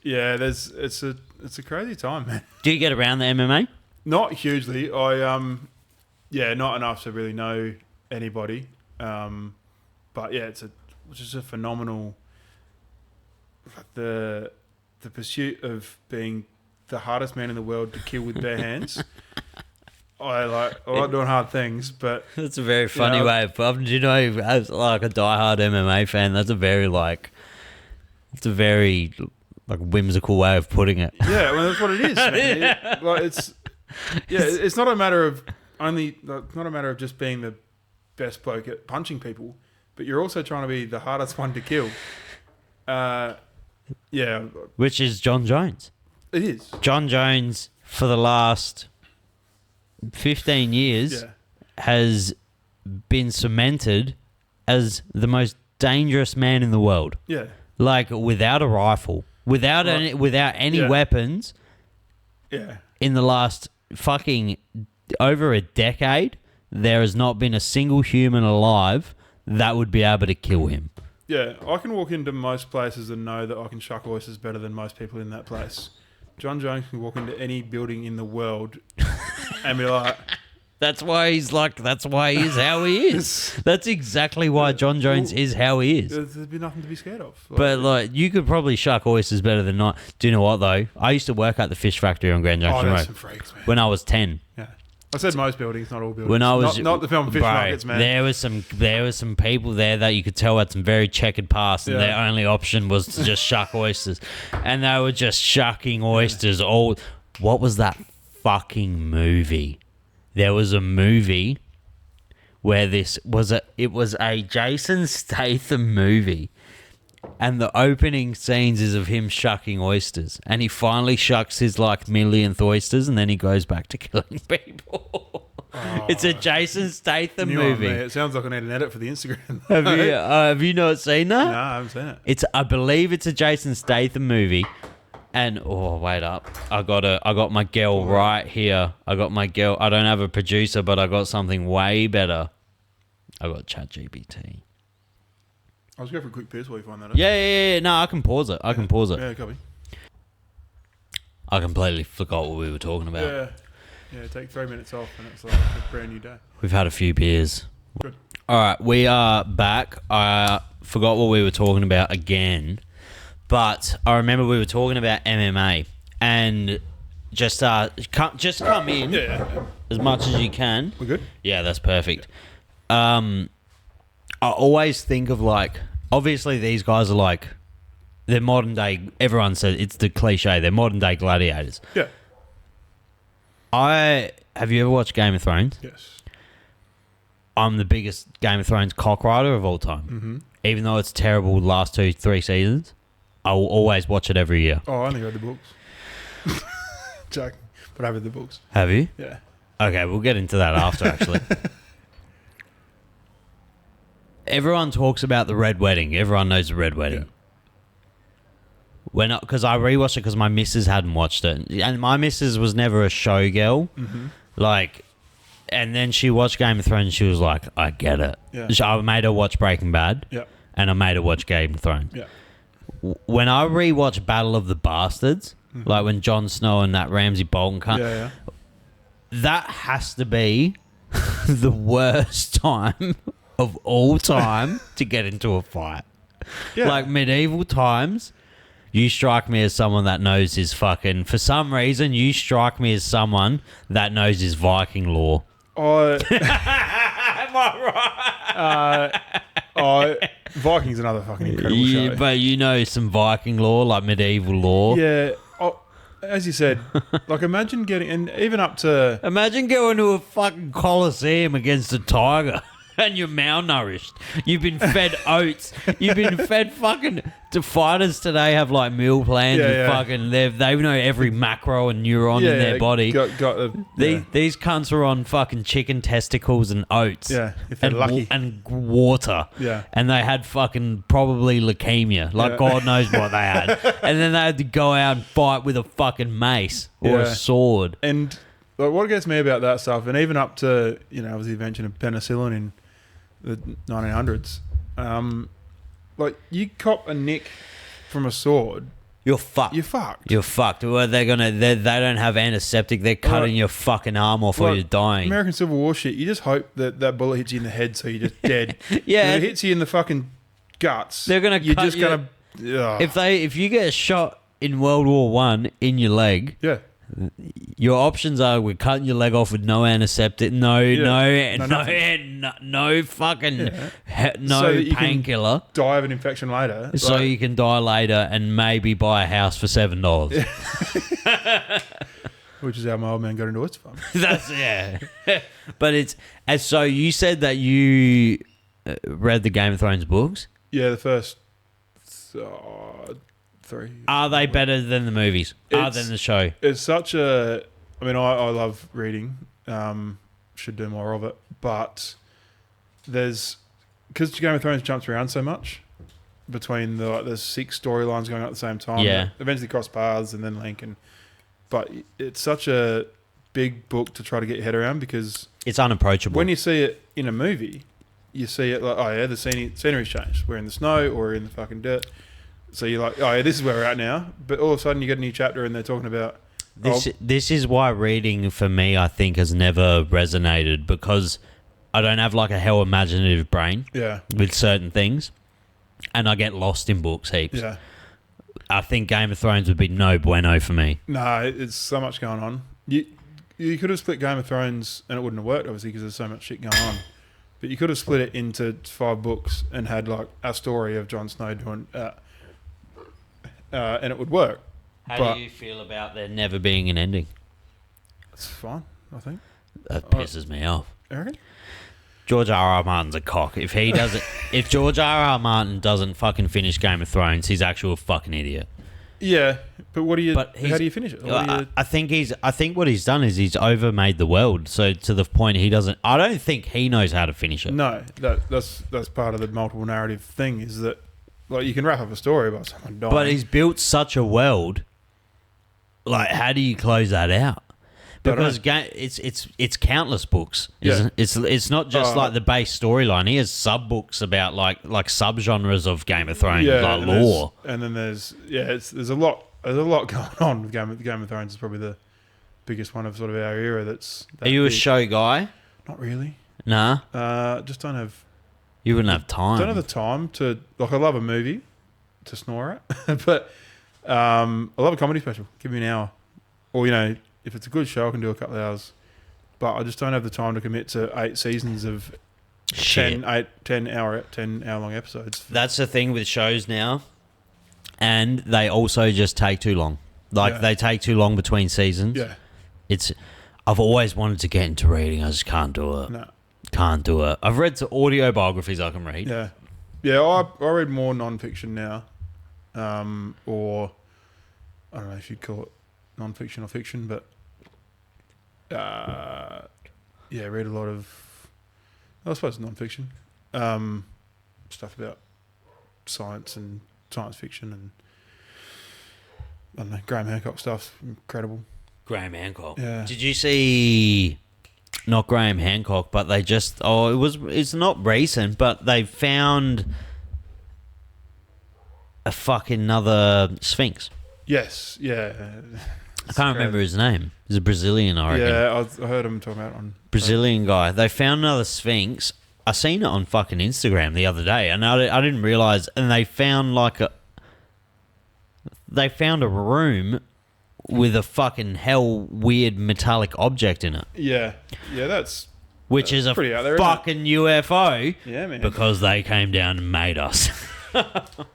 Yeah, it's a crazy time, man. Do you get around the MMA? Not hugely. Not enough to really know anybody. But yeah, it's just a phenomenal. The pursuit of being the hardest man in the world to kill with bare hands. I like doing hard things, but that's a very funny way of putting. Do you know, as like a diehard MMA fan, that's a very whimsical way of putting it. Yeah, well, that's what it is. Man. Yeah, it's not a matter of not a matter of just being the best bloke at punching people, but you're also trying to be the hardest one to kill. Yeah. Which is John Jones. It is. John Jones, for the last 15 years, has been cemented as the most dangerous man in the world. Yeah. Like, without a rifle, without any weapons. Yeah. In the last fucking over a decade, there has not been a single human alive that would be able to kill him. Yeah, I can walk into most places and know that I can shuck oysters better than most people in that place. John Jones can walk into any building in the world and be like... That's why he is how he is. That's exactly why John Jones is how he is. There'd be nothing to be scared of. But you could probably shuck oysters better than not. Do you know what though? I used to work at the fish factory on Grand Junction Road. Some freaks, man. When I was 10. Yeah, I said most buildings, not all buildings. When I was not the film fish markets, man. There was some people there that you could tell had some very checkered past, and their only option was to just shuck oysters, and they were just shucking oysters. All what was that fucking movie? There was a movie where it was a Jason Statham movie, and the opening scenes is of him shucking oysters, and he finally shucks his millionth oysters, and then he goes back to killing people. It's a Jason Statham movie. It sounds like I need an edit for the Instagram. Have you not seen that? No, I haven't seen it. I believe it's a Jason Statham movie. And wait up! I got my girl right here. I got my girl. I don't have a producer, but I got something way better. I got ChatGPT. I'll just go for a quick piss while you find that out. Yeah. No, I can pause it. I can pause it. Yeah, copy. I completely forgot what we were talking about. Yeah. Take 3 minutes off, and it's like a brand new day. We've had a few beers. Good. All right, we are back. I forgot what we were talking about again. But I remember we were talking about MMA, and just come in as much as you can. We're good? Yeah, that's perfect. I always think of obviously these guys are they're modern day. Everyone says it's the cliche. They're modern day gladiators. Yeah. Have you ever watched Game of Thrones? Yes. I'm the biggest Game of Thrones cock rider of all time. Mm-hmm. Even though it's terrible the last 2-3 seasons. I will always watch it every year. Oh, I only read the books. Joking. But I read the books. Have you? Yeah. Okay, we'll get into that after, actually. Everyone talks about the Red Wedding. Everyone knows the Red Wedding. Yeah. Because I rewatched it because my missus hadn't watched it. And my missus was never a show girl. Mm-hmm. And then she watched Game of Thrones and she was like, I get it. Yeah. So I made her watch Breaking Bad. Yeah. And I made her watch Game of Thrones. Yeah. When I rewatch Battle of the Bastards, when Jon Snow and that Ramsay Bolton cut, that has to be the worst time of all time to get into a fight. Yeah. Medieval times, you strike me as someone that knows his for some reason, you strike me as someone that knows his Viking lore. Am I right? Viking's another fucking incredible show. But you know some Viking lore, medieval lore. Yeah. As you said, imagine getting... And even up to... Imagine going to a fucking Colosseum against a tiger and you're malnourished. You've been fed oats. You've been fed fucking... The fighters today have meal plans with fucking... They know every macro and neuron in their body. These cunts are on fucking chicken testicles and oats. Yeah, if they're lucky. And water. Yeah. And they had fucking probably leukemia. God knows what they had. And then they had to go out and fight with a fucking mace or a sword. And what gets me about that stuff, and even up to, obviously the invention of penicillin in the 1900s, you cop a nick from a sword, you're fucked. You're fucked. Well, they don't have antiseptic. They're cutting your fucking arm off or you're dying. American Civil War shit. You just hope that bullet hits you in the head, so you're just dead. Yeah, if it hits you in the fucking guts, they're gonna. You're cut just gonna. If you get shot in World War One in your leg, your options are we're cutting your leg off with no antiseptic, no fucking painkiller. Die of an infection later, so you can die later and maybe buy a house for $7. Which is how my old man got into Oyster Farm. That's but it's and so you said that you read the Game of Thrones books. Yeah, the first 3. Are they better than the movies? Than the show? It's such a. I mean, I love reading. Should do more of it, but because Game of Thrones jumps around so much between there's 6 storylines going on at the same time. Yeah. Eventually cross paths and then link but it's such a big book to try to get your head around because it's unapproachable. When you see it in a movie, you see it like, oh yeah, the scenery's changed. We're in the snow or we're in the fucking dirt. So you're like, oh yeah, this is where we're at now. But all of a sudden you get a new chapter and they're talking about this is why reading for me, I think, has never resonated because I don't have like a hell imaginative brain with certain things, and I get lost in books heaps. Yeah, I think Game of Thrones would be no bueno for me. No, it's so much going on. You could have split Game of Thrones and it wouldn't have worked, obviously, because there's so much shit going on. But you could have split it into 5 books and had like a story of Jon Snow doing, and it would work. How do you feel about there never being an ending? It's fine, I think. That pisses me off. You reckon? George R.R. Martin's a cock. If he doesn't, if George R.R. Martin doesn't fucking finish Game of Thrones, he's actually a fucking idiot. Yeah, but how do you finish it? I think what he's done is he's overmade the world. So to the point he doesn't. I don't think he knows how to finish it. No, that's part of the multiple narrative thing. Is that like you can wrap up a story about someone dying, but he's built such a world. Like, how do you close that out? Because it's countless books, isn't it? It's not just like the base storyline. He has sub books about like subgenres of Game of Thrones, like lore. And then there's a lot going on with Game of Thrones. Is probably the biggest one of sort of our era. Are you a show guy? Not really. Nah. Just don't have. You wouldn't have time. Don't have the time to like. I love a movie to snore at, but I love a comedy special. Give me an hour, or if it's a good show, I can do a couple of hours. But I just don't have the time to commit to 8 seasons of 10 hour long episodes. That's the thing with shows now, and they also just take too long. They take too long between seasons. Yeah, I've always wanted to get into reading. I just can't do it. No. Can't do it. I've read some audio biographies I can read. Yeah. I read more non-fiction now, or I don't know if you'd call it non-fiction or fiction, but read a lot of, I suppose, non-fiction stuff about science and science fiction, and I don't know, Graham Hancock stuff's incredible. Graham Hancock. Yeah. Did you see? Not Graham Hancock, but they just it's not recent, but they found a fucking another Sphinx. Yes, yeah. I can't remember his name. He's a Brazilian, I reckon. Yeah, I heard him talking about it on... Brazilian guy. They found another Sphinx. I seen it on fucking Instagram the other day, and I didn't realise... And they found They found a room with a fucking hell weird metallic object in it. Yeah. Yeah, that's... Which is a fucking UFO. Yeah, man. Because they came down and made us.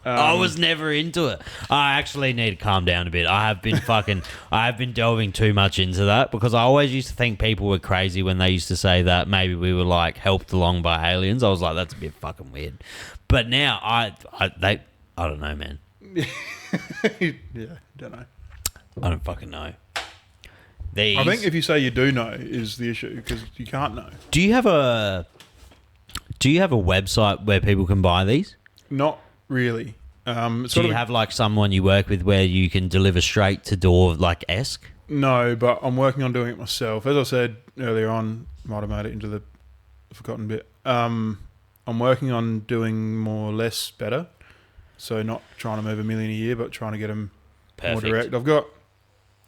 I was never into it. I actually need to calm down a bit. I have been delving too much into that because I always used to think people were crazy when they used to say that maybe we were like helped along by aliens. I was like, that's a bit fucking weird. But now I don't know, man. Yeah, don't know. I don't fucking know. I think if you say you do know is the issue because you can't know. Do you have a website where people can buy these? Not really. Do you have like someone you work with where you can deliver straight to door like esque? No, but I'm working on doing it myself. As I said earlier on, might have made it into the forgotten bit. I'm working on doing more less better. So not trying to move 1 million a year, but trying to get them more direct. I've got,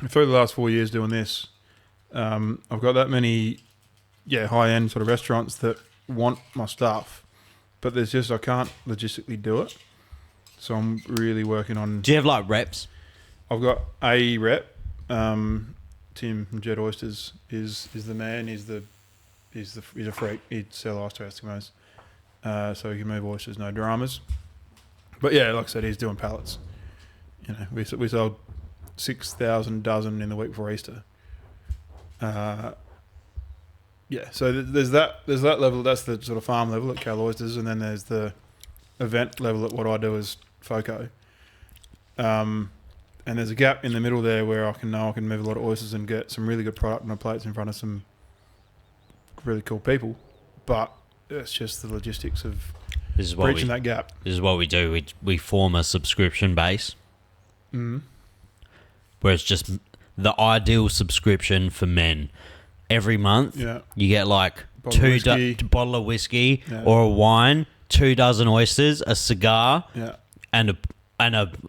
through the last 4 years doing this, I've got that many high-end sort of restaurants that want my stuff. But there's just, I can't logistically do it. So I'm really working on... Do you have like reps? I've got a rep. Tim from Jet Oysters is the man. He's a freak. He'd sell oyster Eskimos. So he can move oysters, no dramas. But yeah, like I said, he's doing pallets. You know, we sold 6,000 dozen in the week before Easter. So there's that level. That's the sort of farm level at Cal Oysters, and then there's the event level at what I do as FOCO. And there's a gap in the middle there where I can move a lot of oysters and get some really good product on my plates in front of some really cool people. But it's just the logistics of breaching that gap. This is what we do. We form a subscription base. Where it's just the ideal subscription for men. Every month, you get like bottle of whiskey or a wine, 2 dozen oysters, a cigar, and a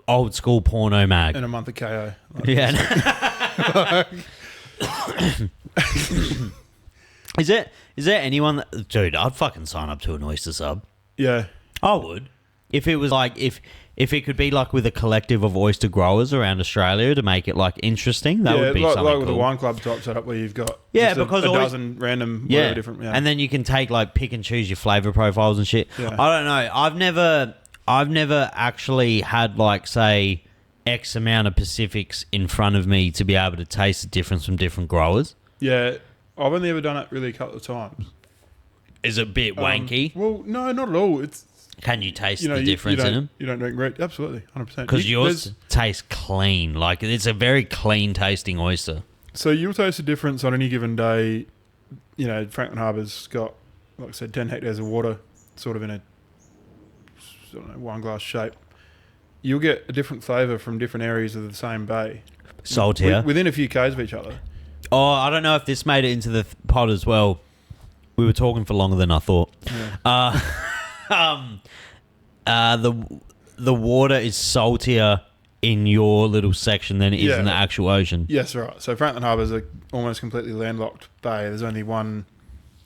old school porno mag, and a month of KO. Is there anyone that, dude? I'd fucking sign up to an oyster sub. Yeah, I would. If it was like if it could be like with a collective of oyster growers around Australia to make it like interesting, that would be something like cool. with a wine club type setup where you've got because a dozen random different and then you can take like pick and choose your flavor profiles and shit. I don't know. I've never actually had like say X amount of Pacifics in front of me to be able to taste the difference from different growers. Yeah, I've only ever done it really a couple of times. Is it a bit wanky? Well, no, not at all. Can you taste the difference in them? You don't drink red. Absolutely, 100%. Because yours tastes clean. Like, it's a very clean tasting oyster. So you'll taste the difference on any given day. You know, Franklin Harbour's got, like I said, 10 hectares of water, sort of in a wine glass shape. You'll get a different flavour from different areas of the same bay. Saltier. Within a few k's of each other. Oh, I don't know if this made it into the pod as well. We were talking for longer than I thought. Yeah. The water is saltier in your little section than it is in the actual ocean. Yes, right. So Franklin Harbour is a almost completely landlocked bay. There's only one,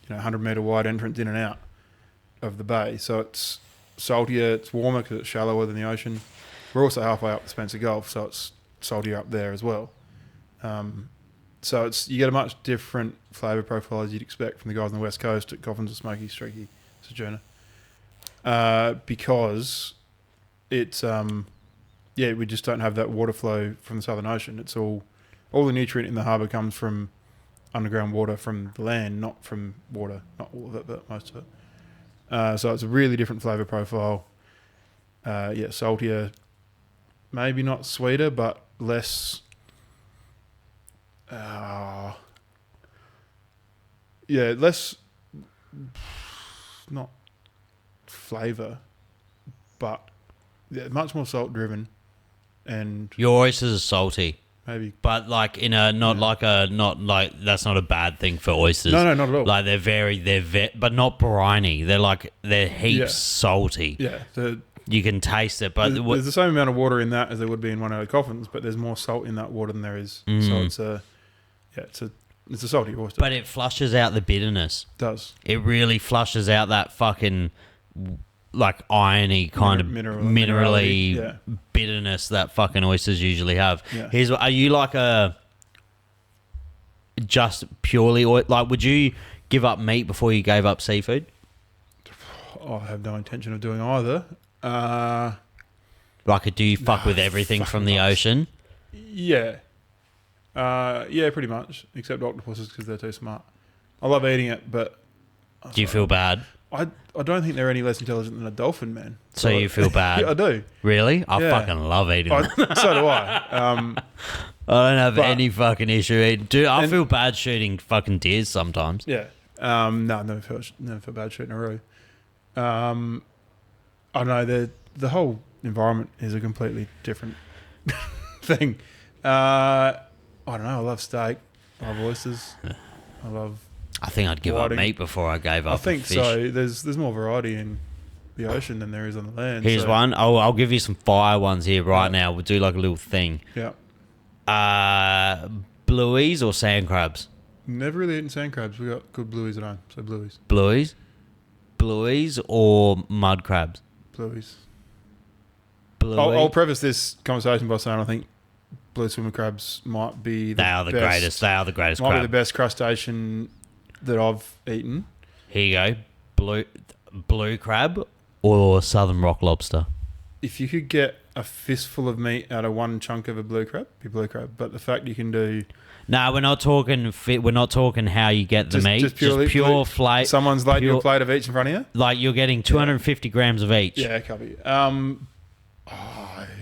100-metre wide entrance in and out of the bay. So it's saltier, it's warmer because it's shallower than the ocean. We're also halfway up the Spencer Gulf, so it's saltier up there as well. So you get a much different flavour profile as you'd expect from the guys on the west coast at Coffins or Smoky, Streaky, Sojourner. Because it's we just don't have that water flow from the Southern Ocean. It's all the nutrient in the harbour comes from underground water from the land, not from water. Not all of it, but most of it. So it's a really different flavour profile. Saltier, maybe not sweeter, but less. Less. Not flavour, but much more salt driven, and your oysters are salty, maybe, but like in a not like that's not a bad thing for oysters. No, not at all. Like but not briny. They're heaps salty. Yeah, you can taste it, but there's the same amount of water in that as there would be in one of the Coffins, but there's more salt in that water than there is. So it's a salty oyster. But it flushes out the bitterness. It does. It really flushes out that fucking like irony kind of minerally bitterness that fucking oysters usually have. Yeah. Are you like a just purely like? Would you give up meat before you gave up seafood? I have no intention of doing either. Do you fuck with everything from the ocean? Yeah. Pretty much, except octopuses because they're too smart. I love eating it, but... Do you feel bad? I don't think they're any less intelligent than a dolphin, man. So you feel bad? I do. Really? I fucking love eating them. So do I. I don't have any fucking issue eating. Dude, I feel bad shooting fucking deers sometimes. Yeah. No, never feel bad shooting a roo. I don't know, the whole environment is a completely different thing. I don't know, I love steak, I love oysters, I think I'd give up meat before I gave up I think fish. so. There's more variety in the ocean than there is on the land. Here's one. I'll give you some fire ones here right now. We'll do like a little thing. Yeah. Blueies or sand crabs? Never really eaten sand crabs. We got good blueies at home, so blueies. Blueies or mud crabs? Blueies. I'll preface this conversation by saying I think blue swimmer crabs might be They are the greatest crab. Might be the best crustacean that I've eaten. Here you go. Blue crab or southern rock lobster? if you could get a fistful of meat out of one chunk of a blue crab, be blue crab. But the fact you can do... No, we're not talking fit. We're not talking how you get the meat. Just purely, pure flavour. Someone's laid you a plate of each in front of you? Like you're getting 250 grams of each. Yeah, copy.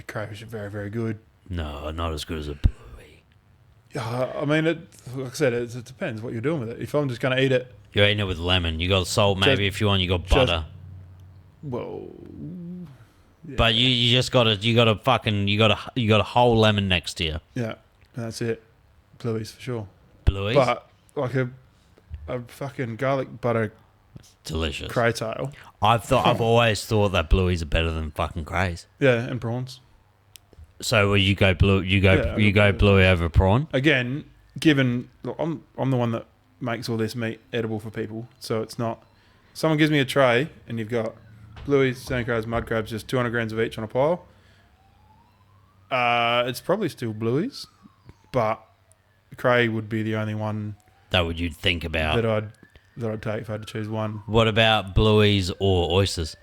Crayfish are very, very good. No, not as good as a bluey. I mean, like I said, it depends what you're doing with it. If I'm just going to eat it... You're eating it with lemon. You got salt, maybe, if you want. You got butter. Well... Yeah. But you just got a whole lemon next to you. Yeah, that's it. Blueies for sure. Blueies? But like a fucking garlic butter delicious craytail. I've always thought that blueies are better than fucking crays. Yeah, and prawns. So will you go blue? You go bluey over prawn? Again, given look, I'm the one that makes all this meat edible for people, so it's not. Someone gives me a tray and you've got blueies, sand crabs, mud crabs, just 200 grams of each on a pile. It's probably still blueies, but cray would be the only one that would you'd think about that I'd take if I had to choose one. What about blueies or oysters?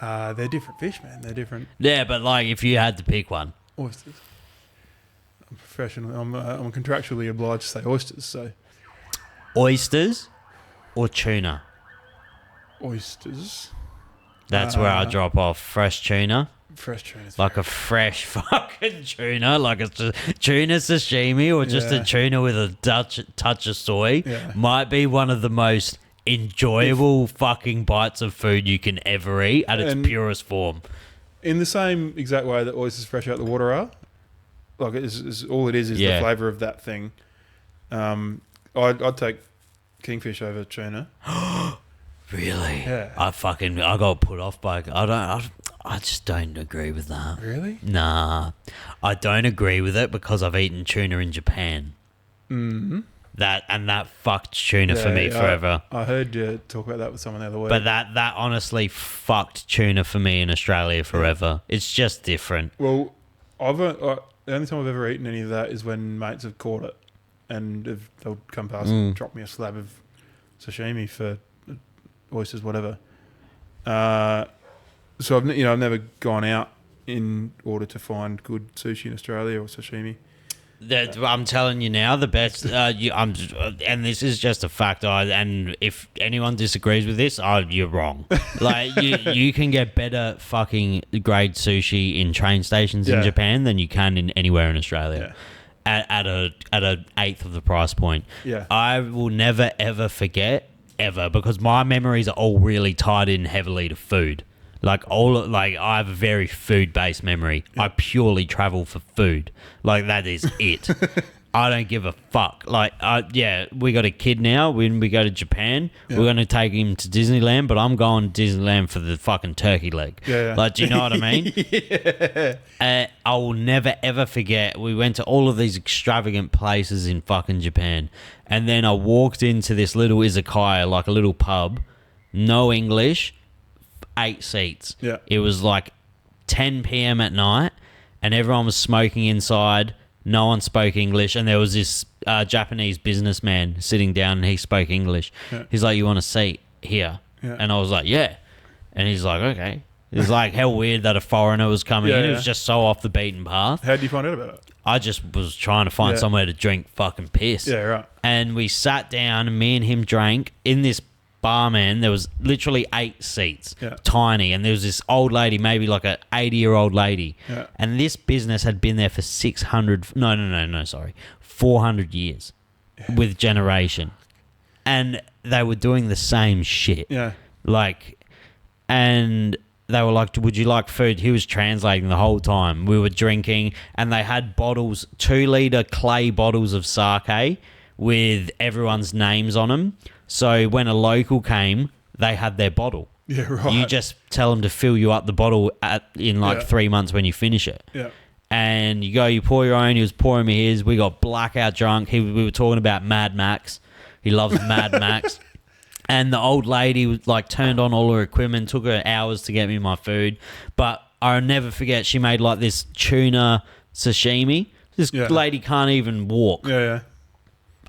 They're different fish, man. They're different. Yeah, but like if you had to pick one, oysters. I'm professional. I'm contractually obliged to say oysters. So oysters or tuna. Oysters. That's where I drop off. Fresh tuna. Fresh tuna. Like a fresh fucking tuna. Like a tuna sashimi or just a tuna with a touch of soy. Yeah. Might be one of the most enjoyable fucking bites of food you can ever eat at its purest form. In the same exact way that oysters fresh out the water are. Like all it is the flavour of that thing. I'd take kingfish over tuna. Really? Yeah. I got put off by. I just don't agree with that. Really? Nah, I don't agree with it because I've eaten tuna in Japan. Mm-hmm. That fucked tuna for me forever. I heard you talk about that with someone the other week. But that honestly fucked tuna for me in Australia forever. Yeah. It's just different. Well, the only time I've ever eaten any of that is when mates have caught it, and they'll come past and drop me a slab of sashimi for oysters, whatever. So I've never gone out in order to find good sushi in Australia or sashimi. I'm telling you now, the best. And this is just a fact. And if anyone disagrees with this, you're wrong. Like you can get better fucking grade sushi in train stations in Japan than you can in anywhere in Australia. Yeah. At an eighth of the price point. Yeah. I will never ever forget ever because my memories are all really tied in heavily to food. I have a very food-based memory. Yeah. I purely travel for food. Like, that is it. I don't give a fuck. We got a kid now. When we go to Japan, we're going to take him to Disneyland, but I'm going to Disneyland for the fucking turkey leg. Yeah. Like, do you know what I mean? Yeah. I will never, ever forget. We went to all of these extravagant places in fucking Japan, and then I walked into this little izakaya, like a little pub, no English, 8 seats. Yeah. It was like 10 p.m. at night and everyone was smoking inside. No one spoke English. And there was this Japanese businessman sitting down and he spoke English. Yeah. He's like, you want a seat here? Yeah. And I was like, yeah. And he's like, okay. It was like how weird that a foreigner was coming in. It was just so off the beaten path. How did you find out about it? I just was trying to find somewhere to drink fucking piss. Yeah, right. And we sat down and me and him drank in this barman. There was literally 8 seats, tiny, and there was this old lady, maybe like a 80-year-old lady, and this business had been there for 400 years with generation, and they were doing the same shit. And they were like, would you like food? He was translating the whole time. We were drinking, and they had bottles, 2-litre clay bottles of sake with everyone's names on them. So when a local came, they had their bottle. Yeah, right. You just tell them to fill you up the bottle in 3 months when you finish it. Yeah. And you pour your own. He was pouring me his. We got blackout drunk. We were talking about Mad Max. He loves Mad Max. And the old lady was turned on all her equipment. Took her hours to get me my food. But I'll never forget, she made this tuna sashimi. This lady can't even walk. Yeah.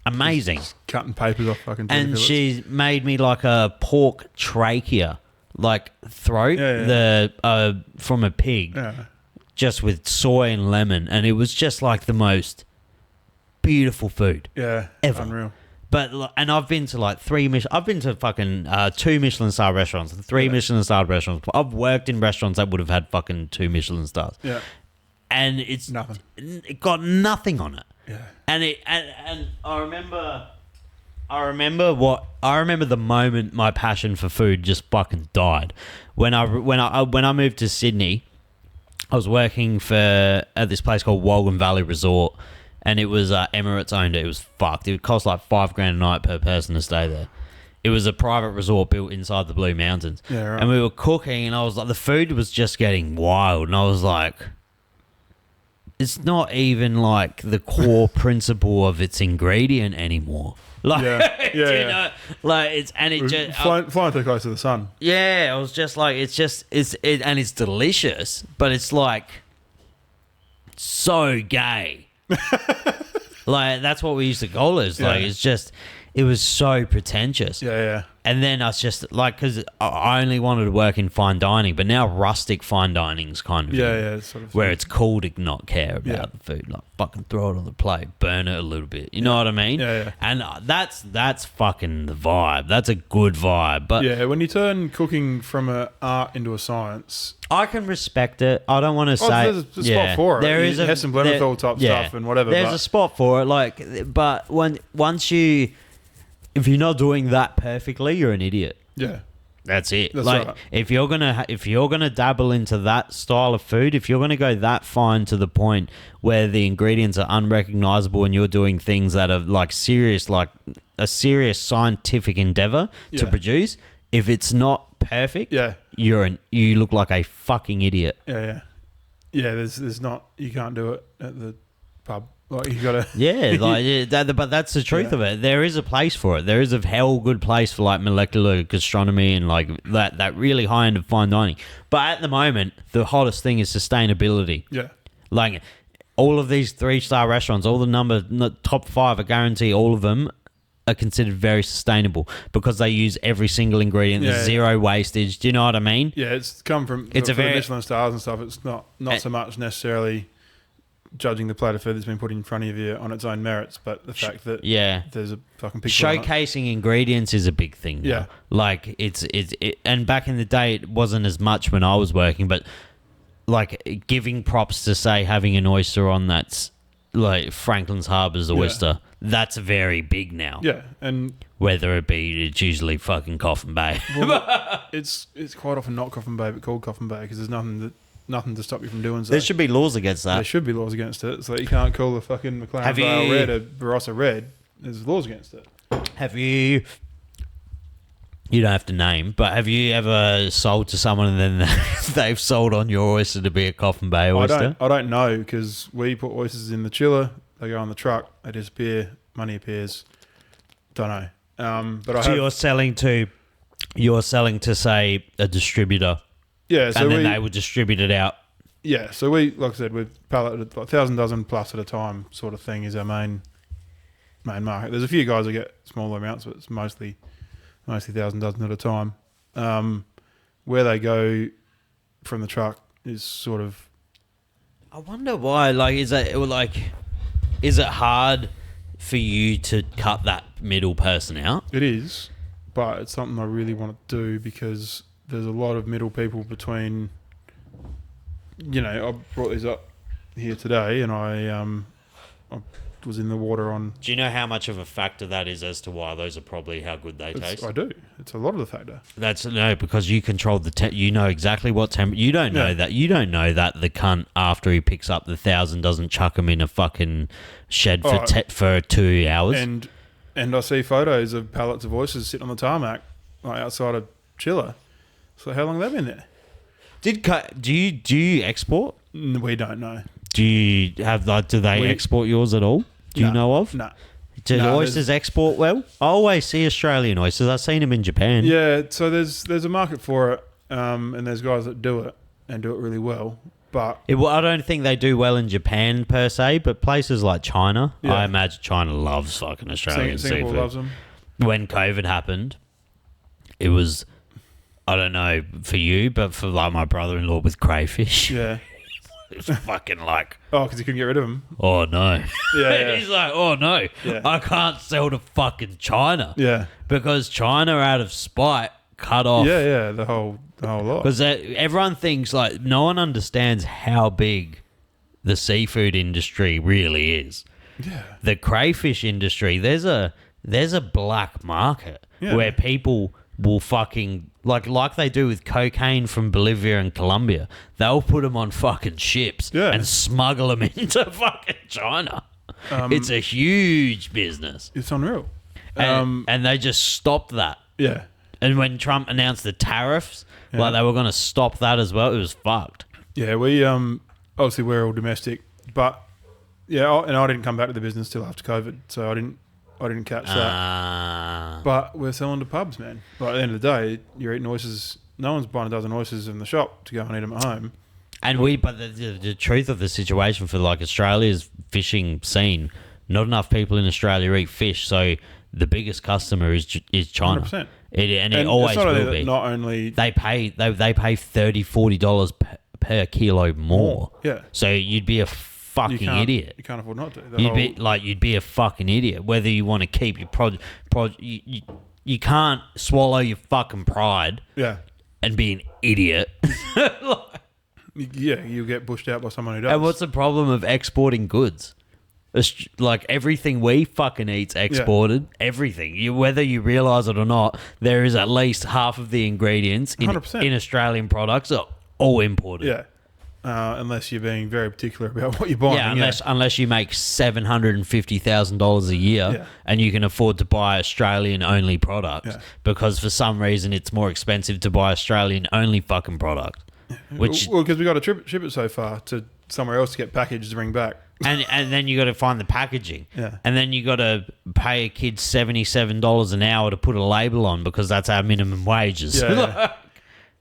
Amazing. Just cutting papers off fucking. And she made me a pork trachea, like throat from a pig, just with soy and lemon, and it was just like the most beautiful food ever. Unreal. But and I've been to like I've been to fucking 2 Michelin star restaurants, 3 Michelin star restaurants. I've worked in restaurants that would have had fucking 2 Michelin stars. Yeah. And it's nothing. It got nothing on it. Yeah. And I remember the moment my passion for food just fucking died. When I moved to Sydney, I was working at this place called Walgan Valley Resort. And it was Emirates owned it. It was fucked. It would cost like $5,000 a night per person to stay there. It was a private resort built inside the Blue Mountains. Yeah, right. And we were cooking, and I was like, the food was just getting wild. And I was like, it's not even like the core principle of its ingredient anymore. Like, you know, like it just flying too close to the sun. Yeah, I was just like, and it's delicious, but it's like so gay. Like that's what we used to call it. Like it was so pretentious. Yeah. And then I was just like, because I only wanted to work in fine dining, but now rustic fine dining's kind of sort of where it's cool to not care about the food, like fucking throw it on the plate, burn it a little bit. You know what I mean? Yeah. And that's fucking the vibe. That's a good vibe. But when you turn cooking from an art into a science, I can respect it. I don't want to say there's a spot for it. There is Hess and Blumenthal type stuff and whatever. There's a spot for it. Like, but if you're not doing that perfectly, you're an idiot. Yeah. That's it. That's like right. if you're gonna dabble into that style of food, if you're gonna go that fine to the point where the ingredients are unrecognizable and you're doing things that are like a serious scientific endeavor to produce, if it's not perfect, you look like a fucking idiot. Yeah. There's not, you can't do it at the pub. Like you gotta, but that's the truth of it. There is a place for it. There is a hell good place for like molecular gastronomy and like that really high end of fine dining. But at the moment, the hottest thing is sustainability. Yeah, like all of these 3-star restaurants, all the top 5, I guarantee all of them are considered very sustainable because they use every single ingredient. There's zero wastage. Do you know what I mean? Yeah, it's come from the Michelin stars and stuff. It's not so much necessarily judging the plate of food that's been put in front of you on its own merits, but the fact that there's a fucking picture showcasing ingredients is a big thing now. Yeah, like it's and back in the day it wasn't as much when I was working, but like giving props to say having an oyster on that's like Franklin's Harbour's oyster, that's very big now. Yeah, and whether it's usually fucking Coffin Bay. Well, it's quite often not Coffin Bay, but called Coffin Bay because there's nothing to stop you from doing so. There should be laws against that. There should be laws against it. So you can't call the fucking McLaren Vale Red a Barossa Red. There's laws against it. Have you... You don't have to name, but have you ever sold to someone and then they've sold on your oyster to be a Coffin Bay oyster? I don't know because we put oysters in the chiller. They go on the truck. They disappear. Money appears. Don't know. But you're selling to say a distributor. Yeah, so and then they would distribute it out. Yeah, so we, like I said, we've palleted like 1,000 dozen plus at a time, sort of thing, is our main market. There's a few guys that get smaller amounts, but it's mostly 1,000 dozen at a time. Where they go from the truck is sort of. I wonder why. Like, is it hard for you to cut that middle person out? It is, but it's something I really want to do because there's a lot of middle people between, I brought these up here today and I was in the water on... Do you know how much of a factor that is as to why those are probably how good they taste? I do. It's a lot of the factor. Because you control you know exactly what temperature... You don't know that. You don't know that the cunt, after he picks up the 1,000, doesn't chuck him in a fucking shed for 2 hours. And I see photos of pallets of oysters sitting on the tarmac, like outside a chiller. So how long have they been there? Do you export? We don't know. Do you have do they export yours at all? Do you know of? No. Do oysters export well? I always see Australian oysters. I've seen them in Japan. Yeah, so there's a market for it, and there's guys that do it and do it really well. But I don't think they do well in Japan per se, but places like China, I imagine China loves fucking Australian Singapore seafood. loves them. When COVID happened, it was I don't know for you, but for like my brother-in-law with crayfish, Yeah. it's fucking like, Oh, because you couldn't get rid of them. oh no. Yeah. He's like, oh no, Yeah. I can't sell to fucking China. Yeah. Because China, out of spite, cut off. Yeah. The whole lot. Because everyone thinks, like, no one understands how big the seafood industry really is. Yeah. The crayfish industry, there's a black market where people will fucking like they do with cocaine from Bolivia and Colombia. They'll put them on fucking ships and smuggle them into fucking China. It's a huge business. It's unreal. And they just stopped that. Yeah. And when Trump announced the tariffs, like they were going to stop that as well, it was fucked. Yeah, we obviously we're all domestic, but I didn't come back to the business till after COVID, so I didn't catch that. But we're selling to pubs, man. Like, at the end of the day, you're eating oysters. No one's buying a dozen oysters in the shop to go and eat them at home. And but the truth of the situation for like Australia's fishing scene, not enough people in Australia eat fish, so the biggest customer is China. 100%. It always will be. Not only they pay $30-$40 per kilo more. Yeah. So you'd be a fucking idiot. You can't afford not to. You'd be a fucking idiot. Whether you want to keep your you can't swallow your fucking pride. Yeah. And be an idiot. Yeah, you'll get pushed out by someone who does. And what's the problem of exporting goods? Like everything we fucking eat's exported. Yeah. Everything. Whether you realise it or not, there is at least half of the ingredients in Australian products are all imported. Yeah. Unless you're being very particular about what you're buying. Yeah, unless you make $750,000 a year and you can afford to buy Australian-only products because for some reason it's more expensive to buy Australian-only fucking product. Because we got to ship it so far to somewhere else to get packaged to bring back. And then you got to find the packaging. Yeah. And then you got to pay a kid $77 an hour to put a label on because that's our minimum wages. Yeah,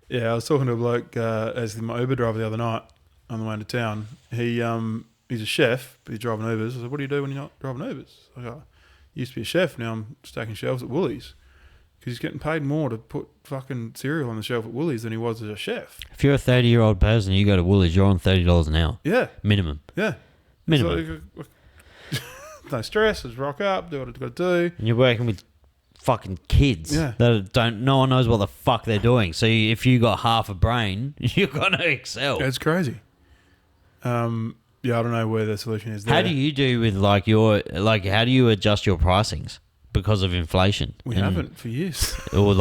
yeah. I was talking to a bloke as my Uber driver the other night on the way into town. He's a chef, but he's driving Ubers. I said, what do you do when you're not driving Ubers? I go, used to be a chef, now I'm stacking shelves at Woolies. Because he's getting paid more to put fucking cereal on the shelf at Woolies than he was as a chef. If you're a 30-year-old person and you go to Woolies, you're on $30 an hour. Yeah. Minimum. Yeah. Minimum. So, no stress, just rock up, do what I've got to do. And you're working with fucking kids that no one knows what the fuck they're doing. So if you got half a brain, you're going to excel. It's crazy. I don't know where the solution is there. How do you do with how do you adjust your pricings because of inflation? We haven't for years. Or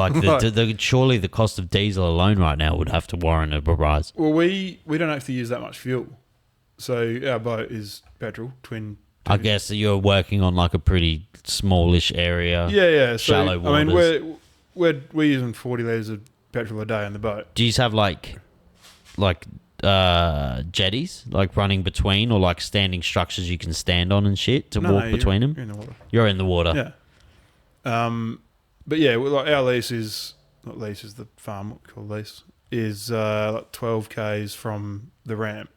surely the cost of diesel alone right now would have to warrant a rise. Well, we don't actually use that much fuel. So our boat is petrol, twin. I guess that you're working on like a pretty smallish area. Yeah. Shallow waters. I mean, we're using 40 litres of petrol a day on the boat. Do you have like jetties, like running between, or like standing structures you can stand on and shit to walk between them? You're in the water. You're in the water. Yeah. But yeah, like our lease is not lease is the farm. What we call lease is like 12 k's from the ramp.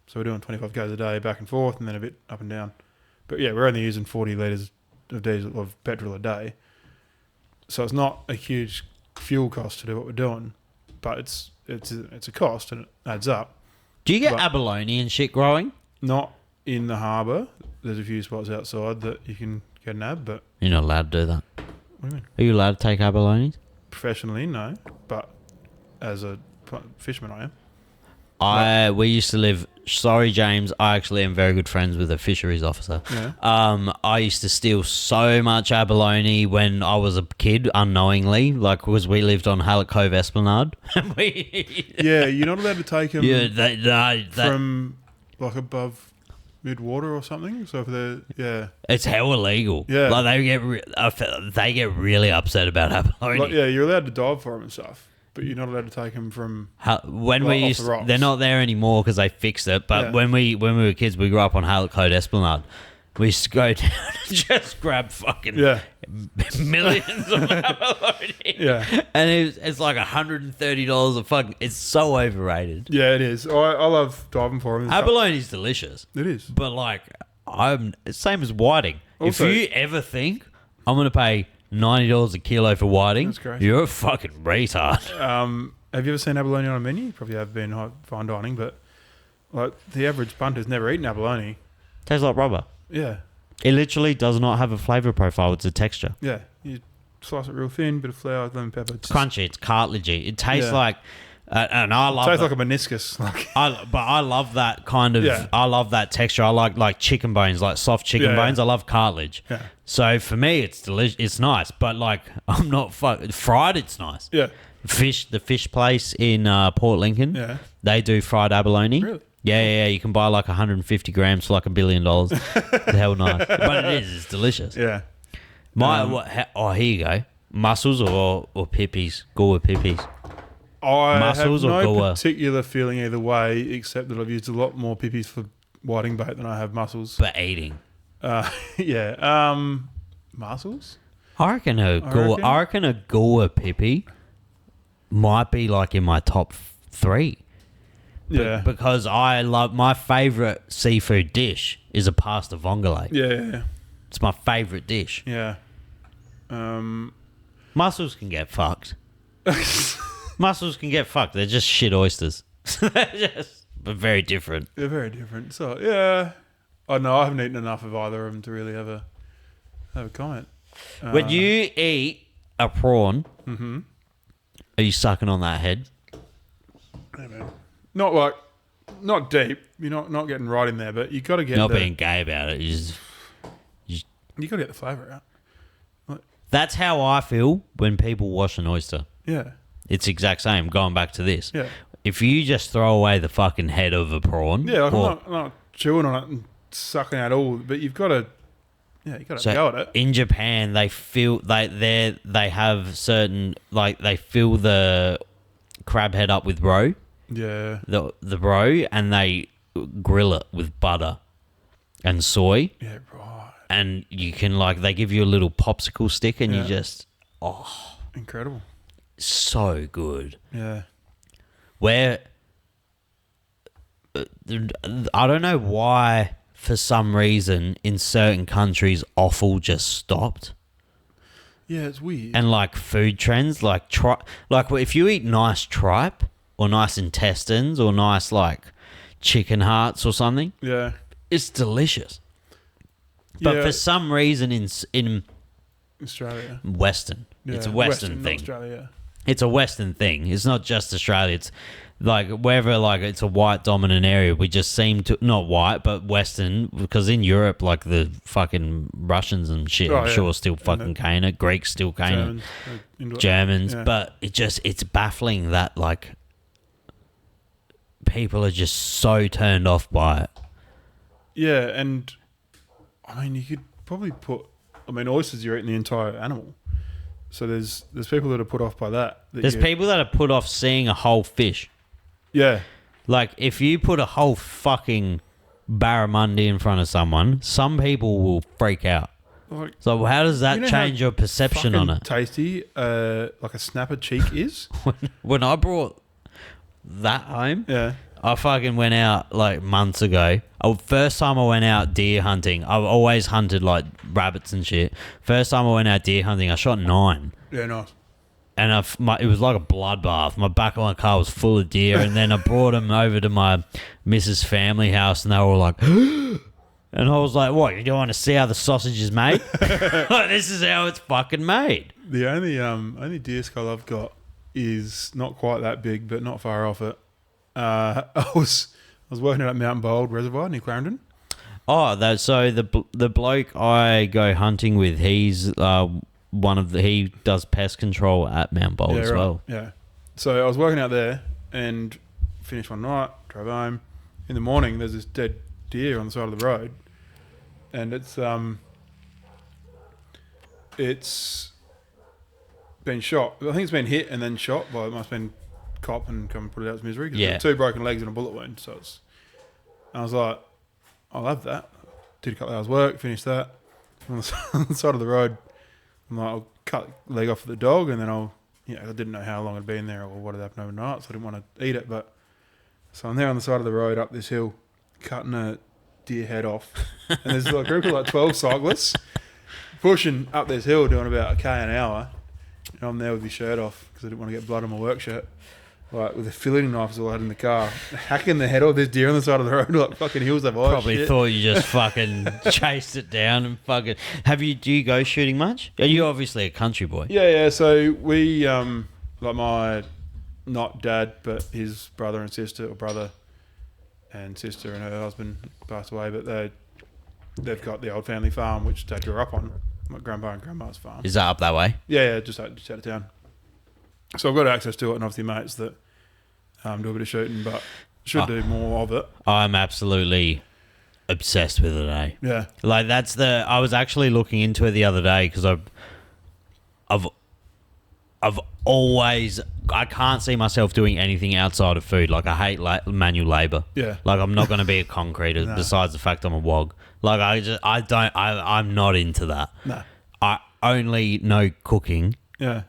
So we're doing 25 k's a day back and forth, and then a bit up and down. But yeah, we're only using 40 litres of diesel of petrol a day. So it's not a huge fuel cost to do what we're doing, but it's a cost and it adds up. Do you get abalone and shit growing? Not in the harbour. There's a few spots outside that you can get an ab, but you're not allowed to do that. What do you mean? Are you allowed to take abalones? Professionally, no, but as a fisherman, I am. We used to live. Sorry, James. I actually am very good friends with a fisheries officer. Yeah. I used to steal so much abalone when I was a kid, unknowingly, because we lived on Hallett Cove Esplanade. Yeah, you're not allowed to take them. Yeah, from like above mid-water or something. So if they're it's hell illegal. Yeah, like they get really upset about abalone. Like, yeah, you're allowed to dive for them and stuff. But you're not allowed to take them from they're not there anymore because they fixed it. But when we were kids, we grew up on Hallett Cove Esplanade. We used to go down and just grab fucking millions of abalone. Yeah, and it's like $130 a fucking. It's so overrated. Yeah, it is. I love diving for them. Abalone is delicious. It is, but like it's same as whiting. Also, if you ever think I'm going to pay $90 a kilo for whiting. That's crazy. You're a fucking retard. Have you ever seen abalone on a menu? You probably have been fine dining, but like the average punter's never eaten abalone. Tastes like rubber. Yeah. It literally does not have a flavour profile. It's a texture. Yeah. You slice it real thin, bit of flour, lemon pepper. It's crunchy. It's cartilagey. It tastes like, and I love. It tastes like a meniscus. But I love that kind of. Yeah. I love that texture. I like chicken bones, like soft chicken bones. I love cartilage. Yeah. So for me, it's delicious. It's nice, but like I'm not fried. It's nice. Yeah. The fish place in Port Lincoln. Yeah. They do fried abalone. Really? Yeah. You can buy like 150 grams for like $1 billion. Hell nice, but it is. It's delicious. Yeah. Here you go. Mussels or pippies. Gore pippies. I Mussels have or no gore? particular feeling either way, except that I've used a lot more pippies for whiting bait than I have mussels. But eating. Yeah. Mussels? I reckon a gore pippy might be like in my top 3. Yeah. Because I love my favourite seafood dish is a pasta vongole. Yeah. It's my favourite dish. Yeah. Mussels can get fucked. Mussels can get fucked. They're just shit oysters. But very different. They're very different. So, yeah. I know I haven't eaten enough of either of them to really have a comment. When you eat a prawn, are you sucking on that head? Yeah, man. Not deep. You're not getting right in there, but you got to get being gay about it. You got to get the flavour out. That's how I feel when people wash an oyster. Yeah. It's the exact same. Going back to this. Yeah. If you just throw away the fucking head of a prawn. Yeah, I'm not chewing on it and sucking out all, but you've got to. Yeah, you got to go at it. In Japan, they feel they have certain they fill the crab head up with roe. Yeah. The roe, and they grill it with butter and soy. Yeah, right. And you can they give you a little popsicle stick, and you just incredible. So good. Yeah. Where I don't know why, for some reason, in certain countries, offal just stopped. Yeah, it's weird. And food trends, if you eat nice tripe or nice intestines or nice chicken hearts or something, it's delicious. But for some reason in Australia, Western, it's a Western thing. Australia. It's a Western thing. It's not just Australia. It's wherever it's a white dominant area, we just seem to not white but Western, because in Europe the fucking Russians and shit, I'm sure still fucking cane it. Greeks still cane it. Germans, but it's baffling that people are just so turned off by it. Yeah, and I mean you could probably put. I mean oysters, you're eating the entire animal. So there's people that are put off by that. There's people that are put off seeing a whole fish. Yeah. If you put a whole fucking barramundi in front of someone, some people will freak out. So how does that change your perception on it? Tasty, a snapper cheek is. When I brought that home, yeah, I fucking went out months ago. First time I went out deer hunting. I've always hunted rabbits and shit. First time I went out deer hunting, I shot 9. Yeah, nice. And it was like a bloodbath. My back of my car was full of deer, and then I brought them over to my missus' family house, and they were like, and I was like, "What? You don't want to see how the sausage is made? This is how it's fucking made." The only deer skull I've got is not quite that big, but not far off it. I was working at Mount Bold Reservoir near Clarendon. Oh, so the bloke I go hunting with, he's he does pest control at Mount Bold as well. Yeah. So I was working out there and finished one night, drove home. In the morning, there's this dead deer on the side of the road, and it's been shot. I think it's been hit and then shot, but it must have been cop and come and put it out of its misery. Cause it had 2 broken legs and a bullet wound. So I was like, I'll have that. Did a couple of hours work, finished that. On the side of the road, I'm like, I'll cut the leg off of the dog, and then I didn't know how long it'd been there or what had happened overnight, so I didn't want to eat it. So I'm there on the side of the road up this hill, cutting a deer head off, and there's a group of 12 cyclists pushing up this hill doing about 1K an hour. And I'm there with my shirt off because I didn't want to get blood on my work shirt. Like, with a filleting knife is all I had in the car. Hacking the head off this deer on the side of the road like fucking hills of ice. Probably thought you just fucking chased it down and fucking... Do you go shooting much? Are you obviously a country boy? Yeah. So we, like my, not dad, but his brother and sister, or brother and sister and her husband passed away, but they've got the old family farm, which they grew up on, my grandpa and grandma's farm. Is that up that way? Yeah, just out of town. So I've got access to it, and obviously mates that do a bit of shooting, but should do more of it. I'm absolutely obsessed with it, eh? Yeah. Like, I was actually looking into it the other day because I've always... I can't see myself doing anything outside of food. Like, I hate manual labour. Yeah. Like, I'm not going to be a concreter besides the fact I'm a wog. Like, I'm not into that. No. I only know cooking. Yeah.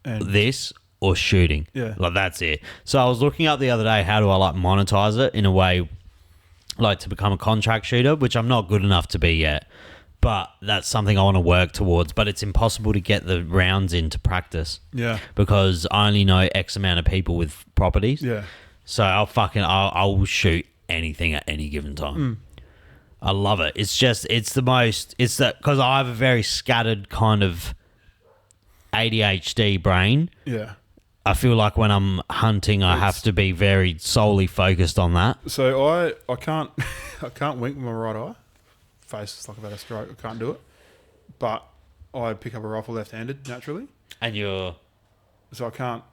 And this or shooting. Yeah. Like, that's it. So I was looking up the other day, how do I like monetize it in a way like to become a contract shooter, which I'm not good enough to be yet. But that's something I want to work towards. But it's impossible to get the rounds in to practice. Yeah. Because I only know X amount of people with properties. Yeah. So I'll shoot anything at any given time. I love it. Because I have a very scattered kind of ADHD brain. Yeah. I feel like when I'm hunting, I have to be very solely focused on that. So I can't wink with my right eye. Face is like I've had a stroke. I can't do it. But I pick up a rifle left-handed naturally. And so I can't.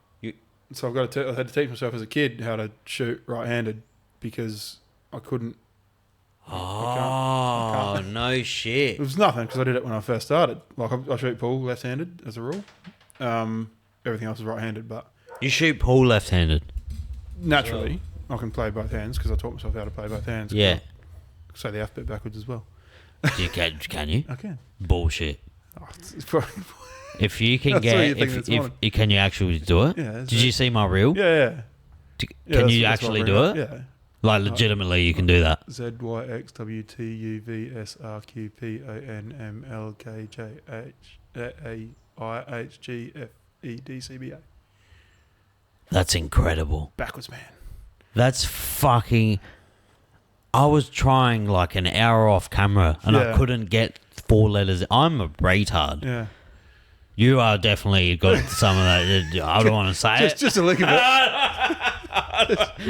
So I had to teach myself as a kid how to shoot right-handed because I couldn't. I can't. No shit. It was nothing because I did it when I first started. Like I shoot pool left-handed as a rule. Everything else is right-handed, but you shoot pool left-handed. Naturally, I can play both hands because I taught myself how to play both hands. Yeah. Say the alphabet backwards as well. Can you? I can. Bullshit. Oh, it's probably... If you can can you actually do it? Yeah. Did you see my reel? Yeah. Can you actually do it? Yeah. Like legitimately, you can do that. ZYXWTUVSRQPONMLKJHAIHGFEDCBA. That's incredible. Backwards, man. That's fucking... I was trying like an hour off camera and I couldn't get 4 letters. I'm a retard. Yeah. You are definitely got some of that. I don't want to say it. Just a lick of it.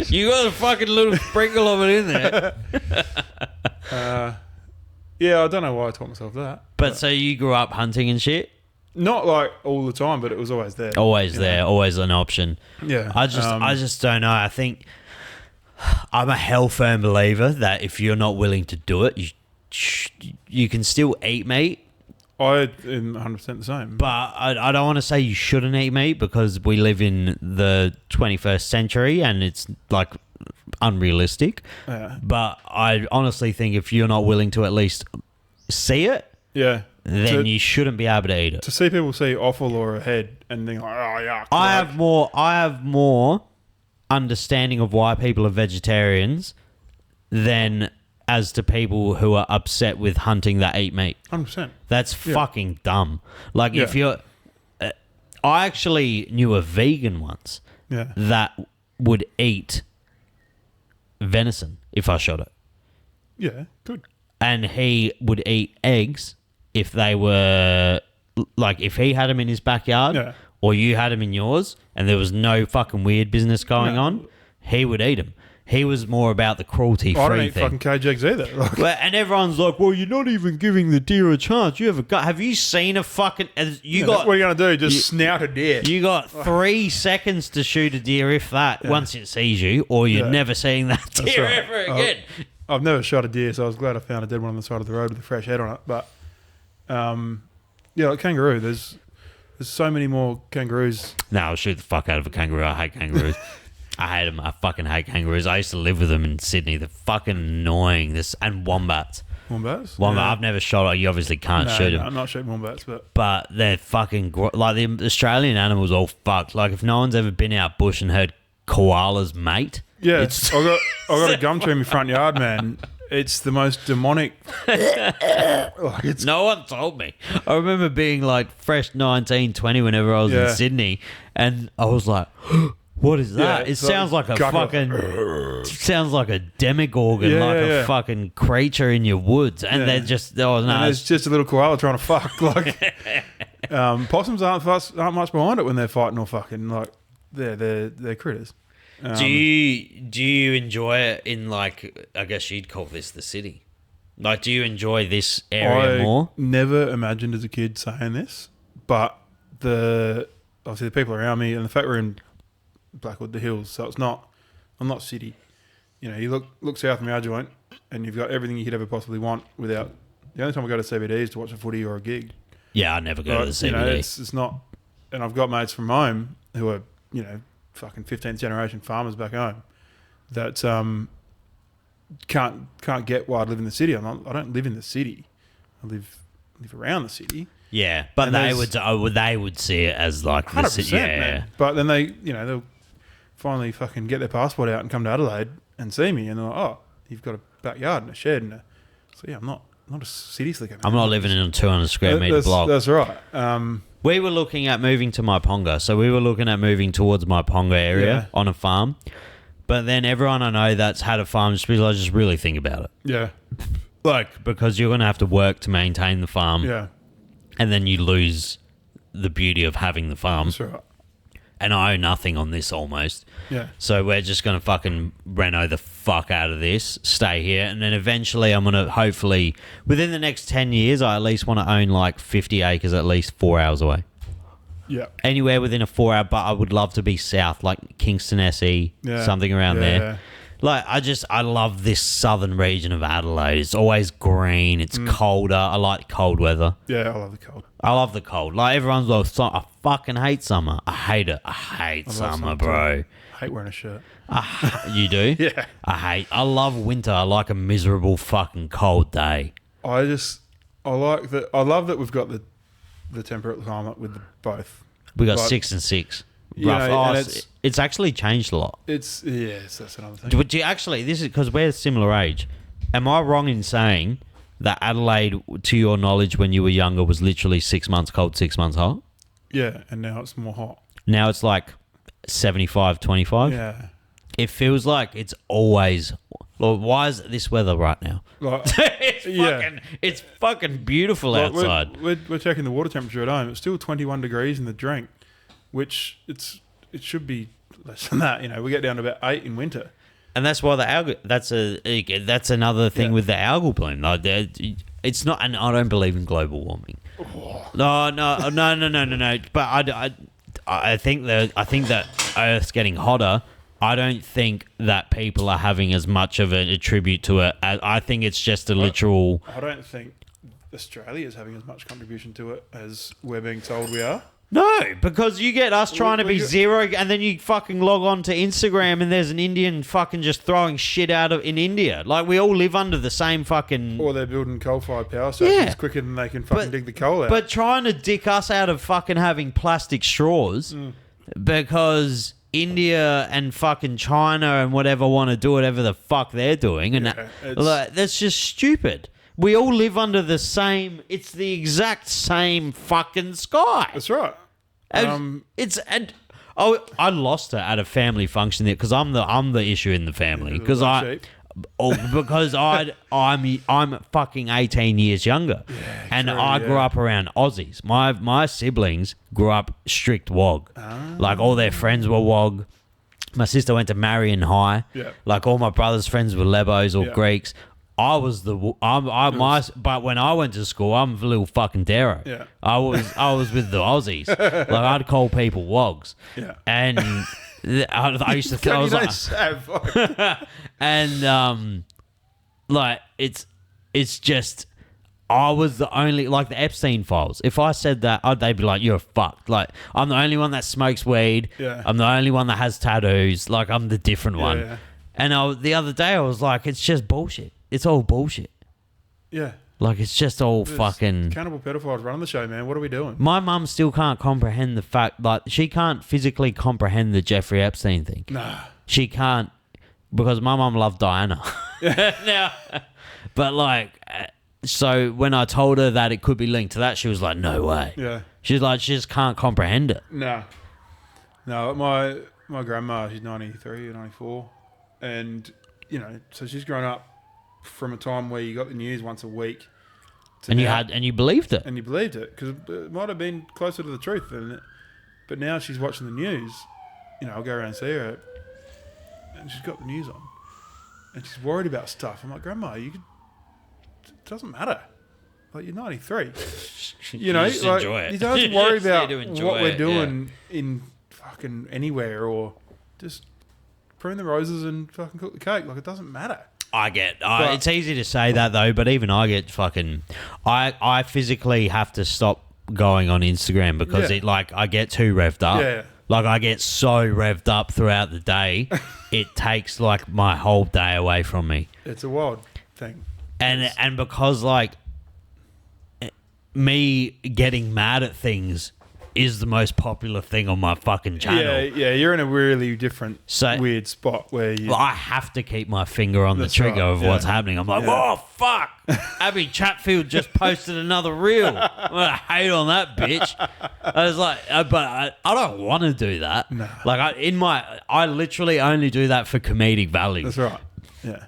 You got a fucking little sprinkle of it in there. Yeah, I don't know why I taught myself that. But so you grew up hunting and shit? Not like all the time, but it was always there. Always an option. Yeah. I just don't know. I think I'm a hell firm believer that if you're not willing to do it, you can still eat meat. I am 100% the same. But I don't want to say you shouldn't eat meat because we live in the 21st century and it's like unrealistic. Yeah. But I honestly think if you're not willing to at least see it, then you shouldn't be able to eat it. To see people see offal or a head and think, oh yeah, I have more understanding of why people are vegetarians than as to people who are upset with hunting that eat meat. 100%. That's fucking dumb. Like if you're... I actually knew a vegan once that would eat venison if I shot it. Yeah, good. And he would eat eggs if they were... Like if he had them in his backyard or you had them in yours and there was no fucking weird business going on, he would eat them. He was more about the cruelty-free thing. I don't eat fucking cage eggs either. And everyone's like, well, you're not even giving the deer a chance. You have a gut. Have you seen a fucking... What are you going to do? Just snout a deer. You got 3 seconds to shoot a deer, if that, once it sees you, or you're never seeing that deer ever again. I've never shot a deer, so I was glad I found a dead one on the side of the road with a fresh head on it. But, like kangaroo, there's so many more kangaroos. No, I'll shoot the fuck out of a kangaroo. I hate kangaroos. I hate them. I fucking hate kangaroos. I used to live with them in Sydney. They're fucking annoying. And wombats. Wombats? I've never shot. You obviously can't shoot them. I'm not shooting wombats, but they're fucking like the Australian animals. All fucked. Like if no one's ever been out bush and heard koalas mate. Yeah, I got a gum tree in my front yard, man, It's the most demonic. Like it's No one told me. I remember being like fresh 19, 20 whenever I was in Sydney, and I was like, what is that? Yeah, it sounds like a gucker. sounds like a demigorgon, a fucking creature in your woods. And they're just, oh no. And it's just a little koala trying to fuck. Like, possums aren't much behind it when they're fighting or fucking. Like, they're critters. Do you enjoy it in, like, I guess you'd call this the city? Like, do you enjoy this area more? Never imagined as a kid saying this, but obviously the people around me and the fact we're in Blackwood, the hills, so I'm not city. You know, you look south from our joint and you've got everything you could ever possibly want without. The only time I go to CBD is to watch a footy or a gig. Yeah, I never go to the CBD. You know, it's not. And I've got mates from home who are, you know, fucking 15th generation farmers back home that can't get why I live in the city. I don't live in the city. I live around the city. Yeah, but they would see it as like 100%, the city. Yeah, man. But then they'll finally fucking get their passport out and come to Adelaide and see me, and they're like, oh, you've got a backyard and a shed, so yeah, I'm not a city slicker. Man. I'm not living in a 200 square metre block. That's right. We were looking at moving to Maiponga, so we were looking at moving towards Maiponga area on a farm. But then everyone I know that's had a farm just really think about it. Yeah. Like, because you're going to have to work to maintain the farm. Yeah. And then you lose the beauty of having the farm. That's right. And I owe nothing on this almost. Yeah. So we're just going to fucking reno the fuck out of this, stay here, and then eventually I'm going to, hopefully, within the next 10 years, I at least want to own like 50 acres at least 4 hours away. Yeah. Anywhere within a 4 hour, but I would love to be south, like Kingston SE, something around there. Yeah. Like, I love this southern region of Adelaide. It's always green. It's colder. I like cold weather. Yeah, I love the cold. I love the cold. Like, everyone's like, I fucking hate summer. I hate it. I hate summer, bro. I hate wearing a shirt. You do? Yeah. I love winter. I like a miserable fucking cold day. I love that we've got the temperate climate with both. We got 6 and 6. It's actually changed a lot. That's another thing. But do you actually, this is because we're similar age. Am I wrong in saying that Adelaide, to your knowledge, when you were younger, was literally 6 months cold, 6 months hot? Yeah, and now it's more hot. Now it's like 75-25? Yeah. It feels like it's always... Well, why is this weather right now? Like, it's fucking beautiful outside. We're checking the water temperature at home. It's still 21 degrees in the drink, which it should be less than that. You know, we get down to about 8 in winter. And that's why the algae... That's another thing with the algal bloom. Like, it's not... And I don't believe in global warming. Oh. No. But I think that Earth's getting hotter. I don't think that people are having as much of a tribute to it. I think it's just a literal... I don't think Australia is having as much contribution to it as we're being told we are. No, because you get us trying to be zero, and then you fucking log on to Instagram and there's an Indian fucking just throwing shit out in India. Like, we all live under the same fucking... Or they're building coal-fired power stations quicker than they can fucking dig the coal out. But trying to dick us out of fucking having plastic straws because... India and fucking China and whatever want to do whatever the fuck they're doing, and that's just stupid. We all live under the same. It's the exact same fucking sky. That's right. I lost it at a family function there because I'm the issue in the family because I'm fucking 18 years younger, and I grew up around Aussies. My siblings grew up strict Wog, like all their friends were Wog. My sister went to Marion High, like all my brother's friends were Lebos or Greeks. I was but when I went to school, I'm a little fucking Darrow. Yeah. I was with the Aussies. Like, I'd call people Wogs. Yeah. And I used to think I was like, and like it's just I was the only, like the Epstein files. If I said that, they'd be like, "You're fucked." Like, I'm the only one that smokes weed. Yeah. I'm the only one that has tattoos. Like, I'm the different one. Yeah. And the other day I was like, it's just bullshit. It's all bullshit. Yeah. Like, it's just all fucking... Cannibal pedophiles running the show, man. What are we doing? My mum still can't comprehend the fact... Like, she can't physically comprehend the Jeffrey Epstein thing. Nah. She can't... Because my mum loved Diana. Now, but like, so when I told her that it could be linked to that, she was like, "No way." Yeah. She's like, she just can't comprehend it. No. My grandma, she's 93 or 94, and so she's grown up from a time where you got the news once a week. And you believed it. And you believed it because it might have been closer to the truth than it. But now she's watching the news. I'll go around and see her, and she's got the news on, and she's worried about stuff. I'm like, Grandma, it doesn't matter. Like, you're 93. You just enjoy it. You don't have to worry about what we're it, doing in fucking anywhere, or just prune the roses and fucking cook the cake. Like, it doesn't matter. It's easy to say that though, but even I get fucking. I physically have to stop going on Instagram because I get too revved up. Yeah. Like, I get so revved up throughout the day, it takes like my whole day away from me. It's a wild thing. And because like me getting mad at things is the most popular thing on my fucking channel. Yeah, you're in a really different, weird spot where you... I have to keep my finger on the trigger of what's happening. I'm like, oh, fuck. Abby Chatfield just posted another reel. I hate on that bitch. I was like, but I don't want to do that. No. Like, I literally only do that for comedic value. That's right. Yeah.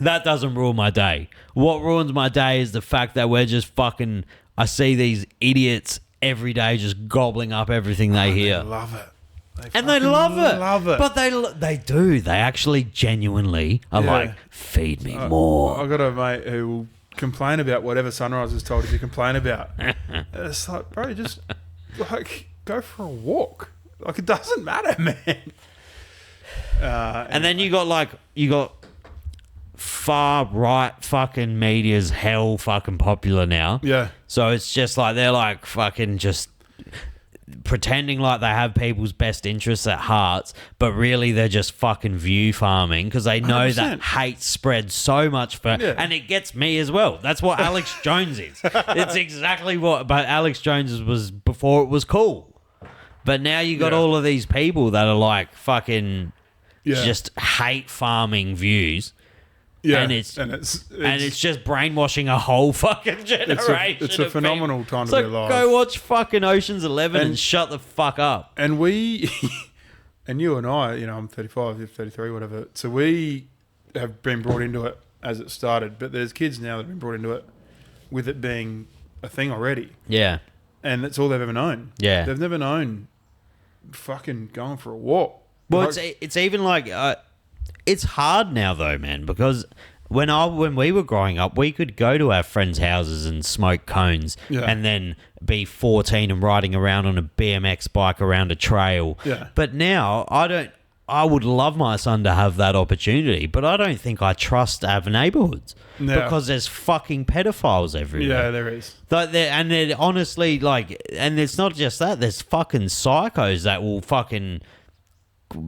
That doesn't ruin my day. What ruins my day is the fact that we're just fucking... I see these idiots every day just gobbling up everything they hear. They love it. They love it. But they do. They actually genuinely are like, feed me more. I got a mate who will complain about whatever Sunrise has told him to complain about. It's like, bro, just like go for a walk. Like, it doesn't matter, man. And then you got far right fucking media's hell fucking popular now. Yeah. So it's just like they're like fucking just pretending like they have people's best interests at heart, but really they're just fucking view farming because they know 100%. That hate spreads so much and it gets me as well. That's what Alex Jones is. It's exactly what, but Alex Jones was before it was cool. But now you got all of these people that are like fucking just hate farming views. Yeah, and it's just brainwashing a whole fucking generation. It's a phenomenal time to be alive. Go watch fucking Ocean's 11 and shut the fuck up. And we, and you and I, I'm 35, you're 33, whatever. So we have been brought into it as it started, but there's kids now that have been brought into it with it being a thing already. Yeah, and that's all they've ever known. Yeah, they've never known fucking going for a walk. Well, it's even like. It's hard now though, man, because when we were growing up, we could go to our friends' houses and smoke cones and then be 14 and riding around on a BMX bike around a trail. Yeah. But now I would love my son to have that opportunity, but I don't think I trust our neighborhoods because there's fucking pedophiles everywhere. Yeah, there is. And they're honestly like, and it's not just that, there's fucking psychos that will fucking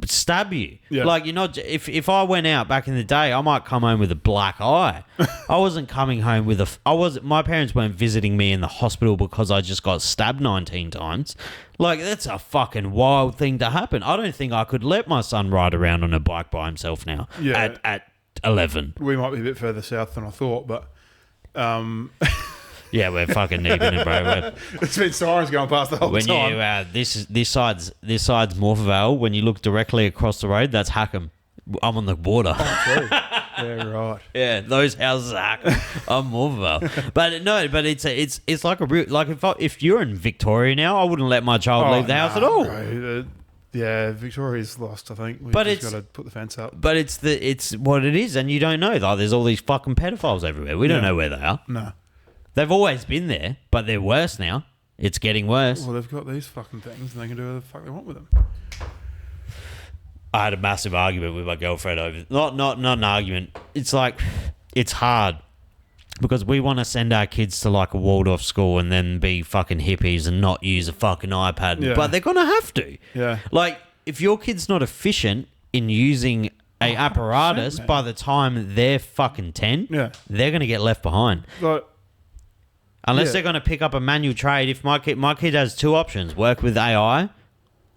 stab you. Yeah. Like, you're not, if I went out back in the day, I might come home with a black eye. I wasn't coming home with my parents weren't visiting me in the hospital because I just got stabbed 19 times. Like, that's a fucking wild thing to happen. I don't think I could let my son ride around on a bike by himself now at 11. We might be a bit further south than I thought, but yeah, we're fucking deep in it, bro. It's been sirens going past the whole time. When this side's Morphevale. When you look directly across the road, that's Hackham. I'm on the border. Oh, true. Yeah, right. Yeah, those houses are Hackham. I'm Morphevale. But it's like a real, like if you're in Victoria now, I wouldn't let my child leave the house at all. Bro. Yeah, Victoria's lost, I think. We've just got to put the fence up. But it's what it is, and you don't know. Like, there's all these fucking pedophiles everywhere. We don't know where they are. No. They've always been there, but they're worse now. It's getting worse. Well, they've got these fucking things, and they can do whatever the fuck they want with them. I had a massive argument with my girlfriend over... Not an argument. It's like... It's hard. Because we want to send our kids to, like, a Waldorf school and then be fucking hippies and not use a fucking iPad. Yeah. But they're going to have to. Yeah. Like, if your kid's not efficient in using a apparatus, by the time they're fucking 10, they're going to get left behind. Like... Unless they're going to pick up a manual trade. If my kid has two options: work with AI,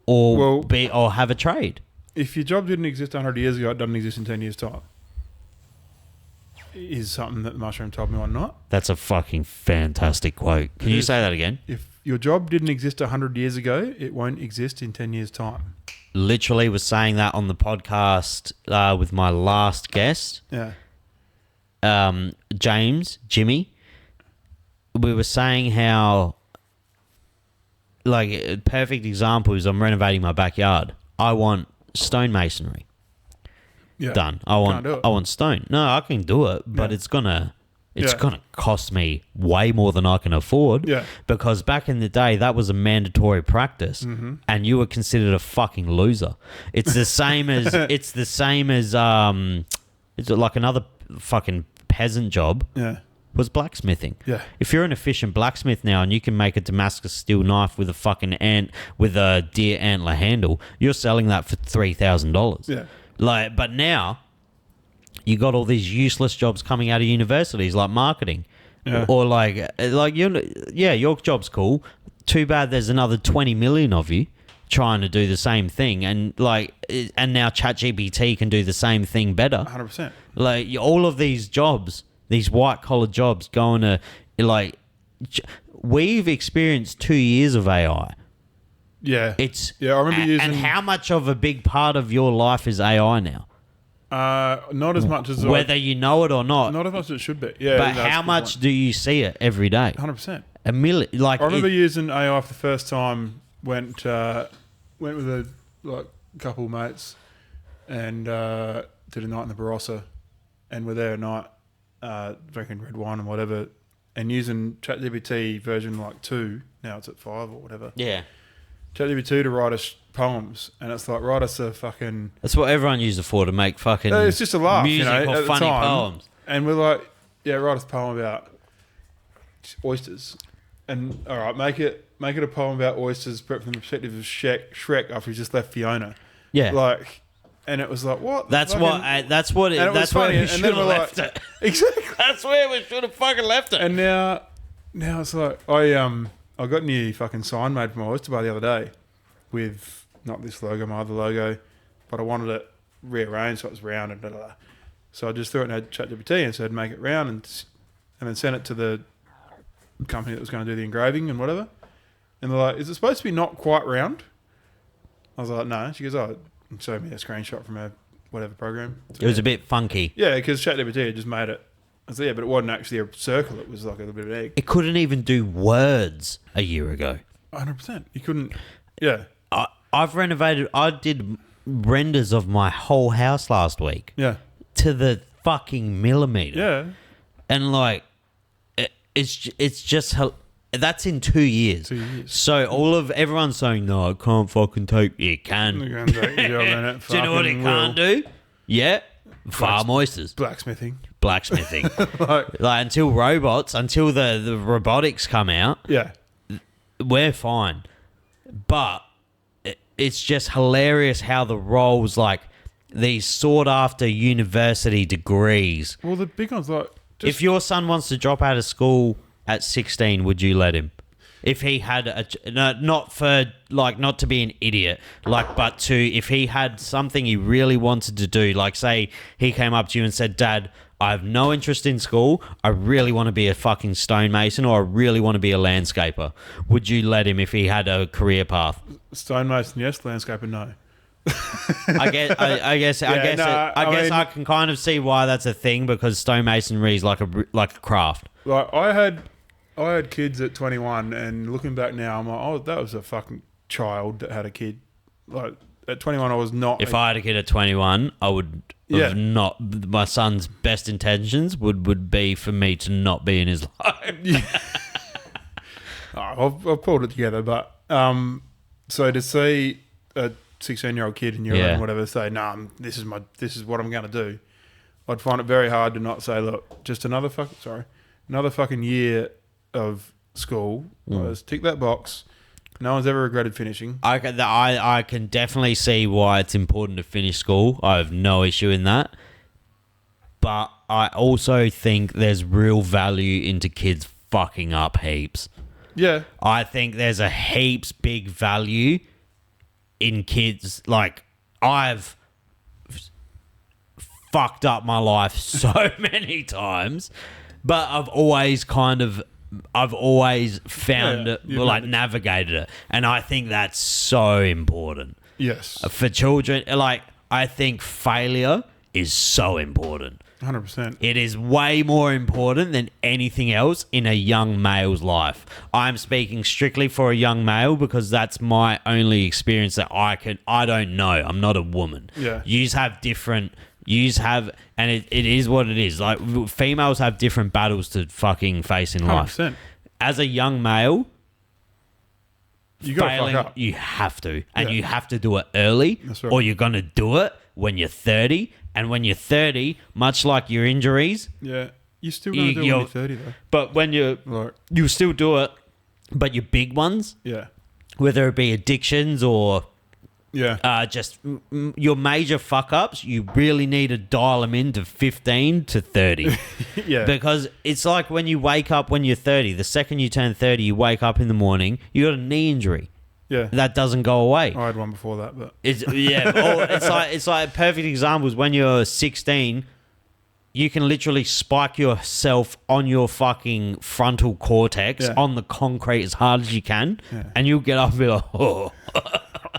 or have a trade. If your job didn't exist 100 years ago, it doesn't exist in 10 years' time. is something that the mushroom told me or not. That's a fucking fantastic quote. Can you say that again? If your job didn't exist 100 years ago, it won't exist in 10 years' time. Literally was saying that on the podcast with my last guest. Yeah. Jimmy. We were saying how, like, a perfect example is I'm renovating my backyard. I want stonemasonry done. I want stone. No, I can do it, but it's gonna cost me way more than I can afford. Yeah. Because back in the day, that was a mandatory practice, and you were considered a fucking loser. It's the same as it's like another fucking peasant job. Yeah. Was blacksmithing. Yeah. If you're an efficient blacksmith now and you can make a Damascus steel knife with a deer antler handle, you're selling that for $3,000. Yeah. But now you got all these useless jobs coming out of universities like marketing. Yeah. Or your job's cool. Too bad there's another 20 million of you trying to do the same thing, and now ChatGPT can do the same thing better. 100%. Like all of these jobs, these white collar jobs going to we've experienced 2 years of AI. Yeah. I remember using. And how much of a big part of your life is AI now? Not as much as whether you know it or not. Not as much as it should be. Yeah. But how much do you see it every day? 100%. A million. I remember using AI for the first time. Went with a couple of mates and did a night in the Barossa, and we're there at night drinking red wine and whatever, and using ChatGPT version 2. Now it's at 5 or whatever. Yeah. ChatGPT to write us poems, and it's like, write us a fucking. That's what everyone used it for, to make fucking. It's just a laugh, music or at funny the time. poems. And we're like, yeah, write us a poem about oysters, and all right, make it a poem about oysters, but from the perspective of Shrek after he's just left Fiona. Yeah. And it was like, what? That's where we should have left it. Exactly. That's where we should have fucking left it. And now it's like, I got a new fucking sign made for my oyster bar the other day with not this logo, my other logo, but I wanted it rearranged so it was round and da-da-da. So I just threw it in ChatGPT and said, make it round, and then sent it to the company that was going to do the engraving and whatever. And they're like, is it supposed to be not quite round? I was like, no. She goes, oh, and showed me a screenshot from her whatever program. So, it was a bit funky. Yeah, because ChatGPT had just made it. I was like, yeah, but it wasn't actually a circle. It was like a little bit of an egg. It couldn't even do words a year ago. 100%. You couldn't. Yeah. I've renovated. I did renders of my whole house last week. Yeah. To the fucking millimeter. Yeah. And it's just that's in 2 years. 2 years. So everyone's saying, no, it can't fucking take. It can. You can take your job in it. Do you know what it can't do? Yeah. Farm oysters. Blacksmithing. Until the robotics come out. Yeah. We're fine. But it's just hilarious how the roles, these sought after university degrees. Well, the big ones if your son wants to drop out of school at 16, would you let him? If he had not to be an idiot, but if he had something he really wanted to do, say he came up to you and said, Dad, I have no interest in school. I really want to be a fucking stonemason, or I really want to be a landscaper. Would you let him if he had a career path? Stonemason, yes. Landscaper, no. I guess I can kind of see why that's a thing, because stonemasonry is like a craft. I had kids at 21, and looking back now, I'm like, oh, that was a fucking child that had a kid. At 21, I was not. If I had a kid at 21, I would have not. My son's best intentions would be for me to not be in his life. I've pulled it together, but so to see a 16-year-old kid in your own whatever say, this is what I'm going to do, I'd find it very hard to not say, look, just another fucking year of school. Let's tick that box. No one's ever regretted finishing. I can definitely see why it's important to finish school. I have no issue in that. But I also think there's real value into kids fucking up heaps. Yeah. I think there's a heaps big value in kids. I've fucked up my life so many times, but I've always found it, like navigated it. And I think that's so important. Yes. For children, like, I think failure is so important. 100%. It is way more important than anything else in a young male's life. I'm speaking strictly for a young male because that's my only experience that I don't know. I'm not a woman. Yeah. Yous have different, and it is what it is. Like, females have different battles to fucking face in life. 100%. As a young male, You got to failing, fuck up. you have to. And Yeah. you have to do it early, That's right. or you're going to do it when you're 30. And when you're 30, much like your injuries, Yeah. You're still going to do it when you're 30, though. but when you still do it, but your big ones, Yeah. whether it be addictions or Yeah. just your major fuck-ups, you really need to dial them into 15 to 30. Yeah. Because it's like when you wake up when you're 30, the second you turn 30, you wake up in the morning, you got a knee injury. Yeah. That doesn't go away. I had one before that, but It's like perfect examples. When you're 16, you can literally spike yourself on your fucking frontal cortex on the concrete as hard as you can, and you'll get up and be like, oh,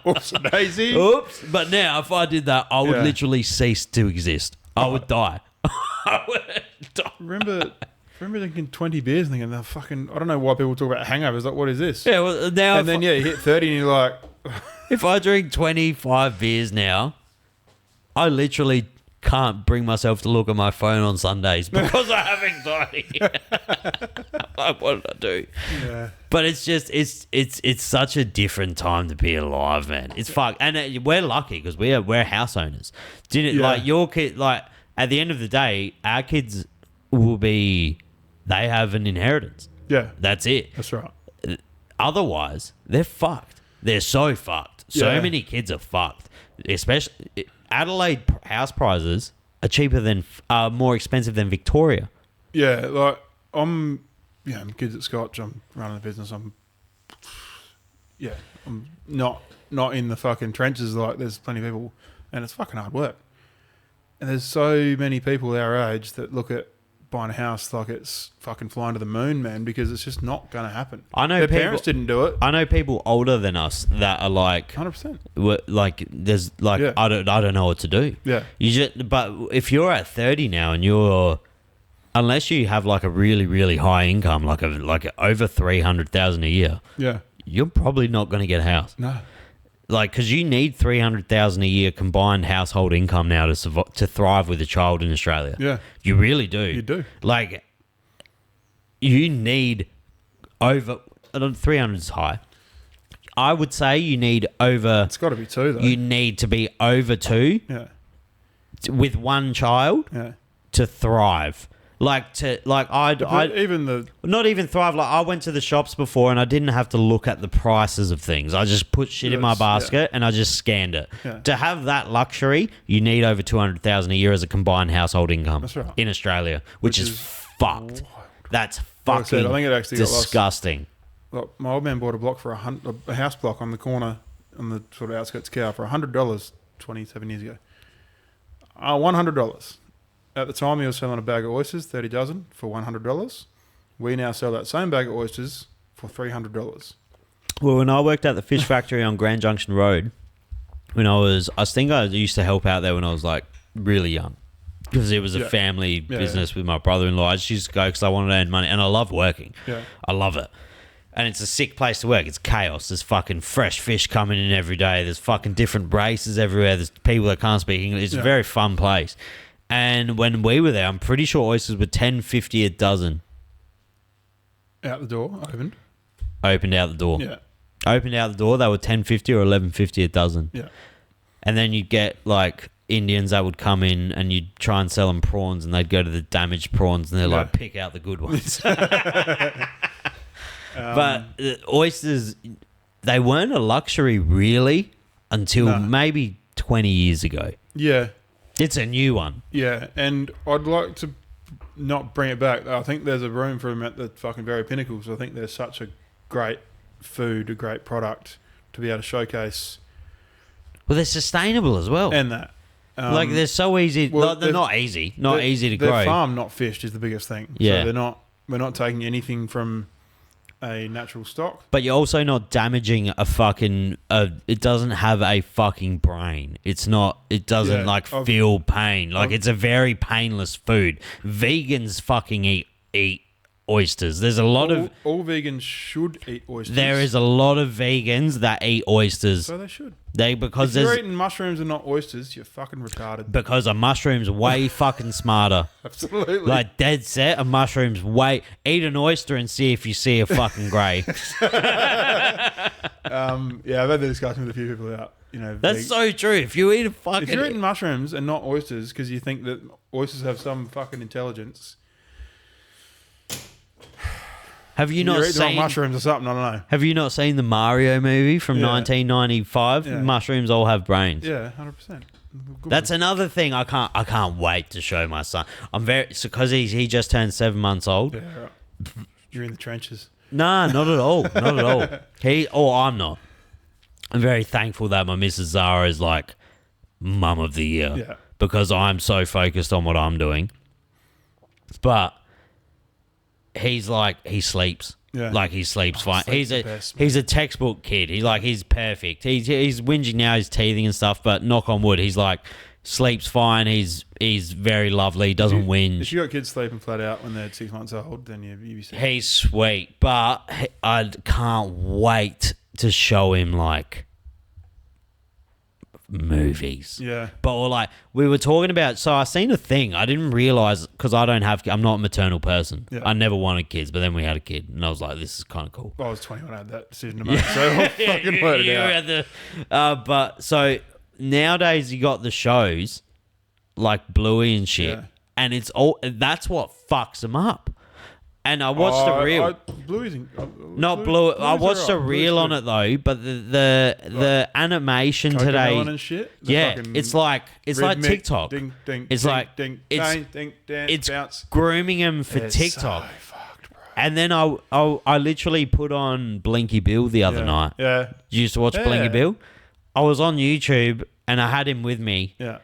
oops, daisy. oops. But now, if I did that, I would literally cease to exist. I would die. I would die. Remember drinking 20 beers and thinking, "The fucking." I don't know why people talk about hangovers. Like, what is this? Yeah, well, now And then you hit 30 and you're like, if I drink 25 beers now, I literally can't bring myself to look at my phone on Sundays because I have anxiety. Like, what did I do? yeah, But it's just it's such a different time to be alive, man. It's fuck, and we're lucky because we're house owners. Like your kid, like at the end of the day, our kids they have an inheritance. yeah, That's it. that's right. Otherwise, they're fucked. They're so fucked. So Yeah. many kids are fucked. Especially Adelaide house prices are cheaper than more expensive than Victoria. Yeah, like I'm kids at Scotch. I'm running a business. I'm not in the fucking trenches. Like, there's plenty of people, and it's fucking hard work. And there's so many people our age that look at buying a house like it's fucking flying to the moon, man, because it's just not going to happen. I know their people, parents didn't do it. I know people older than us that are like 100%. like there's like Yeah. I don't know what to do. Yeah, But if you're at 30 now and unless you have like a really really high income, like over 300,000 a year, yeah, you're probably not going to get a house. no, Like, because you need 300,000 a year combined household income now to thrive with a child in Australia. yeah, You really do. you do. Like, you need over 300 is high. I would say you need over. It's got to be two though. You need to be over 2 yeah, with one child yeah. to thrive. Even the Not even thrive. Like, I went to the shops before and I didn't have to look at the prices of things. I just put shit in my Yes, basket and I just scanned it. Yeah. To have that luxury, you need over 200,000 a year as a combined household income. That's right. In Australia, which is fucked. That's Like I said, fucking I think it actually got lost. disgusting. like, my old man bought a block for a house block on the corner on the sort of outskirts of Cow for $100 27 years ago. $100. At the time, he was selling a bag of oysters, 30 dozen, for $100. We now sell that same bag of oysters for $300. Well, when I worked at the fish factory on Grand Junction Road, I think I used to help out there when I was like really young, because it was a family business with my brother-in-law. I just used to go because I wanted to earn money, and I love working. Yeah. I love it. And it's a sick place to work. It's chaos. There's fucking fresh fish coming in every day. There's fucking different races everywhere. There's people that can't speak English. It's a very fun place. And when we were there, I'm pretty sure oysters were $10.50 a dozen. Out the door, opened. Opened out the door. Yeah. Opened out the door, they were $10.50 or $11.50 a dozen. Yeah. And then you'd get like Indians that would come in and you'd try and sell them prawns, and they'd go to the damaged prawns and they're like, pick out the good ones. But oysters, they weren't a luxury really until maybe 20 years ago. Yeah. It's a new one. Yeah, and I'd like to not bring it back. I think there's a room for them at the fucking very pinnacles. I think they're such a great food, a great product to be able to showcase. Well, they're sustainable as well. And that. Like they're so easy. well, They're not easy. Not easy to they're grow. farmed, not fished, is the biggest thing. Yeah. So we're not taking anything from a natural stock. But you're also not damaging a fucking. It doesn't have a fucking brain. It's not. It doesn't feel pain. Like it's a very painless food. Vegans fucking eat oysters. There's a lot of all vegans should eat oysters. There is a lot of vegans that eat oysters. So they should. Because if you're eating mushrooms and not oysters, you're fucking retarded. Because a mushroom's way fucking smarter. Absolutely. Like dead set, a mushroom's way. Eat an oyster and see if you see a fucking grey. Yeah, I've had the discussion with a few people about, That's so true. If you eat if you're eating mushrooms and not oysters because you think that oysters have some fucking intelligence. Have you not seen mushrooms or something? I don't know. Have you not seen the Mario movie from 1995? Yeah. Mushrooms all have brains. Yeah, 100%. That's another thing I can't wait to show my son. Because he just turned 7 months old. Yeah, right. You're in the trenches. Nah, not at all. Not at all. I'm not. I'm very thankful that my Mrs. Zara is like mum of the year. Yeah. Because I'm so focused on what I'm doing. But he sleeps. Yeah. Like he sleeps fine. Sleep's He's a textbook kid. He's perfect. He's whinging now, he's teething and stuff, but knock on wood, he's like sleeps fine. He's very lovely, doesn't whinge. If you got kids sleeping flat out when they're 6 months old, then you be sick. He's sweet, but I can't wait to show him like movies. Yeah. But we were talking about, so I seen a thing. I didn't realize, because I'm not a maternal person. Yeah. I never wanted kids, but then we had a kid and I was like, this is kind of cool. Well, I was 20 when I had that decision to make, so I'll fucking work it out. But so nowadays you got the shows like Bluey and shit, and that's what fucks them up. And I watched a reel. Not Blue. I watched a reel on it though, but the animation today. And shit? It's like TikTok. Ding, ding, it's ding, like ding, it's bounce. grooming them for TikTok. So fucked, bro. And then I literally put on Blinky Bill the other night. Yeah. You used to watch Blinky Bill? I was on YouTube and I had him with me. Yeah.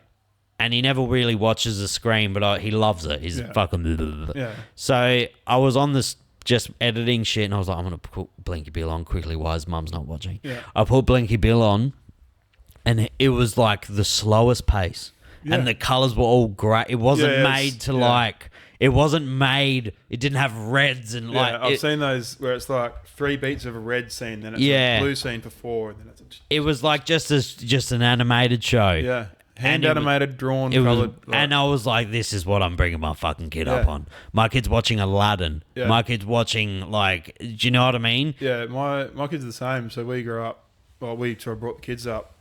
And he never really watches the screen, but he loves it. He's fucking... Yeah. So I was on this just editing shit, and I was like, I'm going to put Blinky Bill on quickly while his mum's not watching. Yeah. I put Blinky Bill on, and it was like the slowest pace. Yeah. And the colours were all great. It wasn't made to like... It wasn't made... It didn't have reds and like... I've seen those where it's like 3 beats of a red scene, then it's a blue scene for 4, and then it's... It was like just an animated show. Yeah. Hand animated, drawn, coloured. And I was like, this is what I'm bringing my fucking kid up on. My kid's watching Aladdin. Yeah. My kid's watching, do you know what I mean? Yeah, my kids are the same. So we grew up, we sort of brought the kids up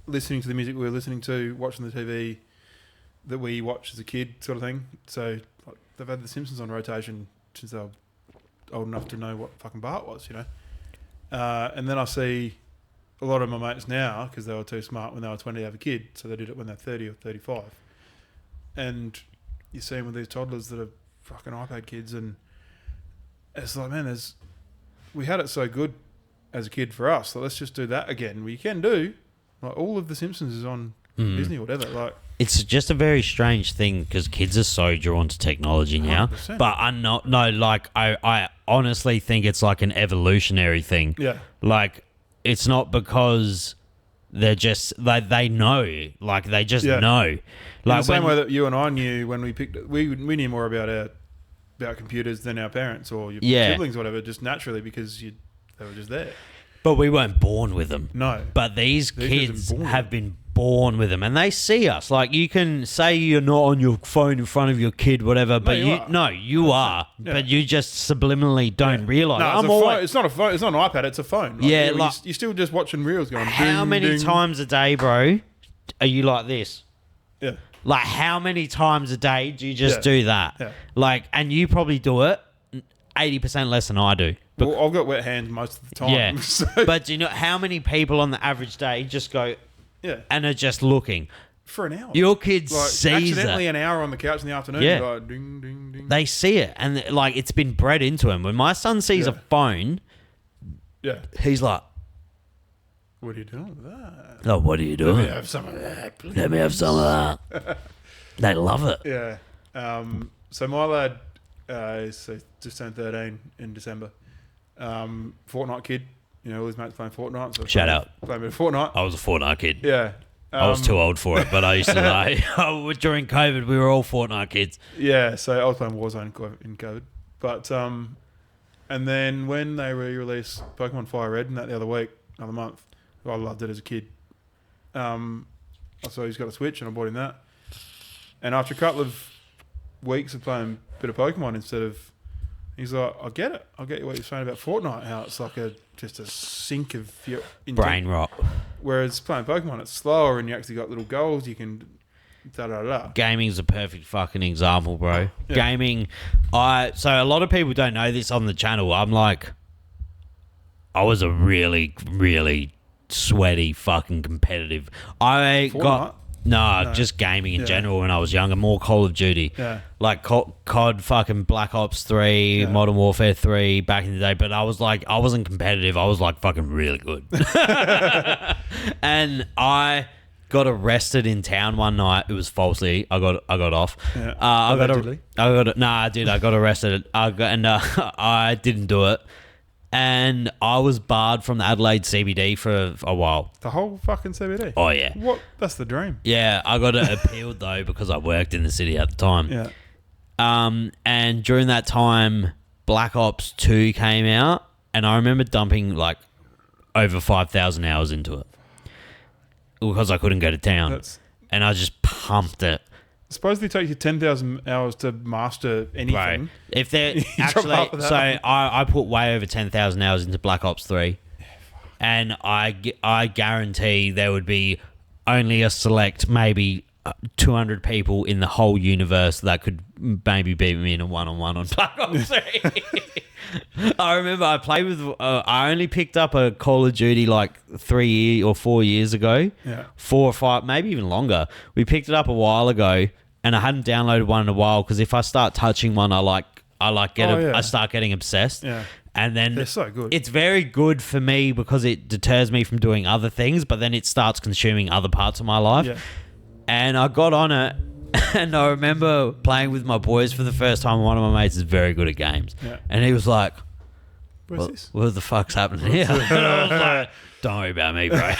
listening to the music we were listening to, watching the TV that we watched as a kid sort of thing. So they've had The Simpsons on rotation since they were old enough to know what fucking Bart was, and then I see a lot of my mates now, because they were too smart when they were 20 to have a kid, so they did it when they're 30 or 35. And you see them with these toddlers that are fucking iPad kids, and it's like, man, we had it so good as a kid for us, so let's just do that again. We can do, like, all of The Simpsons is on Disney or whatever. Like, it's just a very strange thing because kids are so drawn to technology now. 100%. But I honestly think it's like an evolutionary thing. Yeah. Like, it's not because they're just they know, like they just know. In Like the same way that you and I knew when we picked, we knew more about computers than our parents or your siblings or whatever, just naturally because they were just there. But we weren't born with them. No. But these kids have been born with them, and they see us. Like, you can say you're not on your phone in front of your kid, whatever, but you are. Yeah. But you just subliminally don't realise. No, it's not a phone. It's not an iPad. It's a phone. Like, you're still just watching reels going. How ding, many ding. times a day, bro, are you like this? Yeah. Like, how many times a day do you just do that? Yeah. Like, and you probably do it 80% less than I do. Well, I've got wet hands most of the time. Yeah. So. But do you know how many people on the average day just go and are just looking? For an hour. Your kid sees accidentally it. an hour on the couch in the afternoon. Yeah. Like, ding, ding, ding. They see it, and like it's been bred into him. When my son sees a phone, Yeah. he's like, What are you doing with that? Oh, what are you Let me doing? have some of that, please. Let me have some of that. They love it. Yeah. So my lad is just turned 13 in December. Fortnite kid. All his mates playing Fortnite. So Shout out. Playing a bit of Fortnite. I was a Fortnite kid. Yeah. I was too old for it, but I used to play. During COVID, we were all Fortnite kids. Yeah, so I was playing Warzone in COVID. But, and then when they re-released Pokemon Fire Red and that the other month, I loved it as a kid. So he's got a Switch and I bought him that. And after a couple of weeks of playing a bit of Pokemon he's like, I get it. I get what you're saying about Fortnite, how it's like just a sink of your Brain rot. Whereas playing Pokemon, it's slower and you actually got little goals you can da-da-da. Gaming's a perfect fucking example, bro. Yeah. Gaming, so a lot of people don't know this on the channel. I was a really, really sweaty fucking competitive. Fortnite? No, just gaming in general when I was younger, more Call of Duty. Yeah. Like COD fucking Black Ops 3, Modern Warfare 3 back in the day, but I wasn't competitive. I was like fucking really good. And I got arrested in town one night. It was falsely. I got off. Yeah. I got arrested. I didn't do it. And I was barred from the Adelaide CBD for a while. The whole fucking CBD? Oh, yeah. What? That's the dream. Yeah, I got it appealed, though, because I worked in the city at the time. Yeah. And during that time, Black Ops 2 came out, and I remember dumping, like, over 5,000 hours into it because I couldn't go to town. And I just pumped it. Supposedly it takes you 10,000 hours to master anything. Right. If they're actually, so I put way over 10,000 hours into Black Ops 3, and I guarantee there would be only a select maybe 200 people in the whole universe that could maybe beat me in a one-on-one on Black Ops 3. I remember I played with. I only picked up a Call of Duty like 3 or 4 years ago. Yeah. 4 or 5, maybe even longer. We picked it up a while ago. And I hadn't downloaded one in a while because if I start touching one, I start getting obsessed. Yeah. And then they're so good. It's very good for me because it deters me from doing other things, but then it starts consuming other parts of my life. Yeah. And I got on it, and I remember playing with my boys for the first time. One of my mates is very good at games, and he was like, "What the fuck's happening here?" And I was like, "Don't worry about me, bro."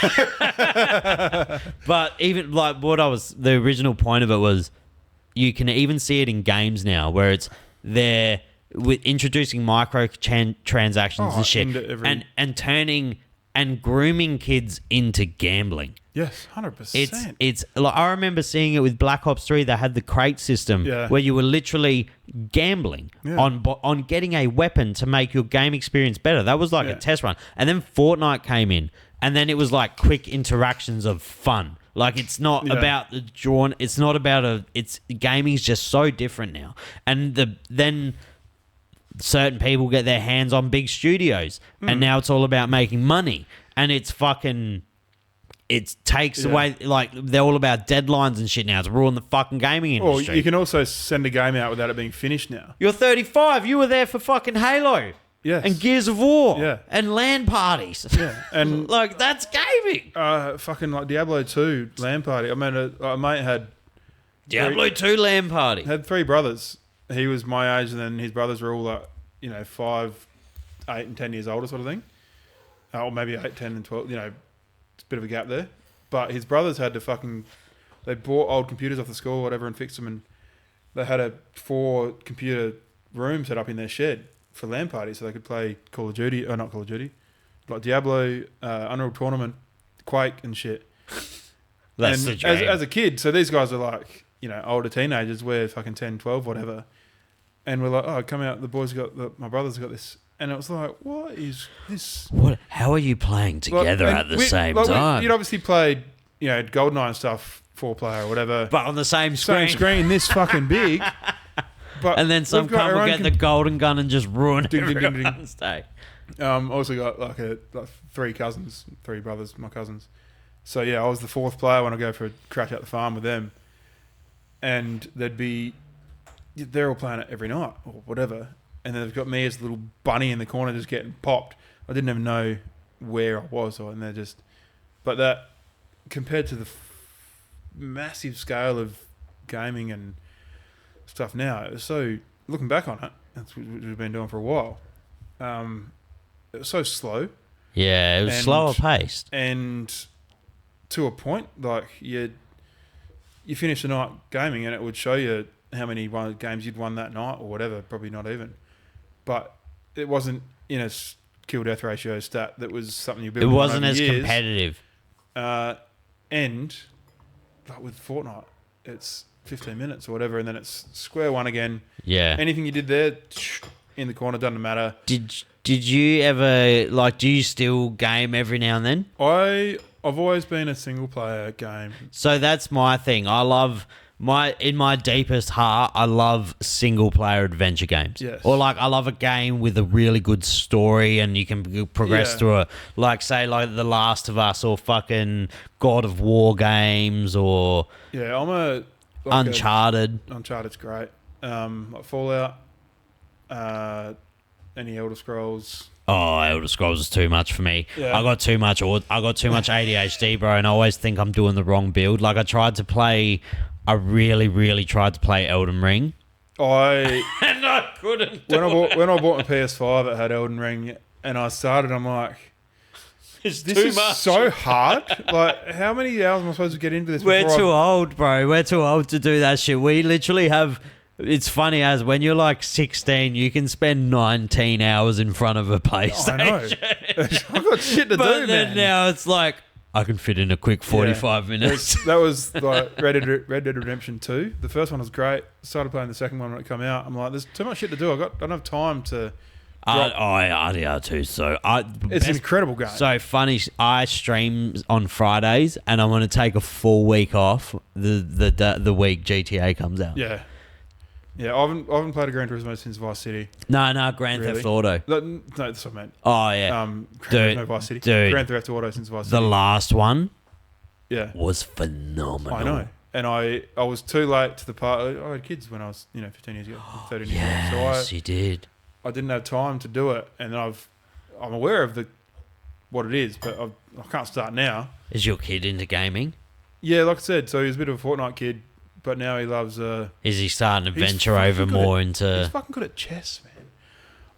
But even like the original point of it was, you can even see it in games now where it's they're with introducing micro transactions and shit and turning and grooming kids into gambling. Yes, 100%. It's like I remember seeing it with Black Ops 3. They had the crate system where you were literally gambling on getting a weapon to make your game experience better. That was like a test run. And then Fortnite came in, and then it was like quick interactions of fun. Like it's not about the drawn. It's not about it's gaming's just so different now. And then certain people get their hands on big studios, and now it's all about making money. And it's fucking. It takes away, like, they're all about deadlines and shit now. It's ruined the fucking gaming industry. Or you can also send a game out without it being finished now. You're 35. You were there for fucking Halo. Yes. And Gears of War. Yeah. And LAN parties. Yeah. And like, that's gaming. Fucking like Diablo 2 LAN party. I mean, a mate had... Diablo 2 LAN party. Had 3 brothers. He was my age, and then his brothers were all like, 5, 8 and 10 years older sort of thing. Or maybe 8, 10 and 12, it's a bit of a gap there. But his brothers had to they bought old computers off the school or whatever and fixed them, and they had a 4 computer room set up in their shed for LAN parties so they could play Call of Duty, or not Call of Duty, like Diablo, Unreal Tournament, Quake and shit. That's the dream. As a kid, so these guys are like, older teenagers, we're fucking 10, 12, whatever. And we're like, oh, come out, my brothers got this. And it was like, what is this? What? How are you playing together at the same time? You'd obviously played, GoldenEye and stuff, 4-player or whatever. But on the same screen. Same screen, this fucking big. But and then some cunt will get the golden gun and just ruin everyone's day. Also got like 3 cousins, 3 brothers, my cousins. So yeah, I was the 4th player when I go for a crack out the farm with them. And they're all playing it every night or whatever. And then they've got me as the little bunny in the corner just getting popped. I didn't even know where I was, and they're just But that, compared to the massive scale of gaming and stuff now, it was so, looking back on it, that's what we've been doing for a while. It was so slow. Yeah, it was slower paced. And to a point, like you finish the night gaming and it would show you how many games you'd won that night or whatever, probably not even. But it wasn't in a kill death ratio stat that was something you built. It wasn't over as years. competitive. And like with Fortnite, it's 15 minutes or whatever, and then it's square one again. Yeah. Anything you did there, in the corner, doesn't matter. Did you ever, like, do you still game every now and then? I've always been a single player game. So that's my thing. I love in my deepest heart, I love single player adventure games. Yes. Or like I love a game with a really good story and you can progress through it. Like say like The Last of Us or fucking God of War games or Yeah, I'm Uncharted. Uncharted's great. Like Fallout, any Elder Scrolls. Oh, Elder Scrolls is too much for me. Yeah. I got too much ADHD, bro, and I always think I'm doing the wrong build. Like I really, really tried to play Elden Ring. And I couldn't. When I bought my PS5, it had Elden Ring, and I started. I'm like, It's this too is much. so hard. Like, how many hours am I supposed to get into this? We're before too old, bro. We're too old to do that shit. We literally have... It's funny as when you're like 16, you can spend 19 hours in front of a PlayStation. I know. I've got shit to do, But then man. now it's like, I can fit in a quick 45 minutes. That was like Red Dead Redemption 2. The first one was great. Started playing the second one when it came out. I'm like, there's too much shit to do. I don't have time to... RDR too. So It's an incredible game. So funny. I stream on Fridays, and I'm going to take a full week off. The week GTA comes out. Yeah. Yeah, I haven't played a Gran Turismo since Vice City. No, Grand Theft Auto. No, that's what I meant. Oh yeah, Gran Turismo Vice City. Dude. Grand Theft Auto since Vice the City. last one Yeah, was phenomenal. I know. And I was too late to the part. I had kids when I was 15 years ago, 13 years ago. Yes, So you did. I didn't have time to do it, and then I'm aware of what it is, but I can't start now. Is your kid into gaming? Yeah, like I said, so he's a bit of a Fortnite kid, but now he loves. Is he starting to He's venture over fucking more He's into... fucking good at chess, man.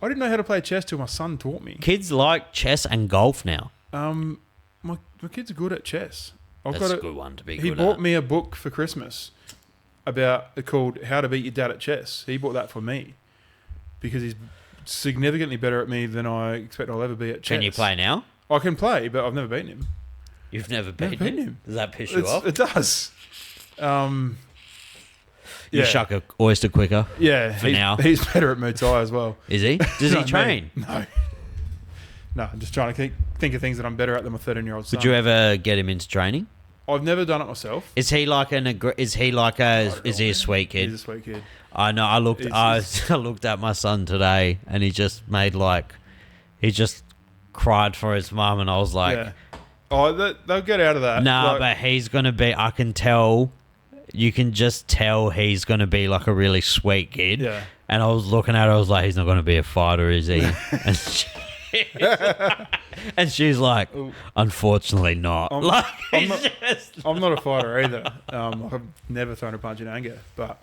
I didn't know how to play chess till my son taught me. Kids like chess and golf now. My kids are good at chess. That's a good one to be He good bought at. me a book for Christmas called How to Beat Your Dad at Chess. He bought that for me because he's significantly better at me than I expect I'll ever be at chess. Can you play now? I can play, but I've never beaten him. You've never beaten him? Does that piss you off? It does. You shuck a oyster quicker. Yeah, now. He's better at Muay Thai as well. Is he? Does he train? No. No, I'm just trying to think of things that I'm better at than my 13-year-old son. Would you ever get him into training? I've never done it myself. Is he like is he a sweet kid? He's a sweet kid. I know. I looked at my son today, and he just he just cried for his mum, and I was like, Yeah. Oh, they'll get out of that. nah, but he's gonna be. I can tell. You can just tell he's gonna be like a really sweet kid. Yeah. And I was looking at her, I was like, he's not gonna be a fighter, is he? And she's like, unfortunately not. I'm not a fighter either. I've never thrown a punch in anger, but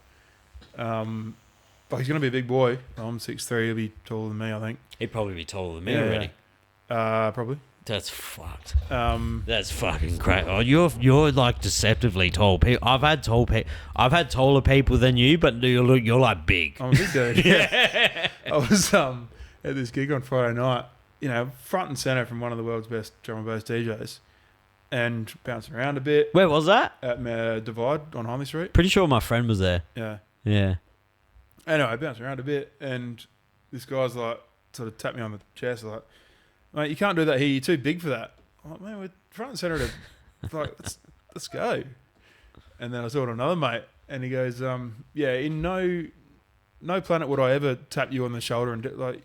he's going to be a big boy. I'm 6'3", he'll be taller than me, I think. He'd probably be taller than me Yeah. already. Probably. That's fucked. That's fucking crazy. Oh, you're like deceptively tall. I've had taller people than you, but you're like big. I'm a big dude. Yeah. I was at this gig on Friday night, front and center from one of the world's best drum and bass DJs, and bouncing around a bit. Where was that? At Divide on Harley Street. Pretty sure my friend was there. Yeah. Yeah. Anyway, I bounced around a bit, and this guy's like, sort of tapped me on the chest, like, mate, you can't do that here. You're too big for that. I'm like, man, we're front and center. Like, let's go. And then I saw another mate, and he goes, yeah, in no planet would I ever tap you on the shoulder and like,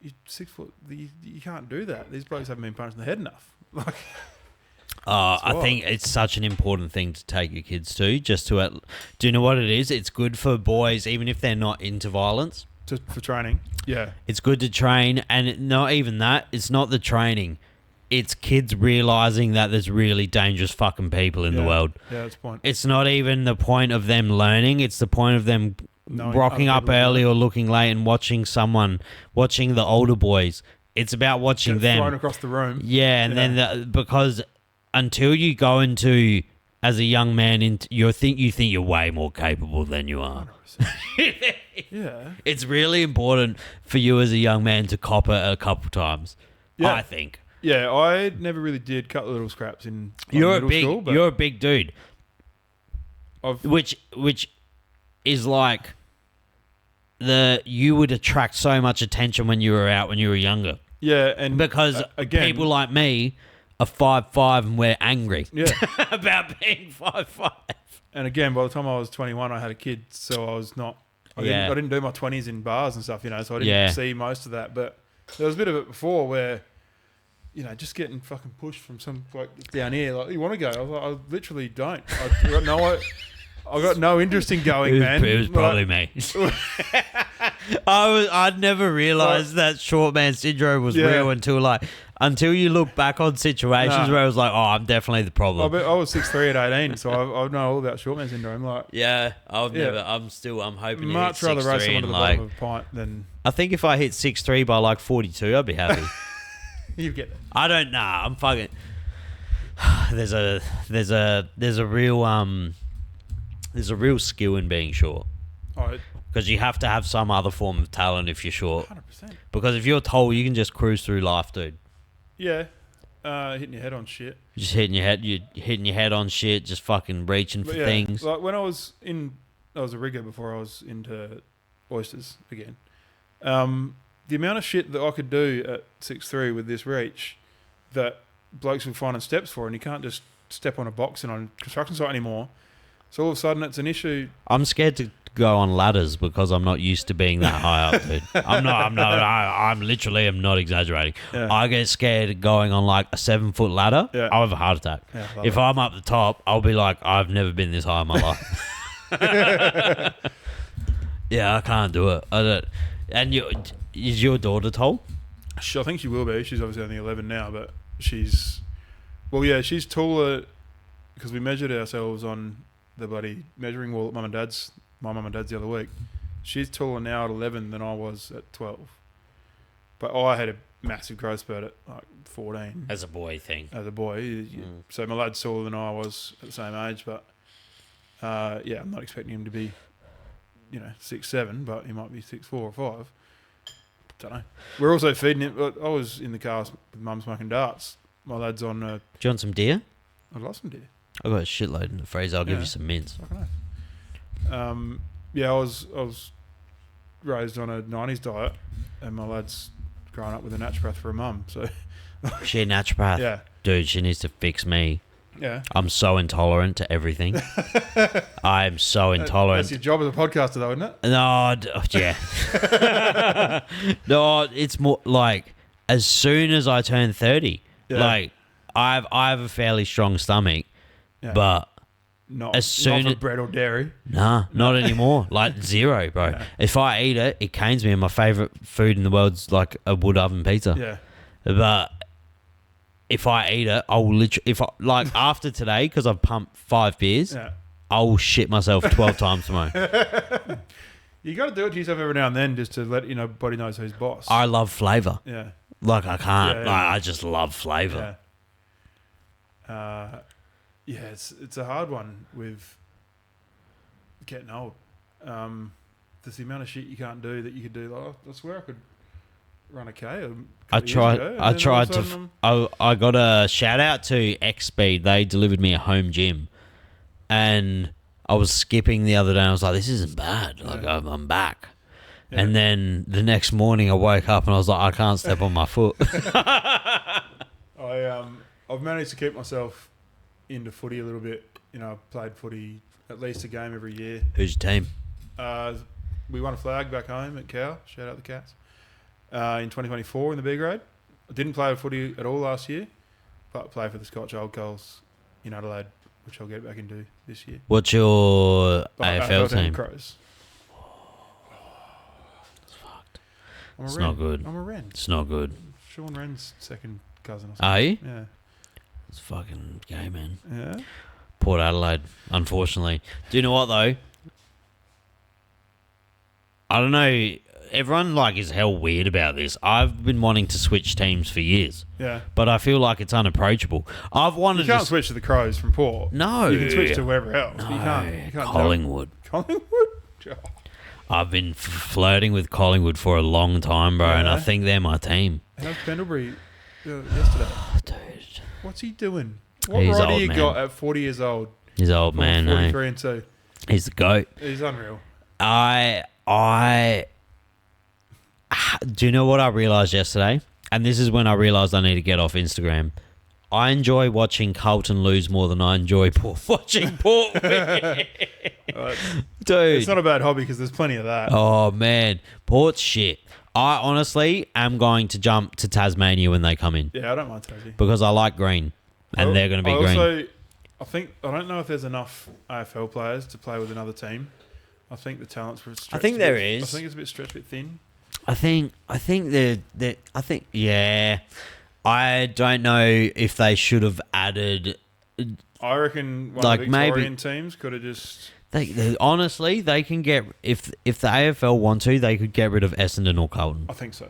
you're 6 foot. You can't do that. These blokes haven't been punched in the head enough. Like, I think it's such an important thing to take your kids to. Do you know what it is? It's good for boys, even if they're not into violence. for training. Yeah. It's good to train, and not even that. It's not the training. it's kids realizing that there's really dangerous fucking people in the world. Yeah, that's the point. It's not even the point of them learning. It's the point of them rocking up early or looking late and watching the older boys. It's about watching them. Thrown across the room. Yeah, and then because until you go into, as a young man, you think you're way more capable than you are. Yeah. It's really important for you as a young man to cop it a couple times, I think. Yeah, I never really did cut little scraps in You're a big dude. Which is like you would attract so much attention when you were younger. Yeah, and because again, people like me are 5'5" and we're angry about being 5'5". And again, by the time I was 21, I had a kid, so I was not. I didn't do my 20s in bars and stuff, so I didn't see most of that. But there was a bit of it before where, just getting fucking pushed from some down here, like, you want to go? I was like, I literally don't. I got no interest in going, man. It was probably me. I'd never realised that short man syndrome was real until you look back on situations where I was like, oh, I'm definitely the problem. I was 6'3" at 18, so I know all about short man syndrome. Like, I'm hoping to much hit 6'3" rather race someone to the bottom of a pint than. I think if I hit 6'3" by like 42, I'd be happy. You get it. I don't know. I'm fucking. There's a real skill in being short. Because you have to have some other form of talent if you're short. 100%. Because if you're tall, you can just cruise through life, dude. Yeah. Hitting your head on shit. Just hitting your head on shit, just fucking reaching for things. Like when I was a rigger before I was into oysters again. The amount of shit that I could do at 6'3" with this reach that blokes were finding steps for, and you can't just step on a box and on a construction site anymore. So all of a sudden it's an issue. I'm scared to go on ladders because I'm not used to being that high up, dude. I'm literally not exaggerating. Yeah. I get scared of going on like a 7-foot ladder. Yeah. I'll have a heart attack. Yeah, if I'm up the top, I'll be like, I've never been this high in my life. Yeah, I can't do it. I don't. And is your daughter tall? I think she will be. She's obviously only 11 now, but she's taller because we measured ourselves on the bloody measuring wall at my mum and dad's the other week. She's taller now at 11 than I was at 12. But I had a massive growth spurt at like 14. As a boy thing. As a boy. So my lad's taller than I was at the same age, but I'm not expecting him to be 6'7", but he might be 6'4" or 5. Don't know. We're also feeding him. I was in the car with mum smoking darts. My lad's on. Do you want some deer? I'd love some deer. I've got a shitload in the freezer. I'll give you some mints. I was raised on a 90s diet, and my lad's growing up with a naturopath for a mum. So she a naturopath? Yeah. Dude, she needs to fix me. Yeah. I'm so intolerant to everything. I'm so intolerant. That's your job as a podcaster, though, isn't it? No, yeah. No, it's more like as soon as I turn 30, like I have a fairly strong stomach, but not for bread or dairy. Nah, not anymore. Like zero, bro. Yeah. If I eat it, it canes me. And my favorite food in the world's like a wood oven pizza. Yeah. But if I eat it, I will literally, after today, because I've pumped 5 beers, I will shit myself 12 times tomorrow. You got to do it to yourself every now and then just to let body knows who's boss. I love flavour. Yeah. Like I can't. I just love flavour. Yeah. It's a hard one with getting old. There's the amount of shit you can't do that you could do. Like, I swear I could run a K. I got a shout out to X Speed. They delivered me a home gym, and I was skipping the other day. And I was like, this isn't bad. Like I'm back. Yeah. And then the next morning I woke up and I was like, I can't step on my foot. I've managed to keep myself into footy a little bit. I've played footy at least a game every year. Who's your team? We won a flag back home at Cow. Shout out the Cats. In 2024 in the B grade. I didn't play footy at all last year, but played for the Scotch Old Coals in Adelaide, which I'll get back into this year. What's your AFL team? Crows. It's not good. I'm a Rehn. It's not good. Sean Wren's second cousin or something. Are you? Yeah. It's fucking gay, man. Yeah. Port Adelaide, unfortunately. Do you know what, though? I don't know. Everyone, like, is hell weird about this. I've been wanting to switch teams for years. Yeah. But I feel like it's unapproachable. I've wanted You can't switch to the Crows from Port. No. You can switch to wherever else. No. But you can't Collingwood. Collingwood? Oh. I've been flirting with Collingwood for a long time, bro, and I think they're my team. How's Pendlebury yesterday? Oh, dude. What's he doing? What He's right do old, you man. got at 40 years old? He's old, man. 43 and 2. He's the GOAT. He's unreal. Do you know what I realised yesterday? And this is when I realised I need to get off Instagram. I enjoy watching Carlton lose more than I enjoy watching Port win. Dude. It's not a bad hobby because there's plenty of that. Oh, man. Port's shit. I honestly am going to jump to Tasmania when they come in. Yeah, I don't mind Tassie. Because I like green. And they're going to be green. I don't know if there's enough AFL players to play with another team. I think the talent's stretched. I think there is. I think it's a bit stretched, a bit thin. I think yeah. I don't know if they should have added. I reckon one like of the Victorian teams could have just. Honestly, they can get if the AFL want to, they could get rid of Essendon or Carlton, I think so.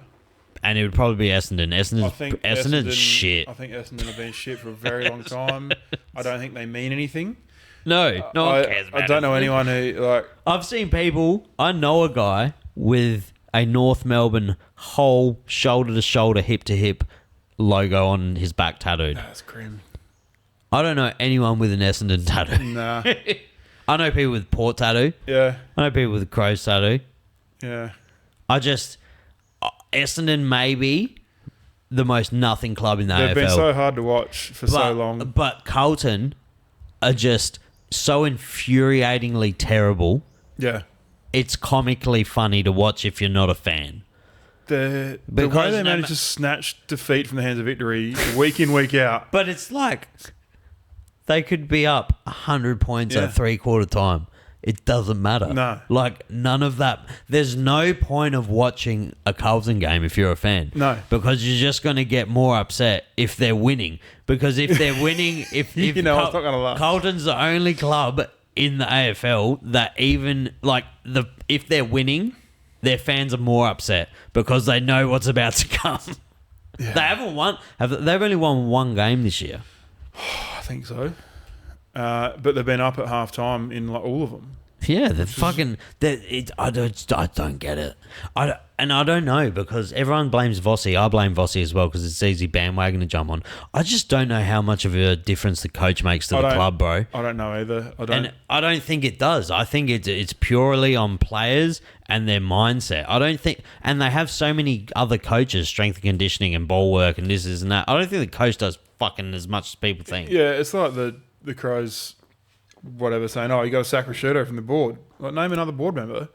and it would probably be Essendon. Essendon's shit. I think Essendon have been shit for a very long time. I don't think they mean anything. No one cares about I don't know Essendon. anyone who like. I've seen people. I know a guy with a North Melbourne whole shoulder to shoulder, hip to hip logo on his back tattooed. That's grim. I don't know anyone with an Essendon tattoo. Nah. I know people with Port tattoo. Yeah. I know people with Crows tattoo. Yeah. Essendon may be the most nothing club in the They've AFL. been so hard to watch for so long. But Carlton are just so infuriatingly terrible. Yeah. It's comically funny to watch if you're not a fan. The way they manage to snatch defeat from the hands of victory week in, week out. But it's like they could be up 100 points at three-quarter time. It doesn't matter. No. Like, none of that. There's no point of watching a Carlton game if you're a fan. No. Because you're just going to get more upset if they're winning. Because if they're winning... if it's not going to last. Carlton's the only club in the AFL that even... Like, if they're winning, their fans are more upset because they know what's about to come. Yeah. They haven't won... They've only won one game this year. I think so. But they've been up at half time in like all of them. Yeah, they're fucking... I don't get it. I don't know because everyone blames Vossi. I blame Vossi as well because it's easy bandwagon to jump on. I just don't know how much of a difference the coach makes to the club, bro. I don't know either. I don't think it does. I think it's purely on players and their mindset. I don't think... And they have so many other coaches, strength and conditioning and ball work and this and that. I don't think the coach does fucking as much as people think. Yeah, it's like the Crows... whatever, saying, you got to sack Rashudo from the board. Like, name another board member.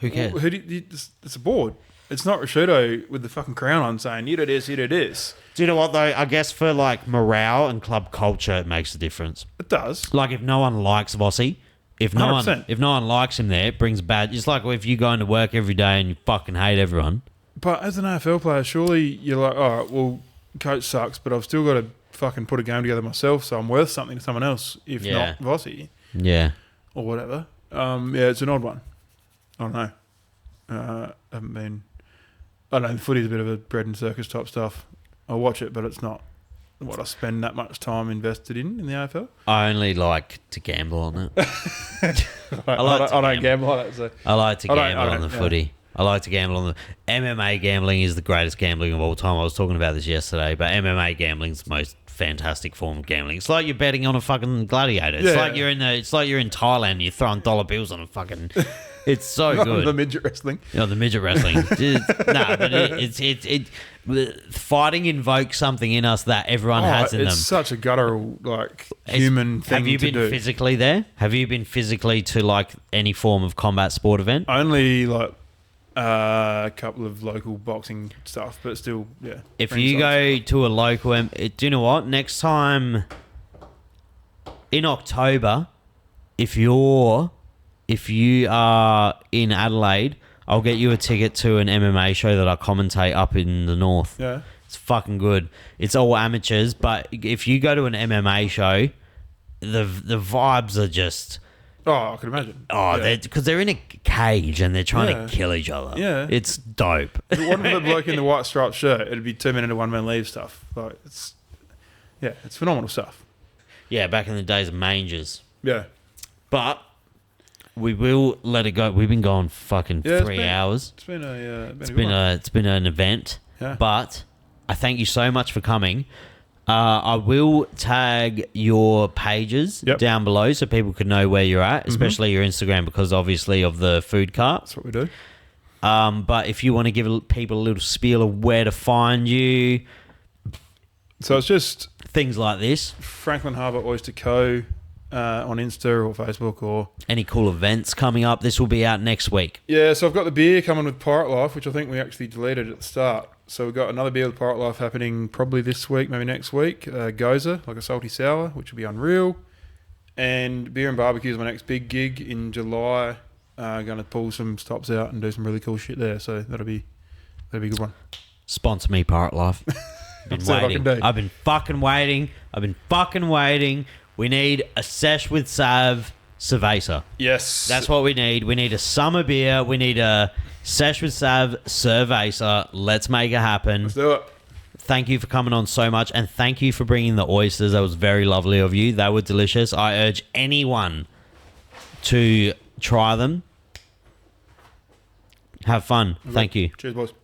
Who cares? It's a board. It's not Rashudo with the fucking crown on saying, you do this, you do this. Do you know what, though? I guess for, like, morale and club culture, it makes a difference. It does. Like, if no one likes Vossi, if no one likes him there, it brings bad... It's like if you go into work every day and you fucking hate everyone. But as an AFL player, surely you're like, all right, well, coach sucks, but I've still got to fucking put a game together myself, so I'm worth something to someone else, if not Vossi. Yeah. Or whatever. It's an odd one. I don't know. I don't know, footy's a bit of a bread and circus type stuff. I watch it, but it's not what I spend that much time invested in the AFL. I only like to gamble on it. I don't gamble on it. So. I like to gamble on the footy. I like to gamble on the... MMA gambling is the greatest gambling of all time. I was talking about this yesterday, but MMA gambling is the most fantastic form of gambling. It's like you're betting on a fucking gladiator. It's like you're in Thailand and you're throwing dollar bills on a fucking... It's so good. The midget wrestling. The midget wrestling. But fighting invokes something in us that everyone has in them. It's such a guttural, human thing to do. Have you been physically there? Have you been physically to, any form of combat sport event? Only, a couple of local boxing stuff, but still, yeah. If you go to a local... do you know what? Next time in October, if you are in Adelaide, I'll get you a ticket to an MMA show that I commentate up in the north. Yeah. It's fucking good. It's all amateurs, but if you go to an MMA show, the vibes are just... Oh, I can imagine. Oh, because they're in a cage and they're trying to kill each other. Yeah. It's dope. If it wasn't for the bloke in the white striped shirt, it'd be 2 minute 1 man leave stuff. Like, it's phenomenal stuff. Yeah, back in the days of mangers. Yeah. But we will let it go. We've been going fucking 3 hours. It's been It's been an event. Yeah. But I thank you so much for coming. I will tag your pages down below so people can know where you're at, especially your Instagram, because obviously of the food cart. That's what we do. But if you want to give people a little spiel of where to find you, so it's just things like this. Franklin Harbour Oyster Co. On Insta or Facebook or... Any cool events coming up. This will be out next week. Yeah, so I've got the beer coming with Pirate Life, which I think we actually deleted at the start. So we've got another beer with Pirate Life happening probably this week, maybe next week. Goza, like a salty sour, which will be unreal. And Beer and Barbecue is my next big gig in July. Going to pull some stops out and do some really cool shit there. So that'll be a good one. Sponsor me, Pirate Life. I've been fucking waiting. We need a sesh with Sav Cerveza. Yes. That's what we need. We need a summer beer. We need a sesh with Sav Cerveza. Let's make it happen. Let's do it. Thank you for coming on so much, and thank you for bringing the oysters. That was very lovely of you. They were delicious. I urge anyone to try them. Have fun. Thank you. Cheers, boys.